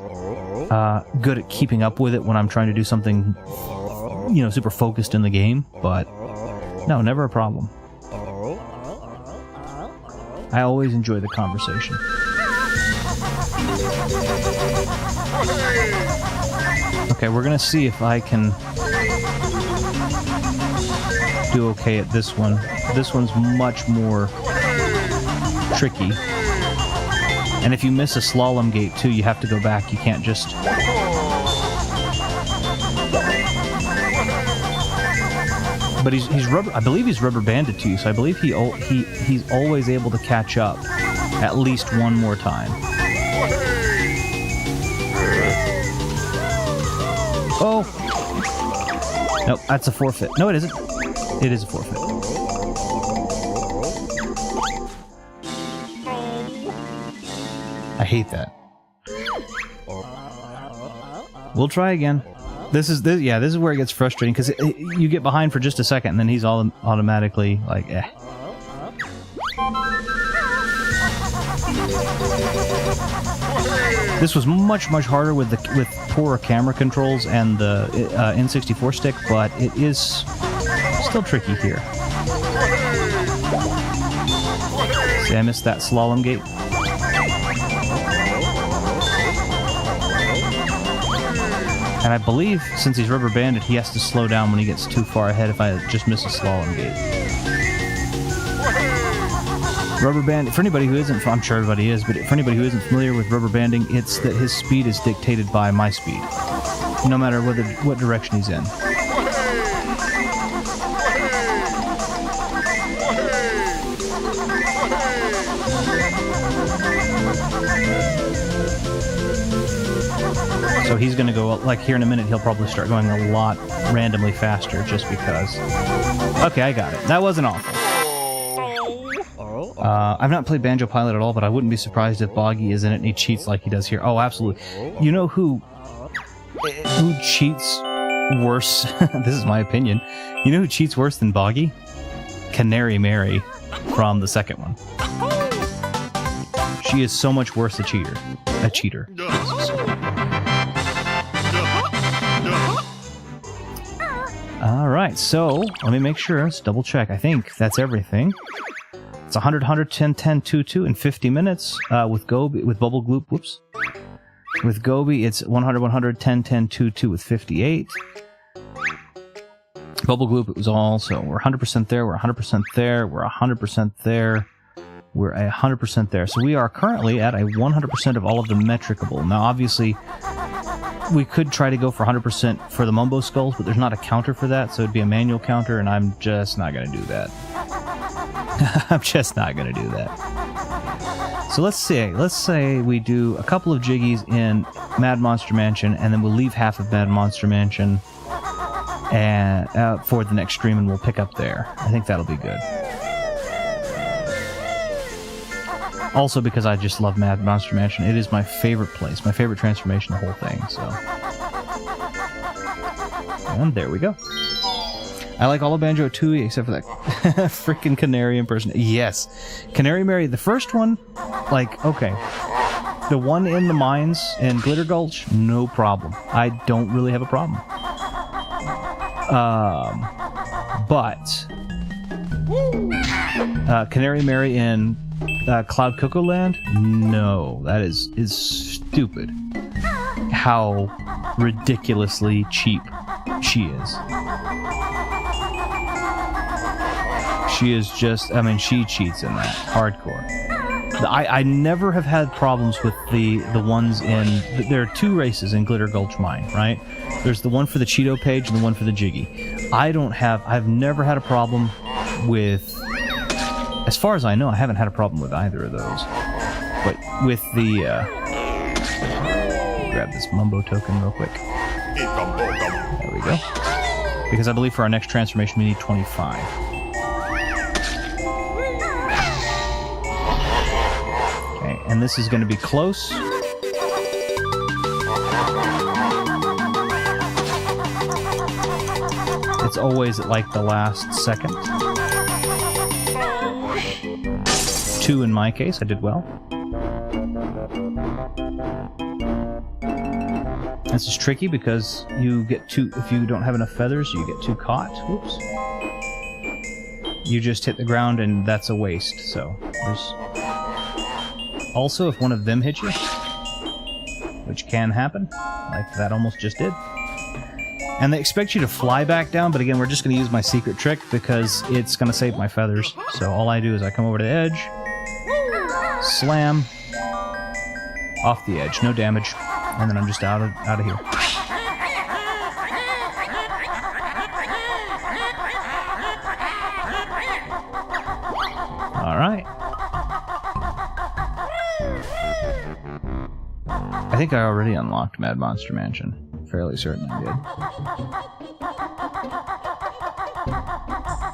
good at keeping up with it when I'm trying to do something, super focused in the game. But no, never a problem. I always enjoy the conversation. Okay, we're gonna see if I can do okay at this one. This one's much more tricky. And if you miss a slalom gate too, you have to go back. You can't just... But he's rubber. I believe he's rubber banded to you, so I believe he's always able to catch up at least one more time. Oh! Nope, that's a forfeit. No, it isn't. It is a forfeit. I hate that. We'll try again. This is where it gets frustrating, because you get behind for just a second, and then he's automatically like, eh. This was much harder with poorer camera controls and the N64 stick, but it is still tricky here. See, I missed that slalom gate. And I believe, since he's rubber banded, he has to slow down when he gets too far ahead if I just miss a slalom gate. Rubber band, for anybody who isn't, I'm sure everybody is, but for anybody who isn't familiar with rubber banding, it's that his speed is dictated by my speed, no matter what direction he's in. So he's going to go, like here in a minute, he'll probably start going a lot randomly faster just because. Okay, I got it. That wasn't awful. I've not played Banjo Pilot at all, but I wouldn't be surprised if Boggy is in it and he cheats like he does here. Oh, absolutely. You know who cheats worse? This is my opinion. You know who cheats worse than Boggy? Canary Mary from the second one. She is so much worse a cheater. Alright, so let me make sure. Let's double check. I think that's everything. It's 100, 110, 10, 2, 2 in 50 minutes. With Bubble Gloop, whoops. With Gobi, it's 100, 100, 10, 10, 2, 2 with 58. Bubble Gloop, it was all, so we're 100% there, we're 100% there, we're 100% there. we're 100% there. So we are currently at a 100% of all of the metricable. Now, obviously, we could try to go for 100% for the Mumbo Skulls, but there's not a counter for that, so it'd be a manual counter, and I'm just not going to do that. I'm just not going to do that. So let's say we do a couple of jiggies in Mad Monster Mansion, and then we'll leave half of Mad Monster Mansion and for the next stream, and we'll pick up there. I think that'll be good. Also, because I just love Mad Monster Mansion. It is my favorite place, my favorite transformation, the whole thing, so. And there we go. I like all of Banjo-Kazooie except for that freaking Canary impersonation. Yes. Canary Mary, the first one, like, okay. The one in the mines in Glitter Gulch, no problem. I don't really have a problem. But Canary Mary in Cloud Cuckoo Land? No, that is stupid. How ridiculously cheap she is. She is just, I mean, she cheats in that. Hardcore. I never have had problems with the ones in... There are two races in Glitter Gulch Mine, right? There's the one for the Cheeto page and the one for the Jiggy. I've never had a problem with... As far as I know, I haven't had a problem with either of those. But with the... grab this Mumbo token real quick. There we go. Because I believe for our next transformation we need 25. Okay, and this is going to be close. It's always at like the last second. 2 in my case, I did well. This is tricky because you get too, if you don't have enough feathers, you get too caught. Whoops. You just hit the ground and that's a waste, so there's... Also, if one of them hits you, which can happen, like that almost just did. And they expect you to fly back down, but again, we're just going to use my secret trick because it's going to save my feathers. So all I do is I come over to the edge, slam, off the edge, no damage, and then I'm just out of here. All right. I think I already unlocked Mad Monster Mansion. Fairly certain I did.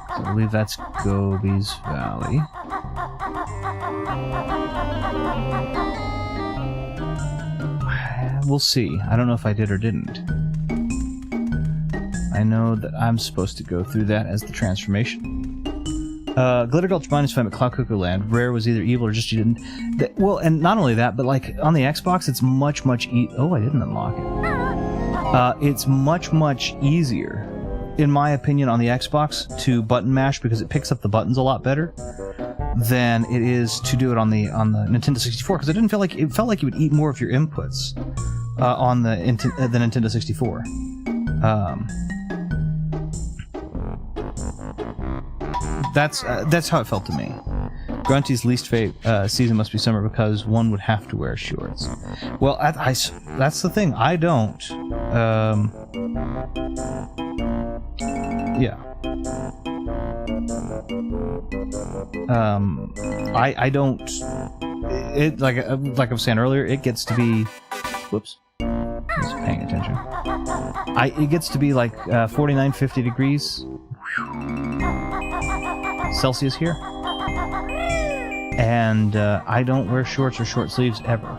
So I believe that's Gobi's Valley. We'll see. I don't know if I did or didn't. I know that I'm supposed to go through that as the transformation. Glitter Gulch Mine is found at Cloud Cuckoo Land. Rare was either evil or just you didn't... Well, and not only that, but like on the Xbox, it's much Oh, I didn't unlock it. It's much easier, in my opinion, on the Xbox to button mash because it picks up the buttons a lot better than it is to do it on the Nintendo 64 because it felt like you would eat more of your inputs on the Nintendo 64. That's how it felt to me. Grunty's least favorite season must be summer because one would have to wear shorts. Well, that's the thing. I don't. Yeah. I don't. It like I was saying earlier. It gets to be. Whoops. I was paying attention. It gets to be like 49, 50 degrees Celsius here. And I don't wear shorts or short sleeves ever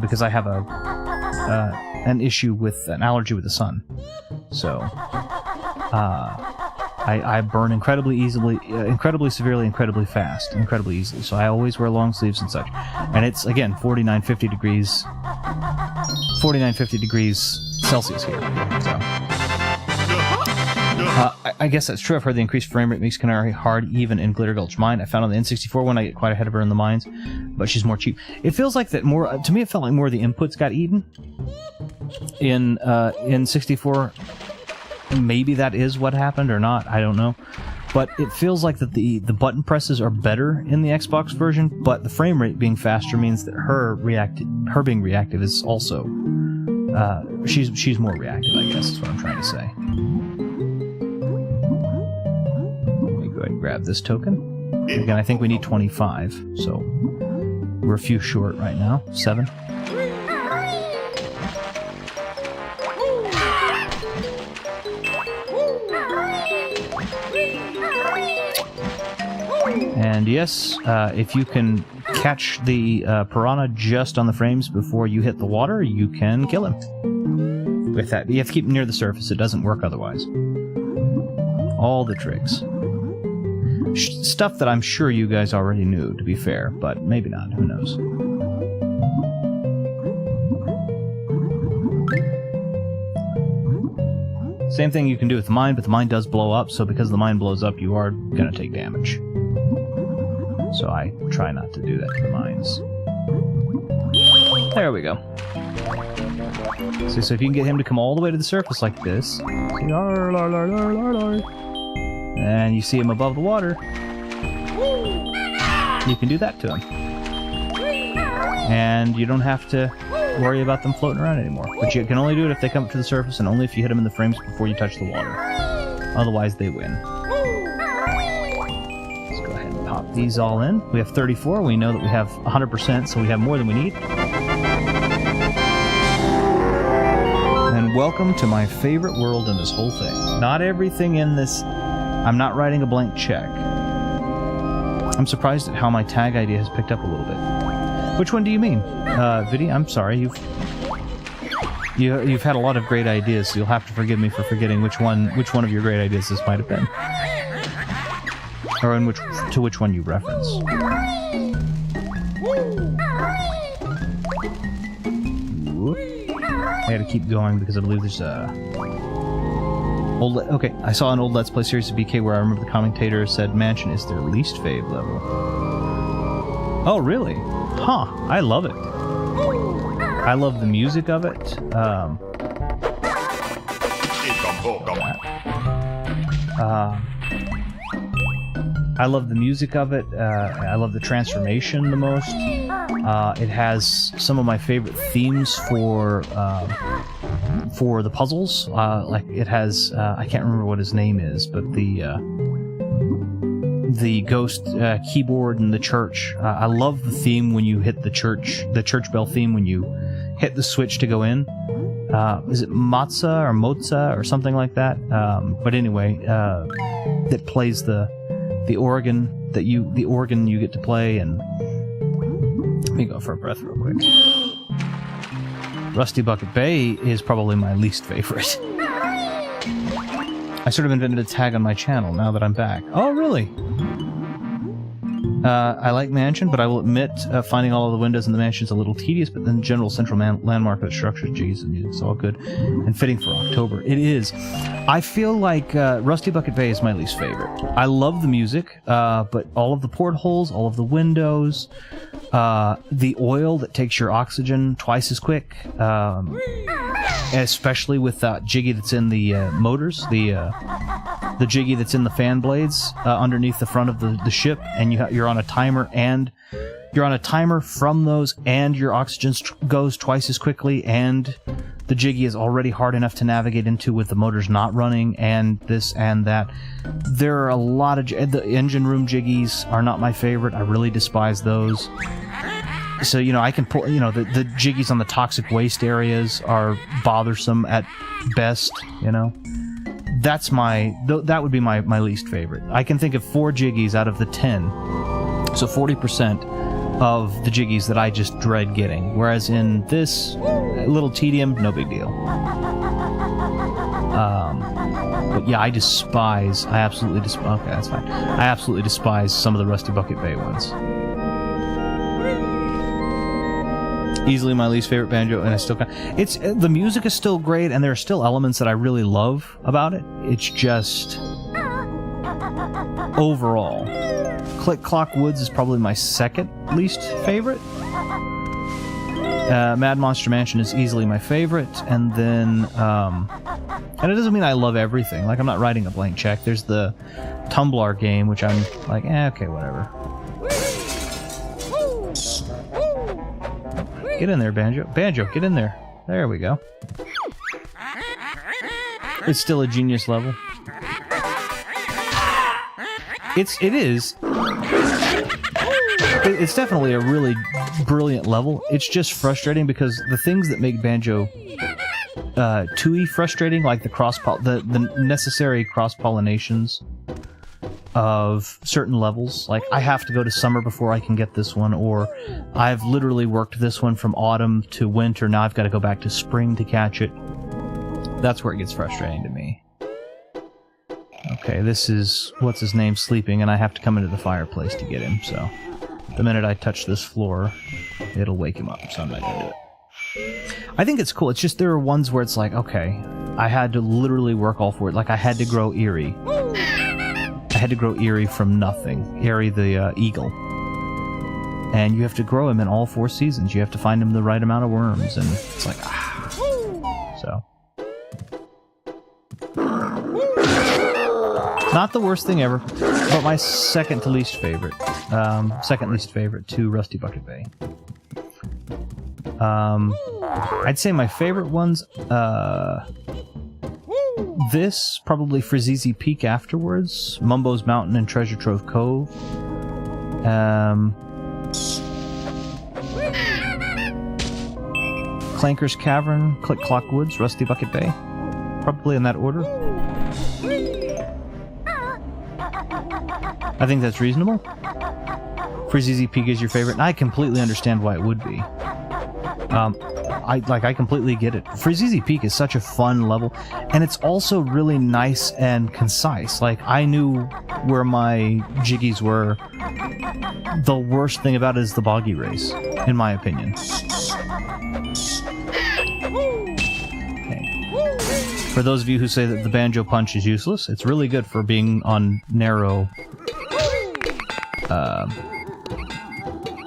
because I have an issue with an allergy with the sun. So I burn incredibly severely, incredibly fast, incredibly easily. So I always wear long sleeves and such. And it's again 49, 50 degrees Celsius here. So. I guess that's true. I've heard the increased frame rate makes Canary hard even in Glitter Gulch Mine. I found on the N64 one I get quite ahead of her in the mines, but she's more cheap. It feels like that more. To me, it felt like more of the inputs got eaten in 64. Maybe that is what happened or not. I don't know. but it feels like that the button presses are better in the Xbox version, but the frame rate being faster means that her being reactive is also she's more reactive, I guess is what I'm trying to say. Let me go ahead and grab this token. Again, I think we need 25, so we're a few short right now. 7. And yes, if you can catch the piranha just on the frames before you hit the water, you can kill him. With that, you have to keep him near the surface. It doesn't work otherwise. All the tricks. Stuff that I'm sure you guys already knew, to be fair, but maybe not. Who knows? Same thing you can do with the mine, but the mine does blow up, so because the mine blows up, you are going to take damage. So I try not to do that to the mines. There we go. So if you can get him to come all the way to the surface like this, and you see him above the water, you can do that to him. And you don't have to worry about them floating around anymore. But you can only do it if they come up to the surface and only if you hit them in the frames before you touch the water. Otherwise, they win. Let's go ahead and pop these all in. We have 34. We know that we have 100%, so we have more than we need. And welcome to my favorite world in this whole thing. Not everything in this... I'm not writing a blank check. I'm surprised at how my tag idea has picked up a little bit. Which one do you mean? Viddy, I'm sorry. You've had a lot of great ideas, so you'll have to forgive me for forgetting which one of your great ideas this might have been. Or to which one you reference. I gotta keep going because I believe there's okay, I saw an old Let's Play series of BK where I remember the commentator said Mansion is their least fave level. Oh, really? Huh, I love it. I love the music of it. I love the music of it. I love the transformation the most. It has some of my favorite themes for the puzzles. Like it has, I can't remember what his name is, but the ghost keyboard in the church. I love the theme when you hit the church bell theme when you hit the switch to go in. Is it Mozza or something like that? But anyway, that plays the organ you get to play. And let me go for a breath real quick. Rusty Bucket Bay is probably my least favorite. I sort of invented a tag on my channel now that I'm back. Oh, really? I like Mansion, but I will admit finding all of the windows in the mansion is a little tedious, but then general central landmark of the structure, geez, and it's all good and fitting for October. It is. I feel like Rusty Bucket Bay is my least favorite. I love the music, but all of the portholes, all of the windows, the oil that takes your oxygen twice as quick, especially with that jiggy that's in the motors, the jiggy that's in the fan blades underneath the front of the ship, and you're on a timer, and you're on a timer from those, and your oxygen goes twice as quickly, and the jiggy is already hard enough to navigate into with the motors not running, and this and that. There are a lot of... The engine room jiggies are not my favorite. I really despise those. So, I can pull... the jiggies on the toxic waste areas are bothersome at best, That's that would be my least favorite. I can think of 4 jiggies out of the 10. So 40% of the jiggies that I just dread getting. Whereas in this, a little tedium, no big deal. But yeah, I absolutely despise... Okay, that's fine. I absolutely despise some of the Rusty Bucket Bay ones. Easily my least favorite Banjo, and I still the music is still great, and there are still elements that I really love about it. It's just overall, Click Clock Woods is probably my second least favorite. Mad Monster Mansion is easily my favorite, and then And it doesn't mean I love everything. Like, I'm not writing a blank check. There's the Tumbler game, which I'm like, okay, whatever. Get in there, Banjo. Banjo, get in there. There we go. It's still a genius level. It is. It's definitely a really brilliant level. It's just frustrating because the things that make Banjo-Tooie frustrating, like the necessary cross-pollinations of certain levels. Like, I have to go to summer before I can get this one, or I've literally worked this one from autumn to winter, now I've got to go back to spring to catch it. That's where it gets frustrating to me. Okay, this is what's-his-name sleeping, and I have to come into the fireplace to get him, so the minute I touch this floor, it'll wake him up, so I'm not gonna do it. I think it's cool. It's just there are ones where it's like, okay, I had to literally work all for it. Like, I had to grow Eerie. I had to grow Eerie from nothing. Eerie the eagle. And you have to grow him in all 4 seasons. You have to find him the right amount of worms, and it's like, So. Not the worst thing ever, but my second to least favorite. Second least favorite to Rusty Bucket Bay. I'd say my favorite ones, this, probably Frizzy Peak afterwards, Mumbo's Mountain and Treasure Trove Cove. Clanker's Cavern, Click Clock Woods, Rusty Bucket Bay. Probably in that order. I think that's reasonable. Frizzy Peak is your favorite, and I completely understand why it would be. I completely get it. Frizzy Peak is such a fun level, and it's also really nice and concise. Like, I knew where my jiggies were. The worst thing about it is the boggy race, in my opinion. Okay. For those of you who say that the Banjo Punch is useless, it's really good for being on narrow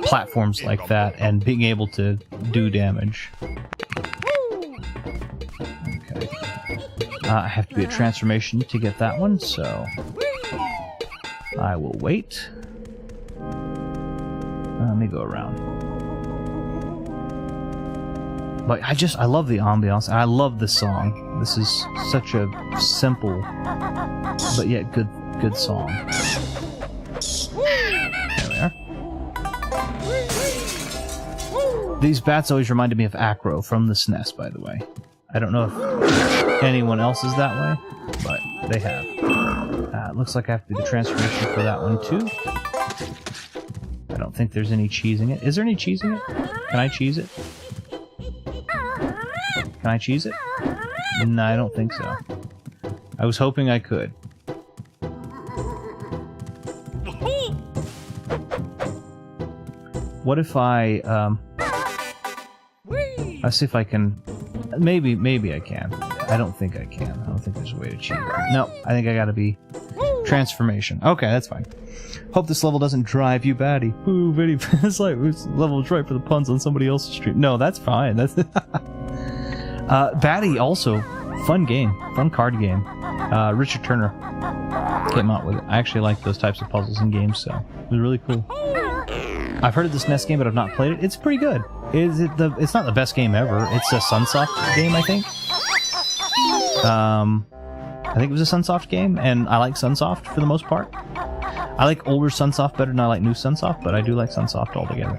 platforms like that and being able to do damage. Okay. I have to be a transformation to get that one, so I will wait. Let me go around. But I love the ambiance, and I love this song. This is such a simple, but yet good song. There we are. These bats always reminded me of Acro from the SNES, by the way. I don't know if anyone else is that way, but they have. It looks like I have to do the transformation for that one, too. I don't think there's any cheesing it. Is there any cheesing it? Can I cheese it? Can I cheese it? No, I don't think so. I was hoping I could. What if let's see if I can... Maybe I can. I don't think I can. I don't think there's a way to cheat. No, I think I gotta be... Transformation. Okay, that's fine. Hope this level doesn't drive you batty. Ooh, very... It's like, this level is right for the puns on somebody else's stream. No, that's fine. That's... Batty, also. Fun game. Fun card game. Richard Turner came out with it. I actually like those types of puzzles and games, so it was really cool. I've heard of this NES game, but I've not played it. It's pretty good. It's not the best game ever. It's a Sunsoft game, I think. I think it was a Sunsoft game, and I like Sunsoft for the most part. I like older Sunsoft better than I like new Sunsoft, but I do like Sunsoft altogether.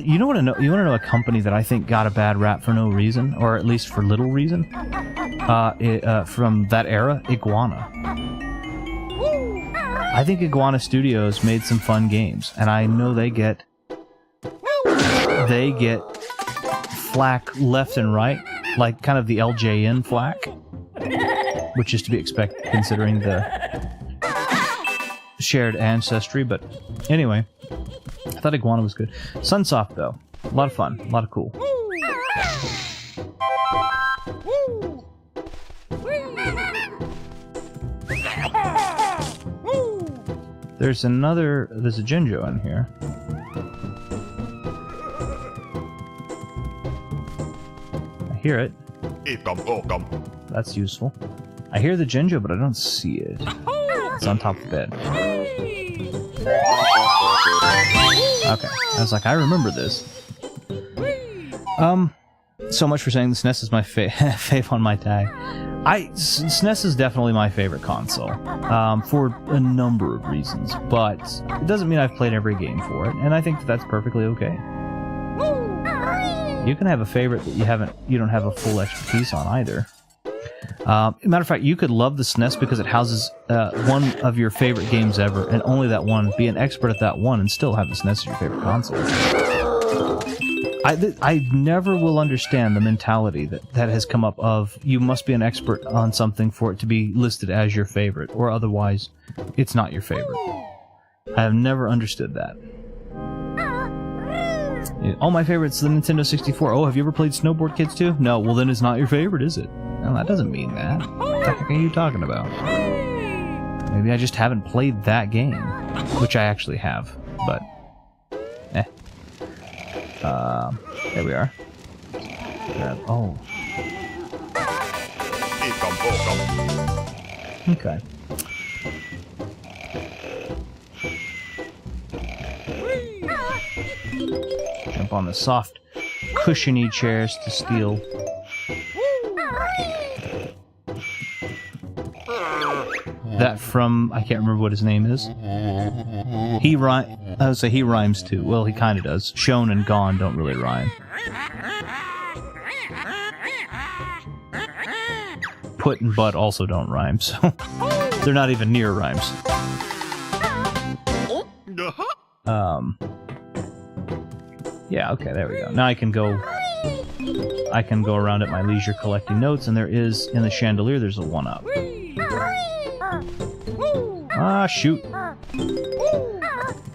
You want to know a company that I think got a bad rap for no reason, or at least for little reason? From that era, Iguana. I think Iguana Studios made some fun games, and I know they get flack left and right, like kind of the LJN flack, which is to be expected considering the shared ancestry. But anyway, I thought Iguana was good. Sunsoft, though, a lot of fun, a lot of cool. There's a Jinjo in here. I hear it. That's useful. I hear the Genjo, but I don't see it. It's on top of the bed. Okay. I was like, I remember this. So much for saying the SNES is my fave on my tag. SNES is definitely my favorite console, for a number of reasons, but it doesn't mean I've played every game for it, and I think that's perfectly okay. You can have a favorite that you don't have a full expertise on either. Matter of fact, you could love the SNES because it houses one of your favorite games ever, and only that one, be an expert at that one, and still have the SNES as your favorite console. I never will understand the mentality that has come up of you must be an expert on something for it to be listed as your favorite, or otherwise it's not your favorite. I have never understood that. Oh, my favorite's the Nintendo 64. Oh, have you ever played Snowboard Kids 2? No, well then it's not your favorite, is it? No, that doesn't mean that. What the heck are you talking about? Maybe I just haven't played that game, which I actually have, but eh. There we are. Oh. Okay. Jump on the soft, cushiony chairs to steal. That from, I can't remember what his name is. I would say he rhymes too. Well, he kind of does. Shown and gone don't really rhyme. Put and but also don't rhyme, so they're not even near rhymes. Yeah, okay, there we go. Now I can go around at my leisure collecting notes, and there is, in the chandelier, there's a 1-up. Ah, shoot.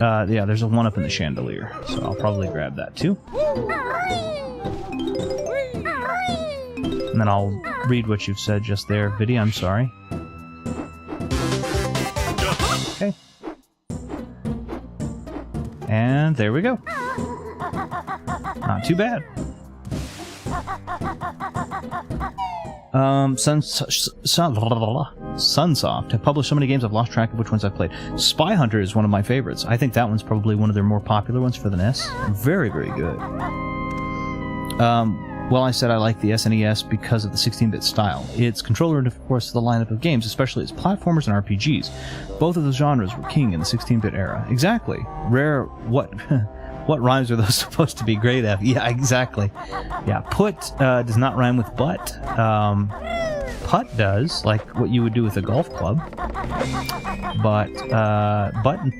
Yeah, there's a 1-up in the chandelier, so I'll probably grab that too. And then I'll read what you've said just there. Viddy, I'm sorry. Okay. And there we go. Not too bad. Sunsoft have published so many games I've lost track of which ones I've played. Spy Hunter is one of my favorites. I think that one's probably one of their more popular ones for the NES. Very, very good. Well, I said I like the SNES because of the 16-bit style. Its controller and, of course, the lineup of games, especially its platformers and RPGs. Both of those genres were king in the 16-bit era. Exactly. Rare... What rhymes are those supposed to be great at? Yeah, exactly. Yeah, put does not rhyme with but. Putt does, like what you would do with a golf club. But and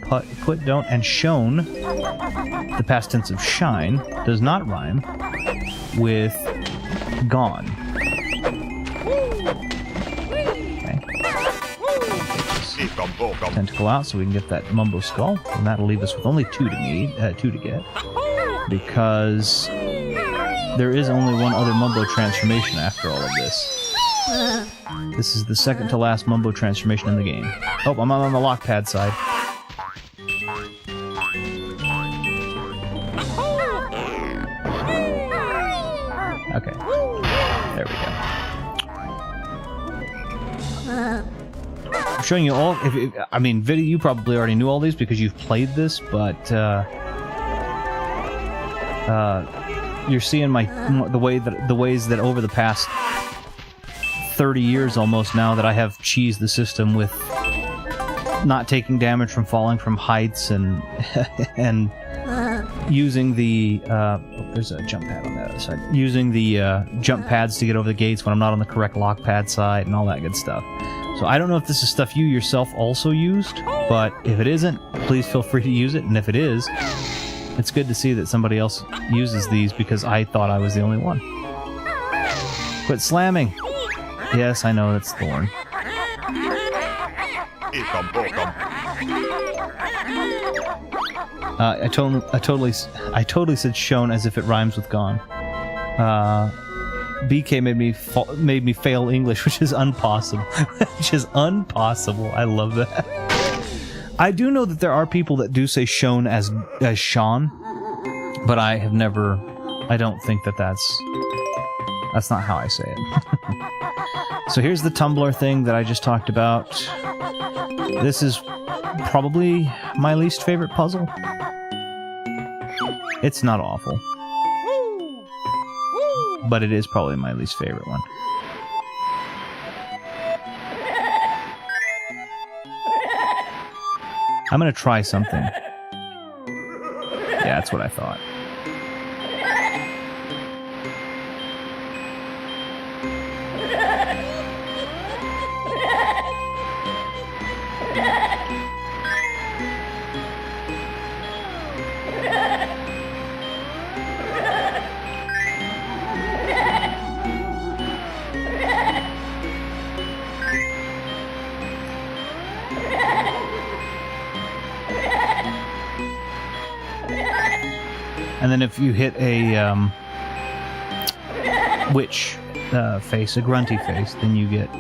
put don't, and shown, the past tense of shine, does not rhyme with gone. Okay. Tentacle out so we can get that Mumbo Skull, and that'll leave us with only two to get, because there is only one other Mumbo transformation after all of this. This is the second to last Mumbo transformation in the game. Oh, I'm on the lock pad side. Okay, there we go. I'm showing you all. I mean, Viddy, you probably already knew all these because you've played this, but you're seeing the ways that over the past 30 years almost now that I have cheesed the system with not taking damage from falling from heights and and using the there's a jump pad on the other side. Using the jump pads to get over the gates when I'm not on the correct lock pad side and all that good stuff. So I don't know if this is stuff you yourself also used, but if it isn't, please feel free to use it. And if it is, it's good to see that somebody else uses these because I thought I was the only one. Quit slamming. Yes, I know that's Thorn. I totally said shown as if it rhymes with gone. BK made me fail English, which is impossible. I love that. I do know that there are people that do say shown as Sean, but I don't think that's not how I say it. So here's the tumbler thing that I just talked about. This is probably my least favorite puzzle. It's not awful, but it is probably my least favorite one. I'm gonna try something. Yeah, that's what I thought. And then if you hit a witch face, a grunty face, then you get...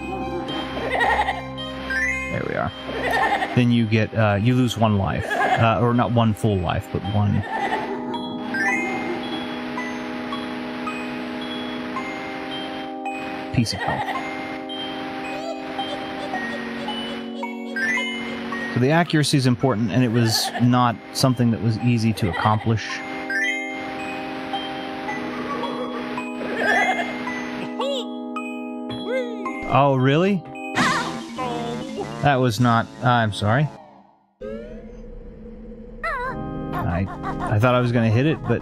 There we are. Then you get, you lose one life. Or not one full life, but one... piece of health. So the accuracy is important, and it was not something that was easy to accomplish. Oh, really? That was not... I'm sorry. I thought I was going to hit it, but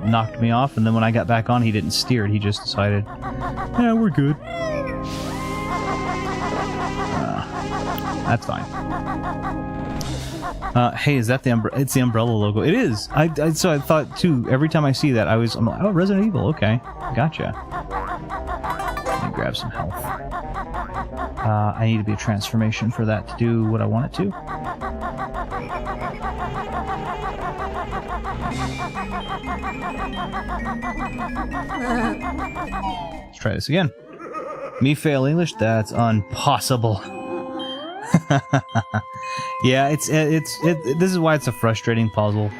knocked me off, and then when I got back on, he didn't steer it. He just decided, yeah, we're good. That's fine. Hey, is that the it's the umbrella logo? It is! So I thought, too, every time I see that, I'm like, oh, Resident Evil, okay. Gotcha. Let me grab some health. I need to be a transformation for that to do what I want it to. Let's try this again. Me fail English? That's impossible. Yeah, this is why it's a frustrating puzzle.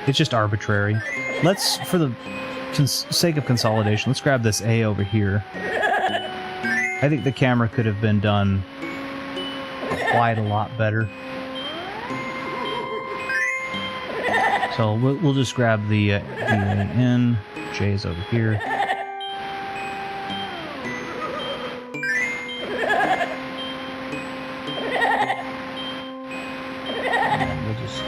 It's just arbitrary. Let's, for the sake of consolidation, let's grab this A over here. I think the camera could have been done quite a lot better. So we'll just grab the N. J is over here. And we'll just...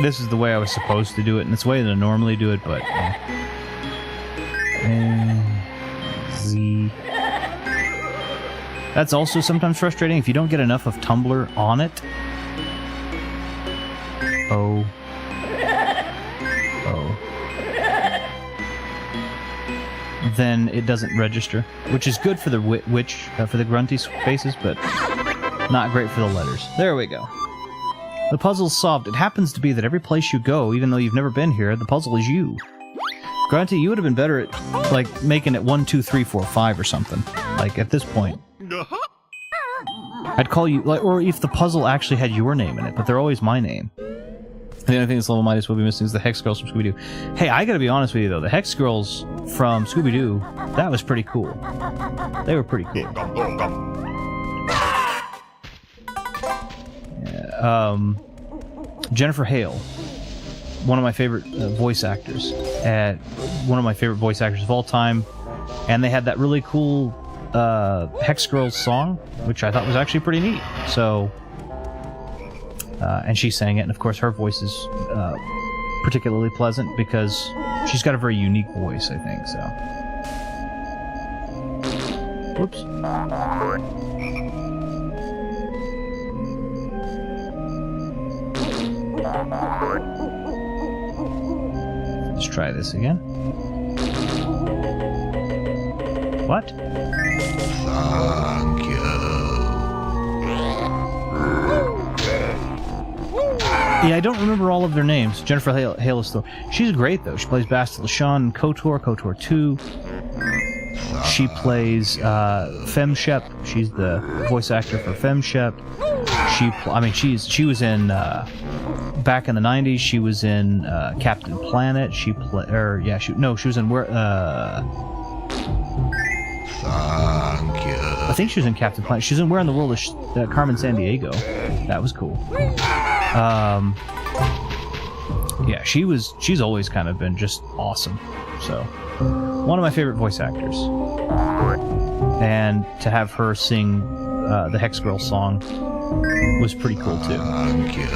This is the way I was supposed to do it, and it's the way that I normally do it, but... Z. That's also sometimes frustrating if you don't get enough of Tumblr on it. O. Then it doesn't register, which is good for the for the grunty faces, but not great for the letters. There we go. The puzzle's solved. It happens to be that every place you go, even though you've never been here, the puzzle is you. Grunty, you would have been better at, like, making it 1, 2, 3, 4, 5 or something. Like, at this point. I'd call you, like, or if the puzzle actually had your name in it, but they're always my name. The only thing this level Midas will be missing is the Hex Girls from Scooby-Doo. Hey, I gotta be honest with you, though. The Hex Girls from Scooby-Doo, that was pretty cool. They were pretty cool. Yeah, Jennifer Hale. One of my favorite voice actors. One of my favorite voice actors of all time. And they had that really cool Hex Girls song, which I thought was actually pretty neat. So... and she sang it, and of course her voice is particularly pleasant because she's got a very unique voice, I think, so. Whoops. Let's try this again. What? Thank you. Yeah, I don't remember all of their names. Jennifer Hale is still... She's great, though. She plays Bastille Sean in KOTOR, KOTOR 2. She plays FemShep. She's the voice actor for FemShep. She was in... back in the 90s, she was in Captain Planet. She was in... Thank you. I think she was in Captain Planet. She's in Where in the World is Carmen Sandiego. That was cool. Yeah, she's always kind of been just awesome. So, one of my favorite voice actors. And to have her sing the Hex Girl song was pretty cool too. Thank you.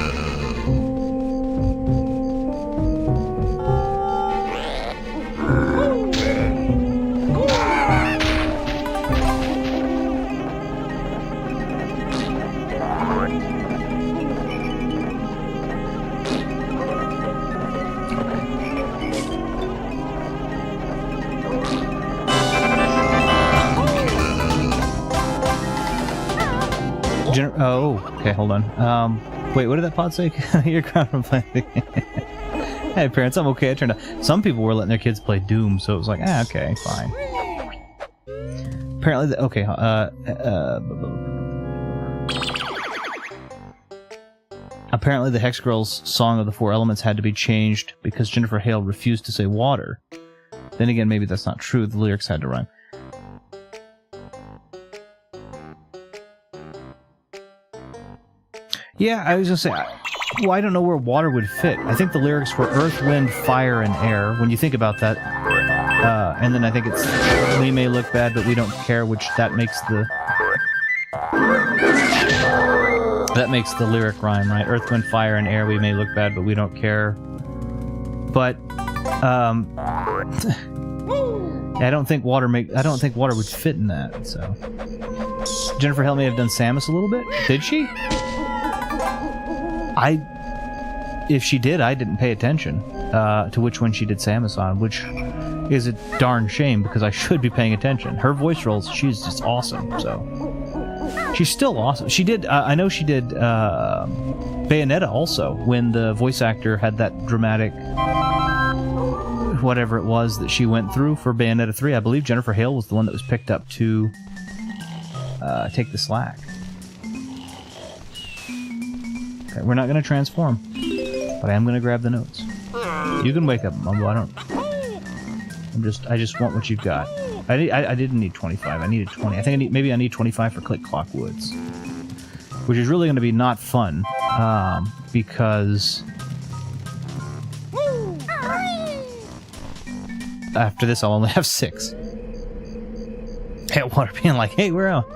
Oh, okay, hold on. Wait, what did that pod say? You're ground from playing. Hey, parents, I'm okay. I turned out. Some people were letting their kids play Doom, so it was like, okay, fine. Apparently, okay. Apparently, the Hex Girl's Song of the Four Elements had to be changed because Jennifer Hale refused to say water. Then again, maybe that's not true. The lyrics had to rhyme. Yeah, I was gonna say, well, I don't know where water would fit. I think the lyrics were earth, wind, fire, and air, when you think about that. And then I think it's, we may look bad, but we don't care, which that makes the lyric rhyme, right? Earth, wind, fire, and air, we may look bad, but we don't care. But, I don't think water would fit in that, so. Jennifer Hale may have done Samus a little bit. Did she? If she did, I didn't pay attention to which one she did Samus on, which is a darn shame because I should be paying attention. Her voice roles, she's just awesome, so. She's still awesome. She did, I know she did Bayonetta also, when the voice actor had that dramatic whatever it was that she went through for Bayonetta 3. I believe Jennifer Hale was the one that was picked up to take the slack. Okay, we're not going to transform, but I am going to grab the notes. You can wake up, Mumbo. I just want what you've got. I didn't need 25. I needed 20. I think maybe I need 25 for Click Clock Woods, which is really going to be not fun because after this I'll only have 6. Hey, water being like, hey, we're out.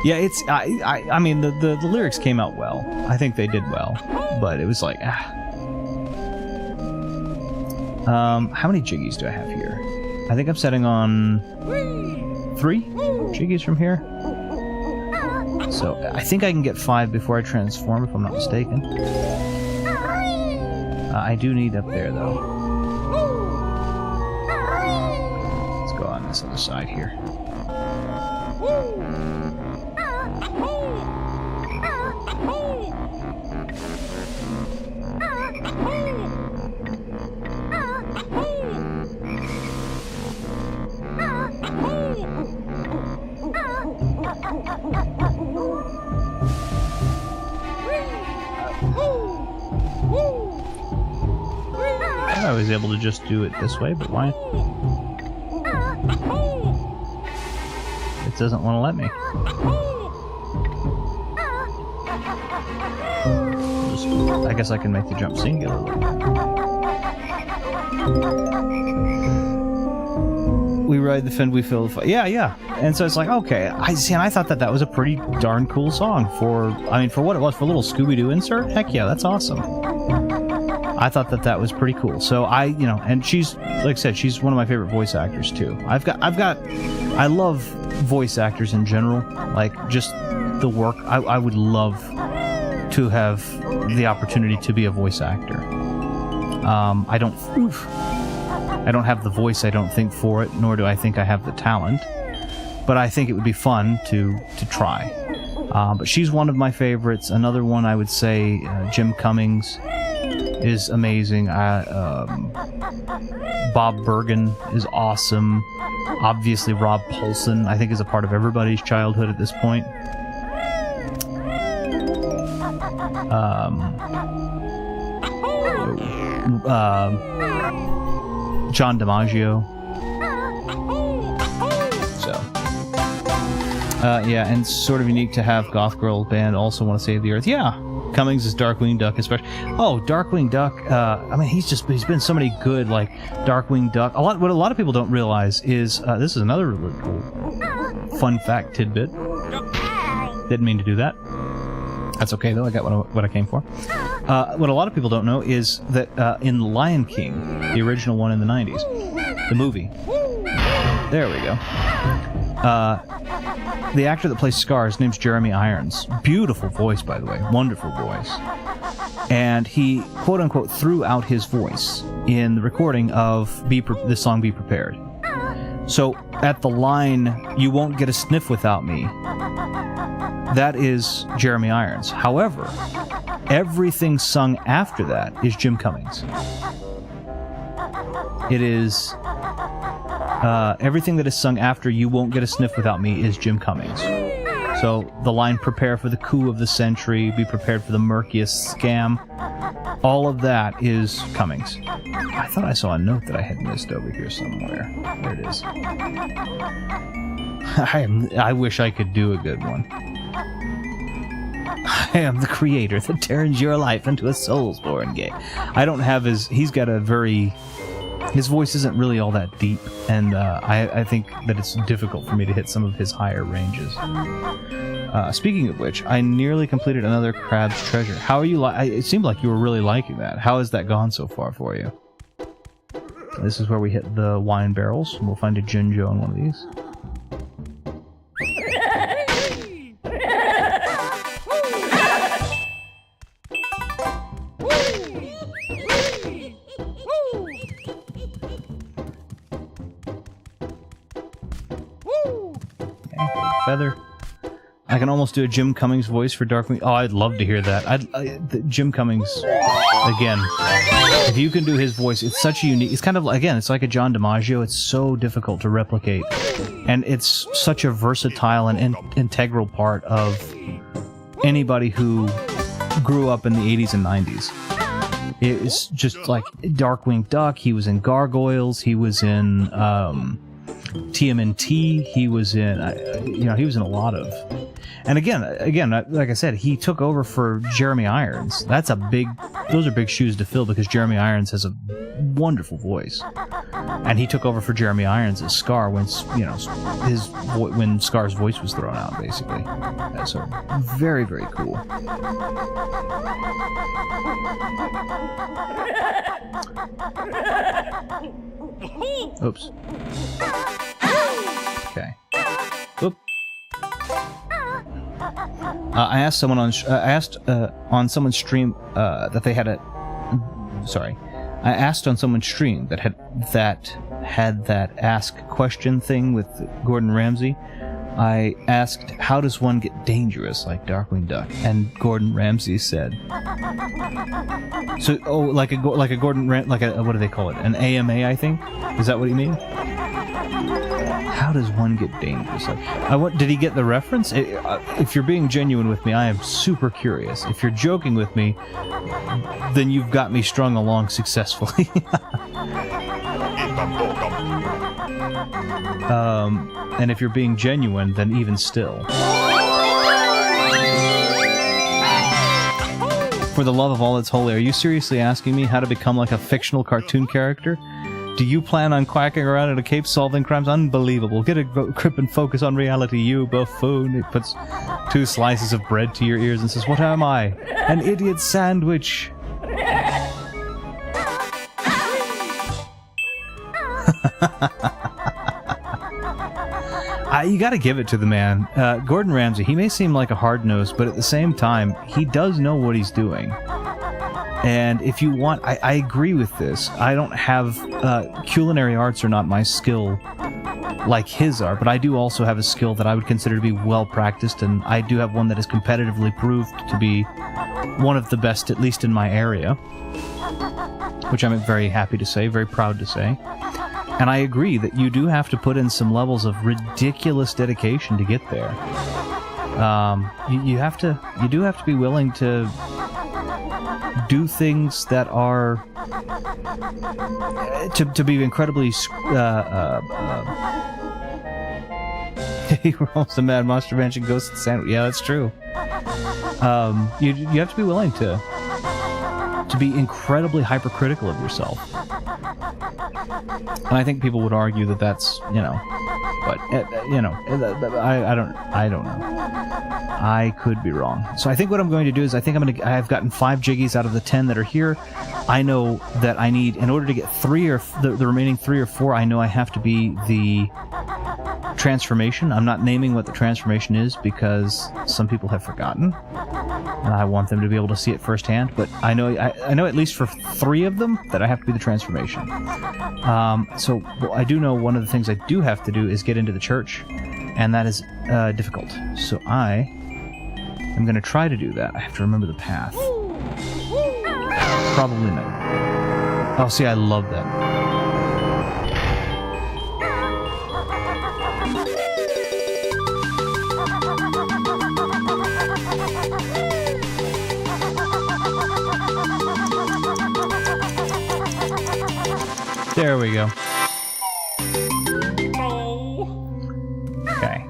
Yeah, it's I mean the lyrics came out well. I think they did well, but it was like how many jiggies do I have here? I think I'm setting on 3 jiggies from here. So I think I can get 5 before I transform, if I'm not mistaken. I do need up there though. Let's go on this other side here. I was able to just do it this way, but why? It doesn't want to let me. I guess I can make the jump singular. We ride the Fend, we fill the fight. Yeah. And so it's like, okay. And I thought that was a pretty darn cool song for what it was, for a little Scooby-Doo insert. Heck yeah, that's awesome. I thought that was pretty cool. So and she's, like I said, she's one of my favorite voice actors too. I love voice actors in general. Like, just the work. I would love to have the opportunity to be a voice actor. I don't have the voice, I don't think, for it, nor do I think I have the talent. But I think it would be fun to try. But she's one of my favorites. Another one I would say, Jim Cummings is amazing. Bob Bergen is awesome. Obviously, Rob Paulsen, I think, is a part of everybody's childhood at this point. John DiMaggio. Yeah, and it's sort of unique to have Goth Girl Band also want to save the Earth. Yeah, Cummings is Darkwing Duck, especially. Oh, Darkwing Duck. I mean, he's been so many good, like Darkwing Duck. What a lot of people don't realize is this is another really cool fun fact tidbit. Didn't mean to do that. That's okay though. I got what I came for. What a lot of people don't know is that in Lion King, the original one in the 90s, the movie. There we go. The actor that plays Scar, his name's Jeremy Irons. Beautiful voice, by the way. Wonderful voice. And he, quote-unquote, threw out his voice in the recording of the song Be Prepared. So, at the line, "You won't get a sniff without me," that is Jeremy Irons. However, everything sung after that is Jim Cummings. It is... everything that is sung after "You Won't Get a Sniff Without Me" is Jim Cummings. So the line "Prepare for the coup of the century," "Be prepared for the murkiest scam," all of that is Cummings. I thought I saw a note that I had missed over here somewhere. There it is. I wish I could do a good one. I am the creator that turns your life into a Soulsborne game. I don't have his... He's got a very... His voice isn't really all that deep, and I think that it's difficult for me to hit some of his higher ranges. Speaking of which, I nearly completed another Crab's Treasure. How are you? It seemed like you were really liking that. How has that gone so far for you? This is where we hit the wine barrels. We'll find a Jinjo in one of these. Feather. I can almost do a Jim Cummings voice for Darkwing. Oh, I'd love to hear that. Jim Cummings, again, if you can do his voice, it's such a unique... It's kind of, again, it's like a John DiMaggio. It's so difficult to replicate. And it's such a versatile and integral part of anybody who grew up in the 80s and 90s. It's just like Darkwing Duck. He was in Gargoyles. He was in... TMNT, he was in, he was in a lot of, and again, like I said, he took over for Jeremy Irons. Those are big shoes to fill because Jeremy Irons has a wonderful voice, and he took over for Jeremy Irons as Scar when when Scar's voice was thrown out, basically. So very, very cool. Oops. Okay. Oop. I asked someone on someone's stream that they had a. Sorry, I asked on someone's stream that had that ask question thing with Gordon Ramsay. I asked, how does one get dangerous like Darkwing Duck? And Gordon Ramsay said, like a what do they call it? An AMA, I think. Is that what you mean? How does one get dangerous? Did he get the reference? If you're being genuine with me, I am super curious. If you're joking with me, then you've got me strung along successfully. And if you're being genuine, then even still. For the love of all that's holy, are you seriously asking me how to become like a fictional cartoon character? Do you plan on quacking around in a cape solving crimes? Unbelievable. Get a grip and focus on reality, you buffoon. It puts 2 slices of bread to your ears and says, what am I? An idiot sandwich. You gotta give it to the man. Gordon Ramsay, he may seem like a hard-nosed, but at the same time, he does know what he's doing. And if you want, I agree with this. I don't have, culinary arts are not my skill like his are, but I do also have a skill that I would consider to be well-practiced, and I do have one that is competitively proved to be one of the best, at least in my area, which I'm very happy to say, very proud to say. And I agree that you do have to put in some levels of ridiculous dedication to get there. You do have to be willing to do things that are to be incredibly Hey, we're almost a Mad Monster Mansion Ghost Sandwich. Yeah, that's true. You have to be willing to be incredibly hypercritical of yourself. And I think people would argue that that's, but I don't know. I could be wrong. So I think what I'm going to do is I've gotten 5 jiggies out of the 10 that are here. I know that I need, in order to get 3 or the remaining 3 or 4, I know I have to be the transformation. I'm not naming what the transformation is because some people have forgotten, and I want them to be able to see it firsthand. But I know at least for 3 of them that I have to be the transformation. So I do know one of the things I do have to do is get into the church, and that is difficult. So I am going to try to do that. I have to remember the path. Probably not. Oh, see, I love that. There we go. Okay.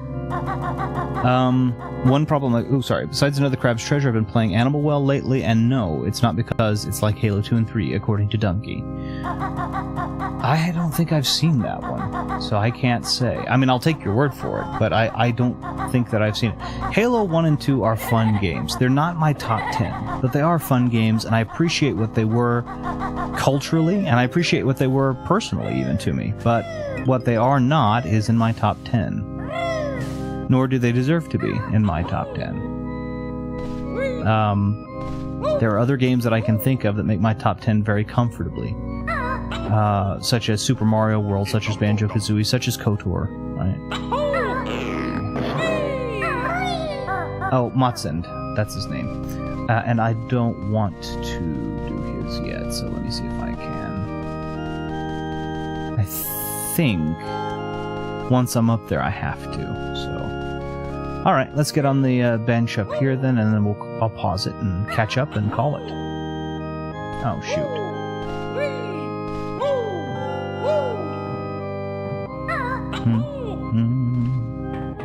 One problem... Besides Another Crab's Treasure, I've been playing Animal Well lately, and no, it's not because it's like Halo 2 and 3, according to Donkey. I don't think I've seen that one, so I can't say. I mean, I'll take your word for it, but I don't think that I've seen it. Halo 1 and 2 are fun games. They're not my top 10, but they are fun games, and I appreciate what they were culturally, and I appreciate what they were personally, even to me. But what they are not is in my top 10. Nor do they deserve to be in my top 10. There are other games that I can think of that make my top 10 very comfortably. Such as Super Mario World, such as Banjo-Kazooie, such as KOTOR, right? Oh, Motsend, that's his name. And I don't want to do his yet, so let me see if I can. I think once I'm up there I have to, so... Alright, let's get on the bench up here then, and then I'll pause it and catch up and call it. Oh, shoot.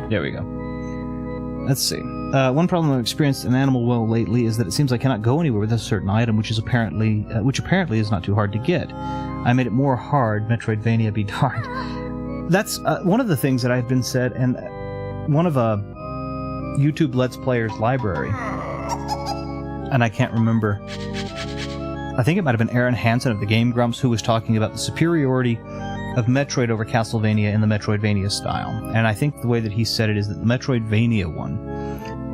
There we go. Let's see. One problem I've experienced in Animal Well lately is that it seems I cannot go anywhere with a certain item, which apparently is not too hard to get. I made it more hard, Metroidvania be darned. That's one of the things that I've been said, and one of YouTube Let's Players library, and I can't remember. I think it might have been Aaron Hansen of the Game Grumps who was talking about the superiority of Metroid over Castlevania in the Metroidvania style. And I think the way that he said it is that the Metroidvania one,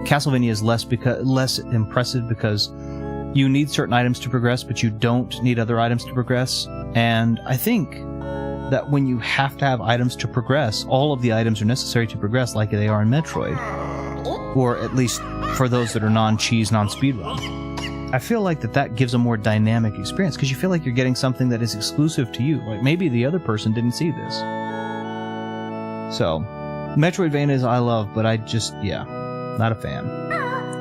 Castlevania is less impressive because you need certain items to progress, but you don't need other items to progress. And I think that when you have to have items to progress, all of the items are necessary to progress like they are in Metroid. Or at least for those that are non-cheese, non-speedrun. I feel like that gives a more dynamic experience, because you feel like you're getting something that is exclusive to you. Like, maybe the other person didn't see this. So, Metroidvanias I love, but I just, not a fan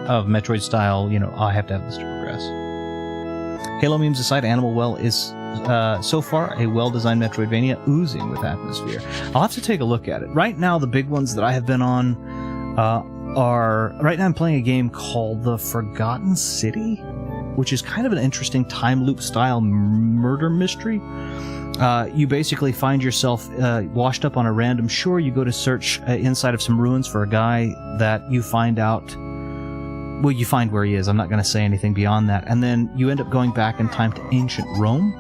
of Metroid style, I have to have this to progress. Halo memes aside, Animal Well is, so far, a well-designed Metroidvania oozing with atmosphere. I'll have to take a look at it. Right now, the big ones that I have been on right now I'm playing a game called The Forgotten City, which is kind of an interesting time loop style murder mystery. You basically find yourself washed up on a random shore. You go to search inside of some ruins for a guy that you find out... Well, you find where he is. I'm not going to say anything beyond that. And then you end up going back in time to ancient Rome.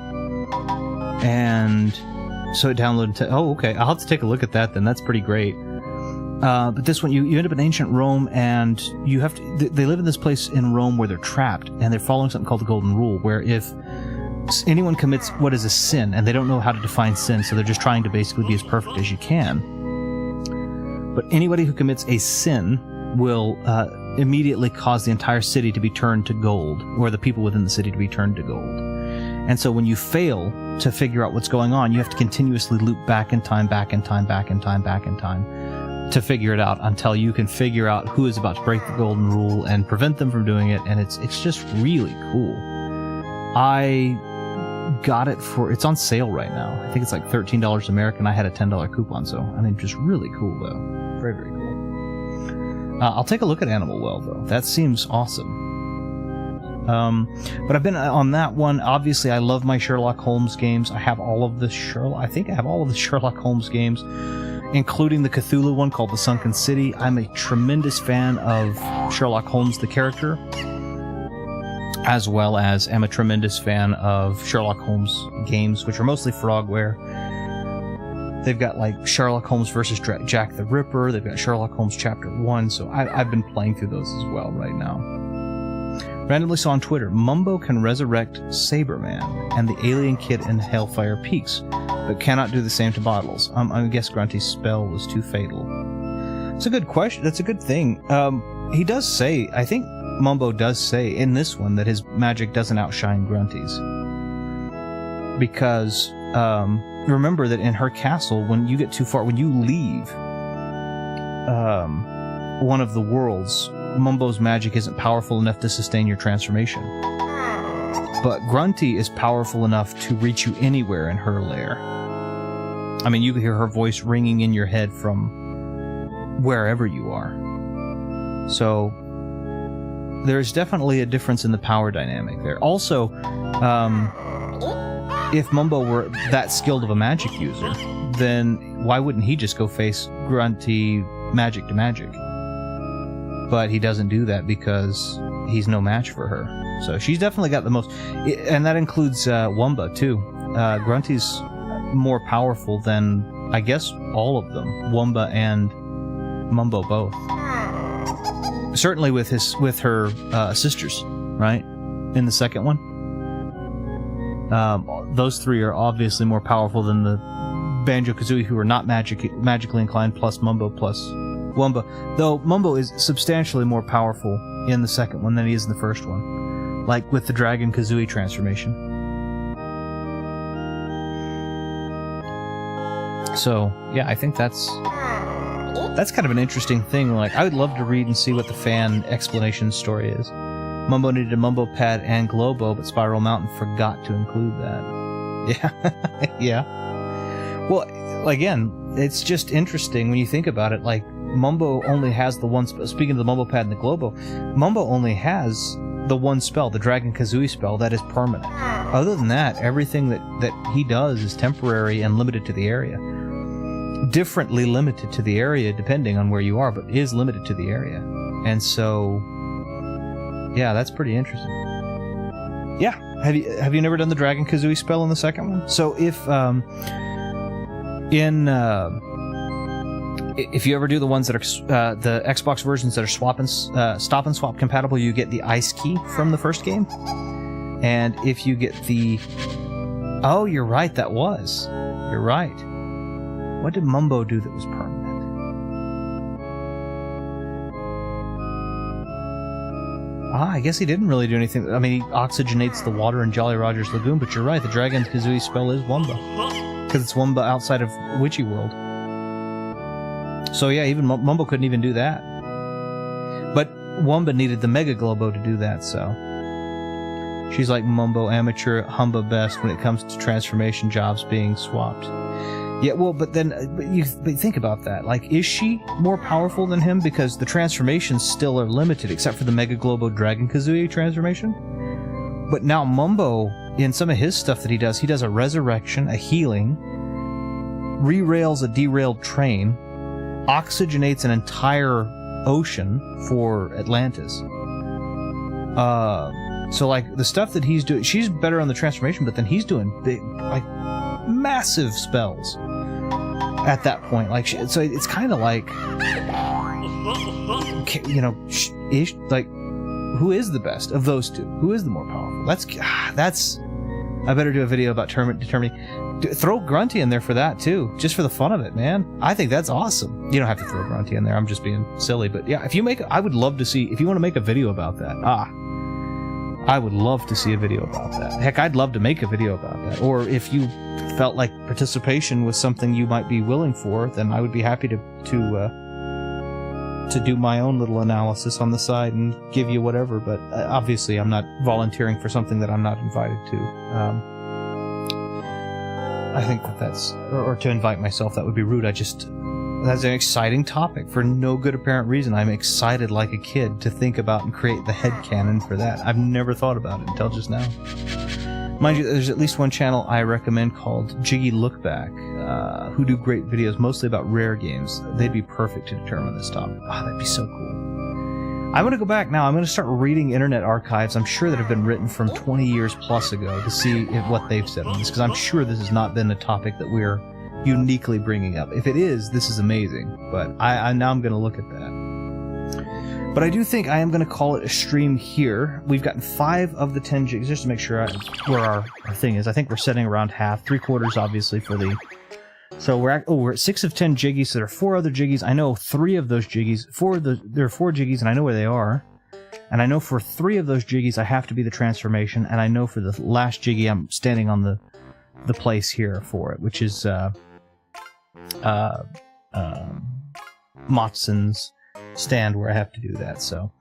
And so it downloaded... Oh, okay. I'll have to take a look at that then. That's pretty great. But this one, you end up in ancient Rome, and you have to... They live in this place in Rome where they're trapped, and they're following something called the Golden Rule, where if anyone commits what is a sin, and they don't know how to define sin, so they're just trying to basically be as perfect as you can. But anybody who commits a sin will immediately cause the entire city to be turned to gold, or the people within the city to be turned to gold. And so when you fail to figure out what's going on, you have to continuously loop back in time, to figure it out until you can figure out who is about to break the Golden Rule and prevent them from doing it, and it's just really cool. I got it it's on sale right now. I think it's like $13 American. I had a $10 coupon, so I mean, just really cool though. Very, very cool. I'll take a look at Animal Well, though. That seems awesome. But I've been on that one. Obviously, I love my Sherlock Holmes games. I have all of the I think I have all of the Sherlock Holmes games, including the Cthulhu one called The Sunken City. I'm a tremendous fan of Sherlock Holmes, the character, as well as am a tremendous fan of Sherlock Holmes games, which are mostly Frogware. They've got like Sherlock Holmes versus Jack the Ripper. They've got Sherlock Holmes Chapter 1, so I've been playing through those as well right now. Randomly saw on Twitter, Mumbo can resurrect Saberman and the alien kid in Hellfire Peaks, but cannot do the same to Bottles. I guess Grunty's spell was too fatal. It's a good question. That's a good thing. He does say, I think Mumbo does say in this one that his magic doesn't outshine Grunty's. Because remember that in her castle, when you get too far, when you leave one of the worlds, Mumbo's magic isn't powerful enough to sustain your transformation. But Grunty is powerful enough to reach you anywhere in her lair. I mean, you can hear her voice ringing in your head from wherever you are. So there's definitely a difference in the power dynamic there. Also, if Mumbo were that skilled of a magic user, then why wouldn't he just go face Grunty magic to magic? But he doesn't do that because he's no match for her. So she's definitely got the most... And that includes Wumba, too. Grunty's more powerful than, I guess, all of them. Wumba and Mumbo both. Certainly with her sisters, right? In the second one. Those three are obviously more powerful than the Banjo-Kazooie, who are not magically inclined, plus Mumbo, plus Wumba. Though Mumbo is substantially more powerful in the second one than he is in the first one. Like with the Dragon Kazooie transformation. So, yeah, I think that's kind of an interesting thing. Like, I would love to read and see what the fan explanation story is. Mumbo needed a Mumbo Pad and Globo, but Spiral Mountain forgot to include that. Yeah. Yeah. Well, again, it's just interesting when you think about it. Like, Mumbo only has the one spell. Speaking of the Mumbo Pad and the Globo, Mumbo only has the one spell, the Dragon Kazooie spell, that is permanent. Other than that, everything that he does is temporary and limited to the area. Differently limited to the area depending on where you are, but is limited to the area. And so, yeah, that's pretty interesting. Yeah, have you never done the Dragon Kazooie spell in the second one? So if you ever do the ones that are the Xbox versions that are stop and swap compatible, you get the ice key from the first game. And if you get the... Oh, you're right, that was. You're right. What did Mumbo do that was permanent? I guess he didn't really do anything. I mean, he oxygenates the water in Jolly Roger's Lagoon, but you're right, the Dragon Kazooie spell is Wumba. Because it's Wumba outside of Witchy World. So yeah, even Mumbo couldn't even do that. But Wumba needed the Mega Globo to do that, so... She's like Mumbo amateur, Humba best when it comes to transformation jobs being swapped. Yeah, well, but think about that. Like, is she more powerful than him? Because the transformations still are limited, except for the Mega Globo Dragon Kazooie transformation. But now Mumbo, in some of his stuff that he does a resurrection, a healing, re-rails a derailed train, oxygenates an entire ocean for Atlantis. So, like, the stuff that he's doing, she's better on the transformation, but then he's doing big, like, massive spells at that point. Like, so it's kind of like, you know, like, who is the best of those two? Who is the more powerful? That's. I better do a video about determining. Throw Grunty in there for that too, just for the fun of it, man. I think that's awesome. You don't have to throw Grunty in there. I'm just being silly, but yeah, I would love to see if you want to make a video about that. I would love to see a video about that. Heck, I'd love to make a video about that. Or if you felt like participation was something you might be willing for, then I would be happy to do my own little analysis on the side and give you whatever. But obviously, I'm not volunteering for something that I'm not invited to. I think that's... Or to invite myself, that would be rude. That's an exciting topic for no good apparent reason. I'm excited like a kid to think about and create the headcanon for that. I've never thought about it until just now. Mind you, there's at least one channel I recommend called Jiggy Lookback, who do great videos mostly about rare games. They'd be perfect to determine this topic. Oh, that'd be so cool. I'm going to go back now. I'm going to start reading internet archives, I'm sure, that have been written from 20 years plus ago to see what they've said on this, because I'm sure this has not been a topic that we're uniquely bringing up. If it is, this is amazing, but now I'm going to look at that. But I do think I am going to call it a stream here. We've gotten 5 of the 10 jigs, just to make sure where our thing is. I think we're setting around half, 3/4 obviously for the... So we're at 6 of 10 jiggies, so there are 4 other jiggies. I know 3 of those jiggies, there are 4 jiggies, and I know where they are. And I know for 3 of those jiggies I have to be the transformation, and I know for the last jiggy I'm standing on the place here for it, which is Motson's stand where I have to do that. So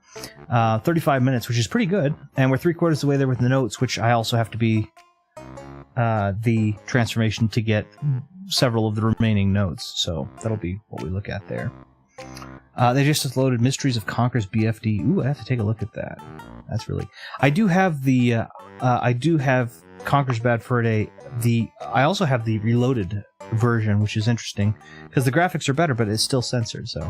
35 minutes, which is pretty good, and we're 3/4 of the way there with the notes, which I also have to be the transformation to get several of the remaining notes, so that'll be what we look at there. They just loaded Mysteries of Conker's BFD. Ooh, I have to take a look at that. That's really... I do have the... I do have Conker's Bad Fur Day. I also have the reloaded version, which is interesting, because the graphics are better, but it's still censored, so...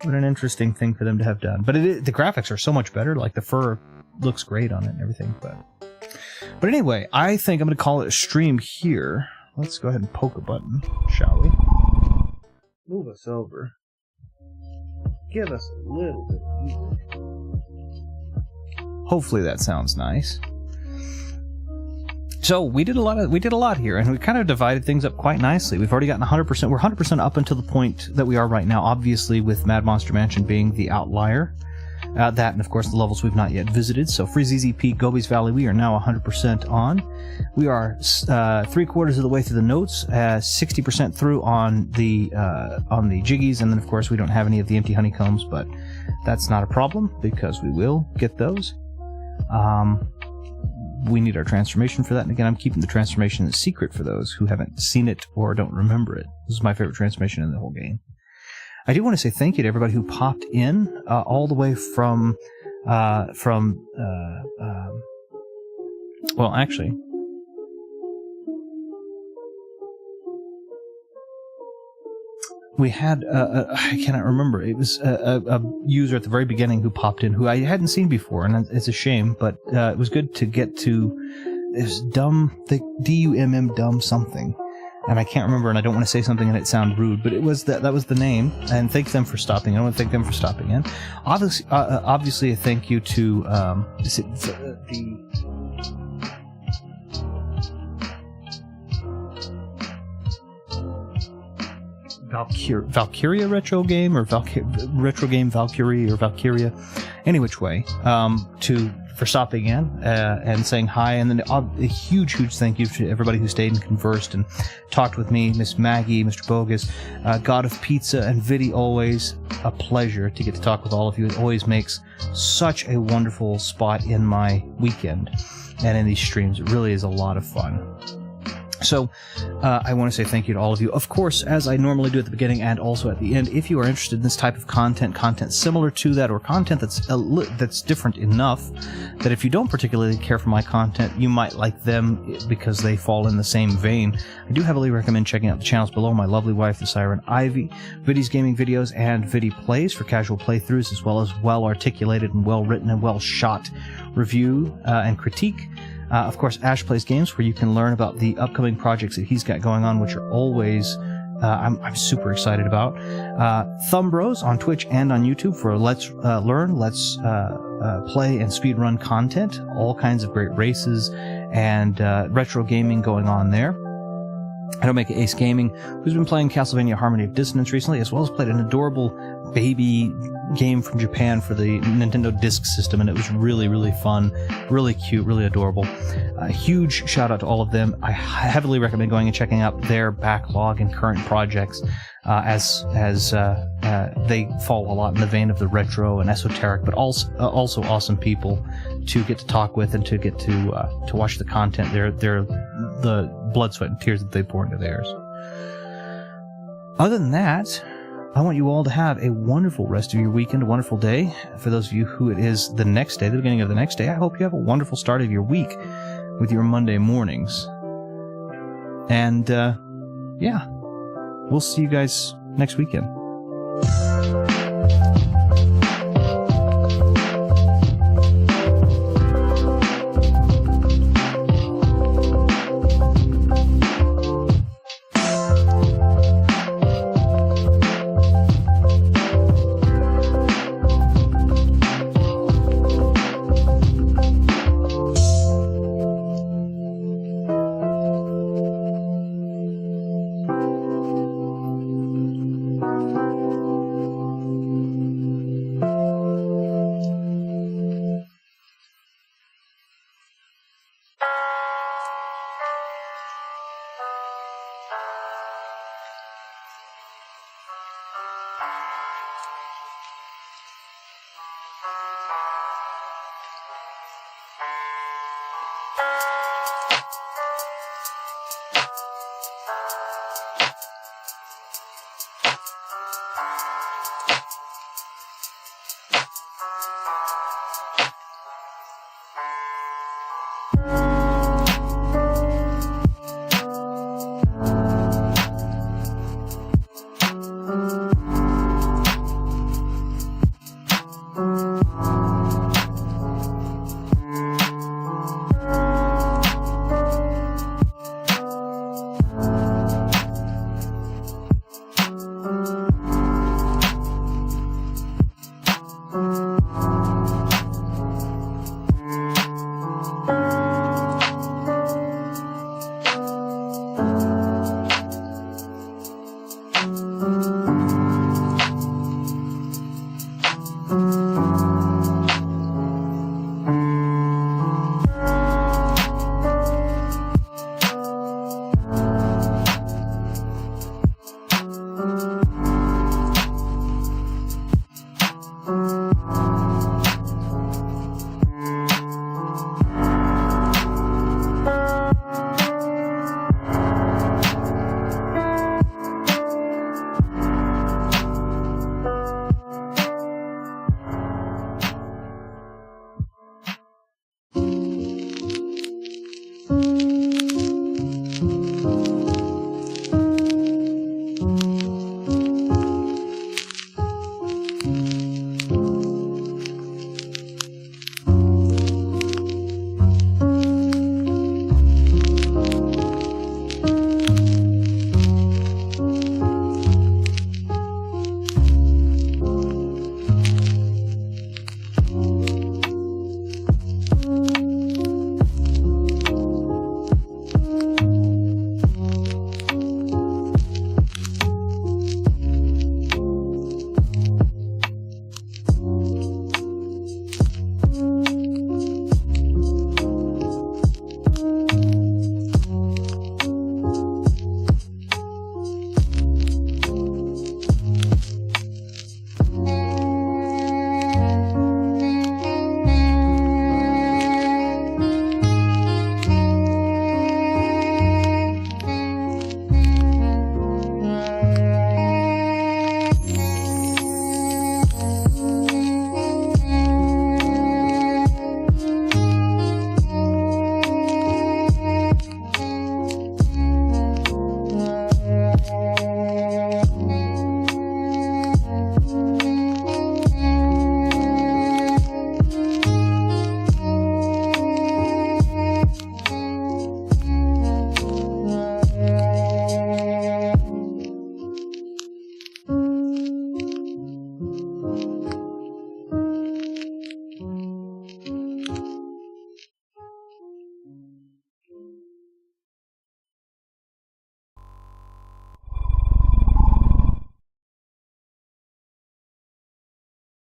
What an interesting thing for them to have done. But the graphics are so much better, like the fur looks great on it and everything, But anyway, I think I'm going to call it a stream here. Let's go ahead and poke a button, shall we? Move us over. Give us a little bit of music. Hopefully that sounds nice. So we did a lot here, and we kind of divided things up quite nicely. We've already gotten 100%. We're 100% up until the point that we are right now, obviously with Mad Monster Mansion being the outlier. That and, of course, the levels we've not yet visited. So Freeze Easy Peak, Gobi's Valley, we are now 100% on. We are 3/4 of the way through the notes, 60% through on the jiggies, and then, of course, we don't have any of the empty honeycombs, but that's not a problem because we will get those. We need our transformation for that, and again, I'm keeping the transformation a secret for those who haven't seen it or don't remember it. This is my favorite transformation in the whole game. I do want to say thank you to everybody who popped in all the way from well, actually, we had I cannot remember. It was a user at the very beginning who popped in who I hadn't seen before, and it's a shame, but it was good to get to this DUMM dumb something. And I can't remember, and I don't want to say something and it sound rude, but it was that was the name. And thank them for stopping. I want to thank them for stopping in. Obviously, a thank you to Valkyria retro game, or retro game Valkyrie or Valkyria, any which way, for stopping in and saying hi, and then a huge thank you to everybody who stayed and conversed and talked with me, Miss Maggie, Mr. Bogus, God of Pizza, and Viddy. Always a pleasure to get to talk with all of you. It always makes such a wonderful spot in my weekend and in these streams. It really is a lot of fun. So, I want to say thank you to all of you. Of course, as I normally do at the beginning and also at the end, if you are interested in this type of content similar to that, or content that's different enough that if you don't particularly care for my content, you might like them because they fall in the same vein, I do heavily recommend checking out the channels below. My lovely wife, the Siren Ivy, Viddy's gaming videos, and Viddy Plays for casual playthroughs, as well as well-articulated and well-written and well-shot review and critique. Of course, Ash Plays Games, where you can learn about the upcoming projects that he's got going on, which are always I'm super excited about. Thumb Bros on Twitch and on YouTube for Let's Learn, Let's Play, and Speedrun content. All kinds of great races and retro gaming going on there. I don't make Ace Gaming, who's been playing Castlevania Harmony of Dissonance recently, as well as played an adorable baby game from Japan for the Nintendo Disk System, and it was really, really fun, really cute, really adorable. A huge shout out to all of them. I heavily recommend going and checking out their backlog and current projects, as they fall a lot in the vein of the retro and esoteric, but also awesome people to get to talk with and to get to watch the content. They're the blood, sweat, and tears that they pour into theirs. Other than that, I want you all to have a wonderful rest of your weekend, a wonderful day. For those of you who it is the next day, the beginning of the next day, I hope you have a wonderful start of your week with your Monday mornings. And, yeah, we'll see you guys next weekend.